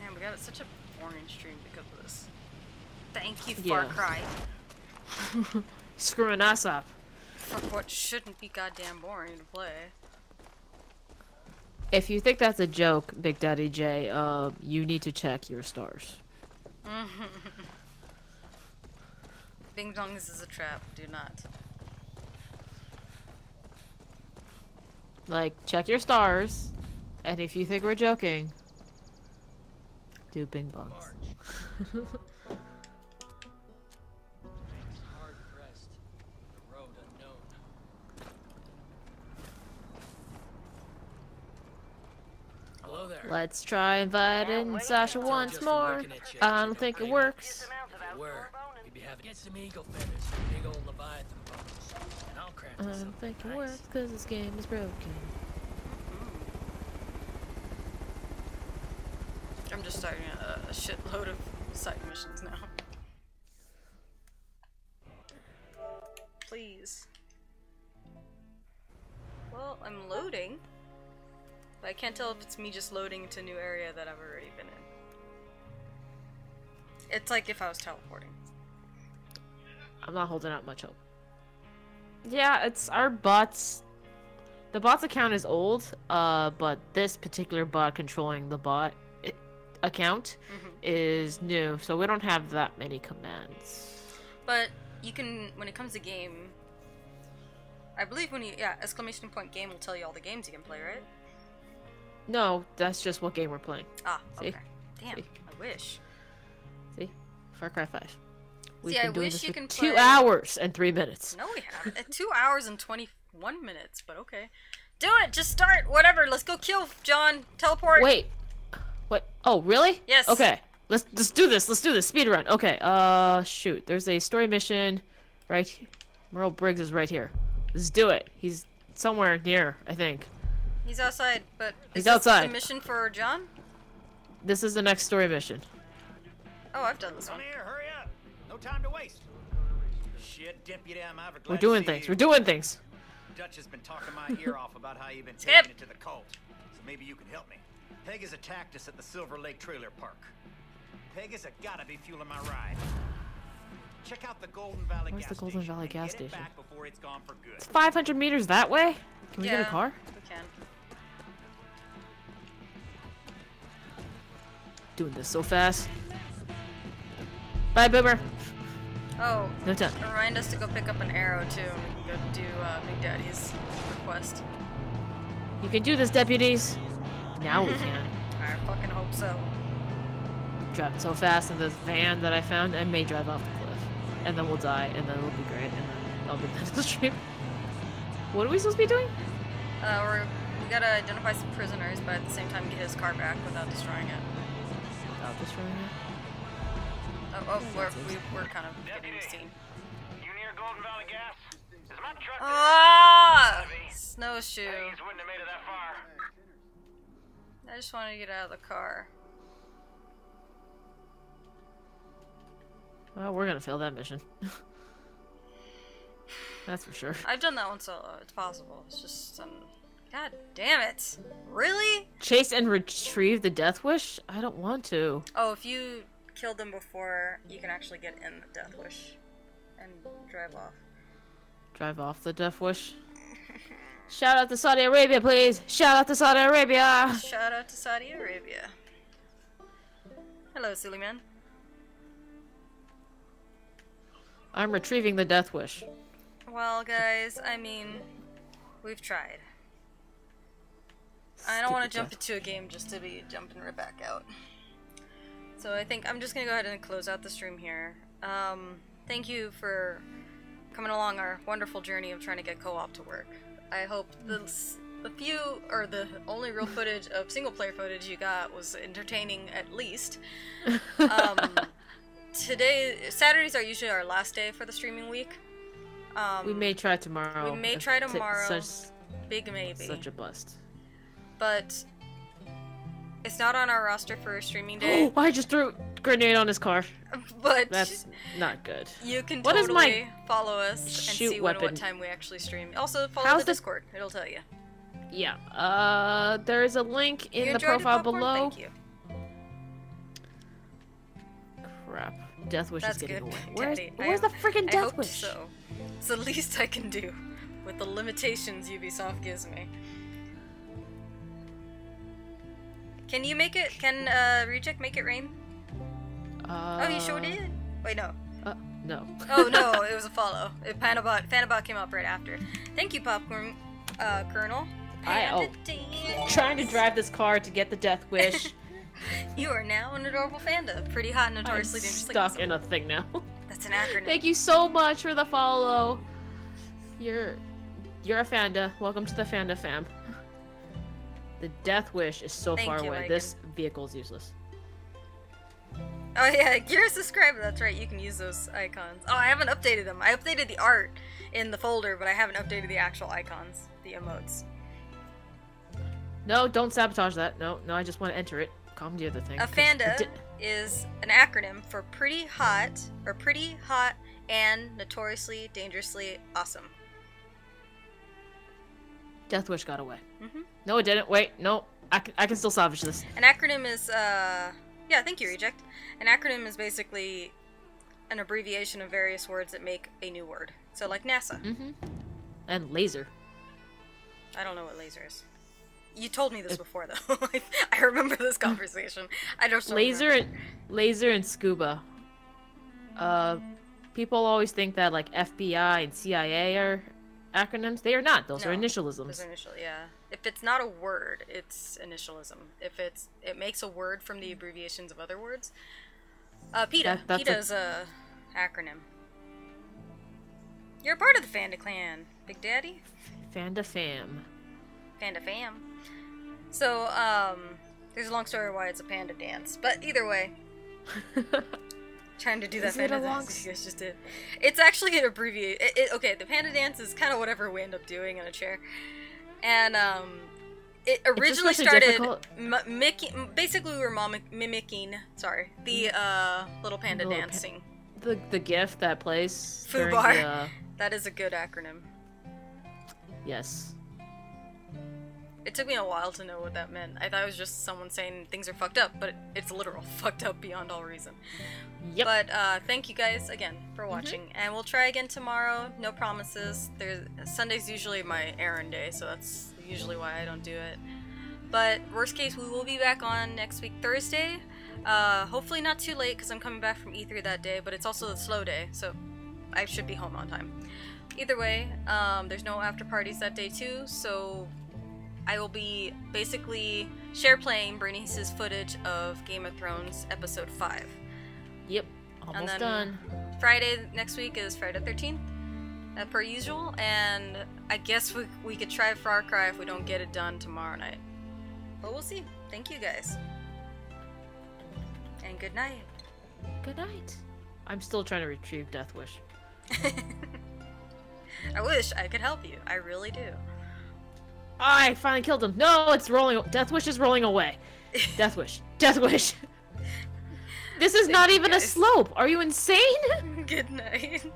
Man, we got such a boring stream because of this. Thank you, Far Cry. Screwing us up. For what shouldn't be goddamn boring to play. If you think that's a joke, Big Daddy J, you need to check your stars. Bing Dong, this is a trap. Do not. Like, check your stars, and if you think we're joking, do Bing Bongs. Let's try inviting Sasha once more. I don't think it works. Get some eagle feathers, big old Leviathan bones, and I'll craft I don't think it works because this game is broken. I'm just starting a shitload of side missions now. Please. Well, I'm loading. But I can't tell if it's me just loading into a new area that I've already been in. It's like if I was teleporting. I'm not holding out much hope. Yeah, it's our bots. The bot's account is old, but this particular bot controlling the bot account is new, so we don't have that many commands. But you can, when it comes to game, I believe when you, exclamation point game will tell you all the games you can play, right? No, that's just what game we're playing. Ah, See? okay. Damn, See? I wish. See? Far Cry 5. See, I wish you can play... play... 2 hours and 3 minutes. No, we haven't. 2 hours and 21 minutes, but okay. Do it! Just start! Whatever, let's go kill John. Teleport! Wait. What? Oh, really? Yes. Okay. Let's do this. Let's do this. Speedrun. Okay. Shoot. There's a story mission right here. Merle Briggs is right here. Let's do it. He's somewhere near, I think. He's outside, but he's outside. The mission for John? This is the next story mission. Oh, I've done this one. Come here, hurry up. No time to waste. Shit, deputy, I'm out. We're doing things. We're doing things. Dutch has been talking my ear off about how you've been Skip. taking it to the cult. So maybe you can help me. Peg has attacked us at the Silver Lake Trailer Park. Peg has gotta be fueling my ride. Check out the Golden Valley Where's gas the Golden station Valley and gas get it station? back before it's gone for good. It's 500 meters that way? Can we get a Yeah, car? we can. Doing this so fast. Bye, Boomer. Oh, No time. remind us to go pick up an arrow, too, and we can go do Big Daddy's request. You can do this, deputies. Now we can. I fucking hope so. Driving so fast in this van that I found, I may drive off the cliff. And then we'll die, and then it'll be great, and then I'll be done with the stream. What are we supposed to be doing? We gotta identify some prisoners, but at the same time get his car back without destroying it. Without destroying it? We're kind of getting the scene. You near Golden Valley Gas? Is my truck Ah! Snowshoe. Things wouldn't have made it that far. I just want to get out of the car. Well, we're gonna fail that mission. That's for sure. I've done that one solo. It's possible. It's just God damn it! Really? Chase and retrieve the Death Wish? I don't want to. Oh, if you killed them before, you can actually get in the Death Wish and drive off. Drive off the Death Wish? Shout out to Saudi Arabia, please! Shout out to Saudi Arabia! Shout out to Saudi Arabia. Hello, silly man. I'm retrieving the Death Wish. Well, guys, I mean, we've tried. I don't want to jump into a game just to be jumping right back out. So I think I'm just going to go ahead and close out the stream here. Thank you for coming along our wonderful journey of trying to get co-op to work. I hope the few, or the only real footage of single-player footage you got was entertaining at least. Saturdays are usually our last day for the streaming week. We may try tomorrow. We may try tomorrow. Big maybe. Such a bust. But it's not on our roster for a streaming day. I just threw a grenade on his car. But that's not good. You can what totally follow us and see what weapon? time we actually stream. Also, follow the Discord. It'll tell you. Yeah. There is a link in the profile below. Thank you. Crap. Death Wish is getting away. Daddy. Where's the freaking Death I hope Wish? So. It's the least I can do with the limitations Ubisoft gives me. Can you make it? Can Reject make it rain? Oh, you sure did. Wait, no. No. Oh no, it was a follow. Fanabot came up right after. Thank you, Popcorn Colonel. Trying to drive this car to get the Death Wish. You are now an adorable Fanda. Pretty hot and notoriously I'm dangerously stuck awesome. in a thing now. That's an acronym. Thank you so much for the follow. You're a Fanda. Welcome to the Fanda fam. The Death Wish is so far away. Megan. This vehicle is useless. Oh yeah, you're a subscriber. That's right. You can use those icons. Oh, I haven't updated them. I updated the art in the folder, but I haven't updated the actual icons, the emotes. No, don't sabotage that. No, I just want to enter it. Calm the other thing. A Fanda is an acronym for pretty hot and notoriously dangerously awesome. Death Wish got away. No, it didn't. Wait, no. I can still salvage this. An acronym is, yeah, thank you, Reject. An acronym is basically an abbreviation of various words that make a new word. So like NASA. Mm-hmm. And laser. I don't know what laser is. You told me this before, though. I remember this conversation. I don't remember. Laser and scuba. People always think that like FBI and CIA are acronyms. They are not. Those are initialisms. Those are initial, yeah. If it's not a word, it's initialism. If it makes a word from the abbreviations of other words. PETA. PETA is a acronym. You're a part of the Fanda clan, Big Daddy. Fanda fam. Panda fam. So, there's a long story why it's a panda dance, but either way. Trying to do that panda dance you guys just did. It's actually an abbreviation. Okay, the panda dance is kind of whatever we end up doing in a chair. And, it originally started basically we were mimicking, the, little panda dancing. The GIF that plays. Fubar. That is a good acronym. Yes. It took me a while to know what that meant. I thought it was just someone saying things are fucked up, but it's literal fucked up beyond all reason. Yep. But thank you guys again for watching, and we'll try again tomorrow. No promises. Sunday's usually my errand day, so that's usually why I don't do it. But worst case, we will be back on next week Thursday. Hopefully not too late because I'm coming back from E3 that day, but it's also the slow day, so I should be home on time. Either way, there's no after parties that day too, so I will be basically share playing Bernice's footage of Game of Thrones episode 5. Yep, almost done. Friday next week is Friday the 13th, per usual, and I guess we could try Far Cry if we don't get it done tomorrow night. But we'll see. Thank you guys. And good night. Good night. I'm still trying to retrieve Death Wish. I wish I could help you. I really do. I finally killed him. No, it's rolling. Death Wish is rolling away. Death Wish. Death Wish. This is not even a slope. Are you insane? Good night.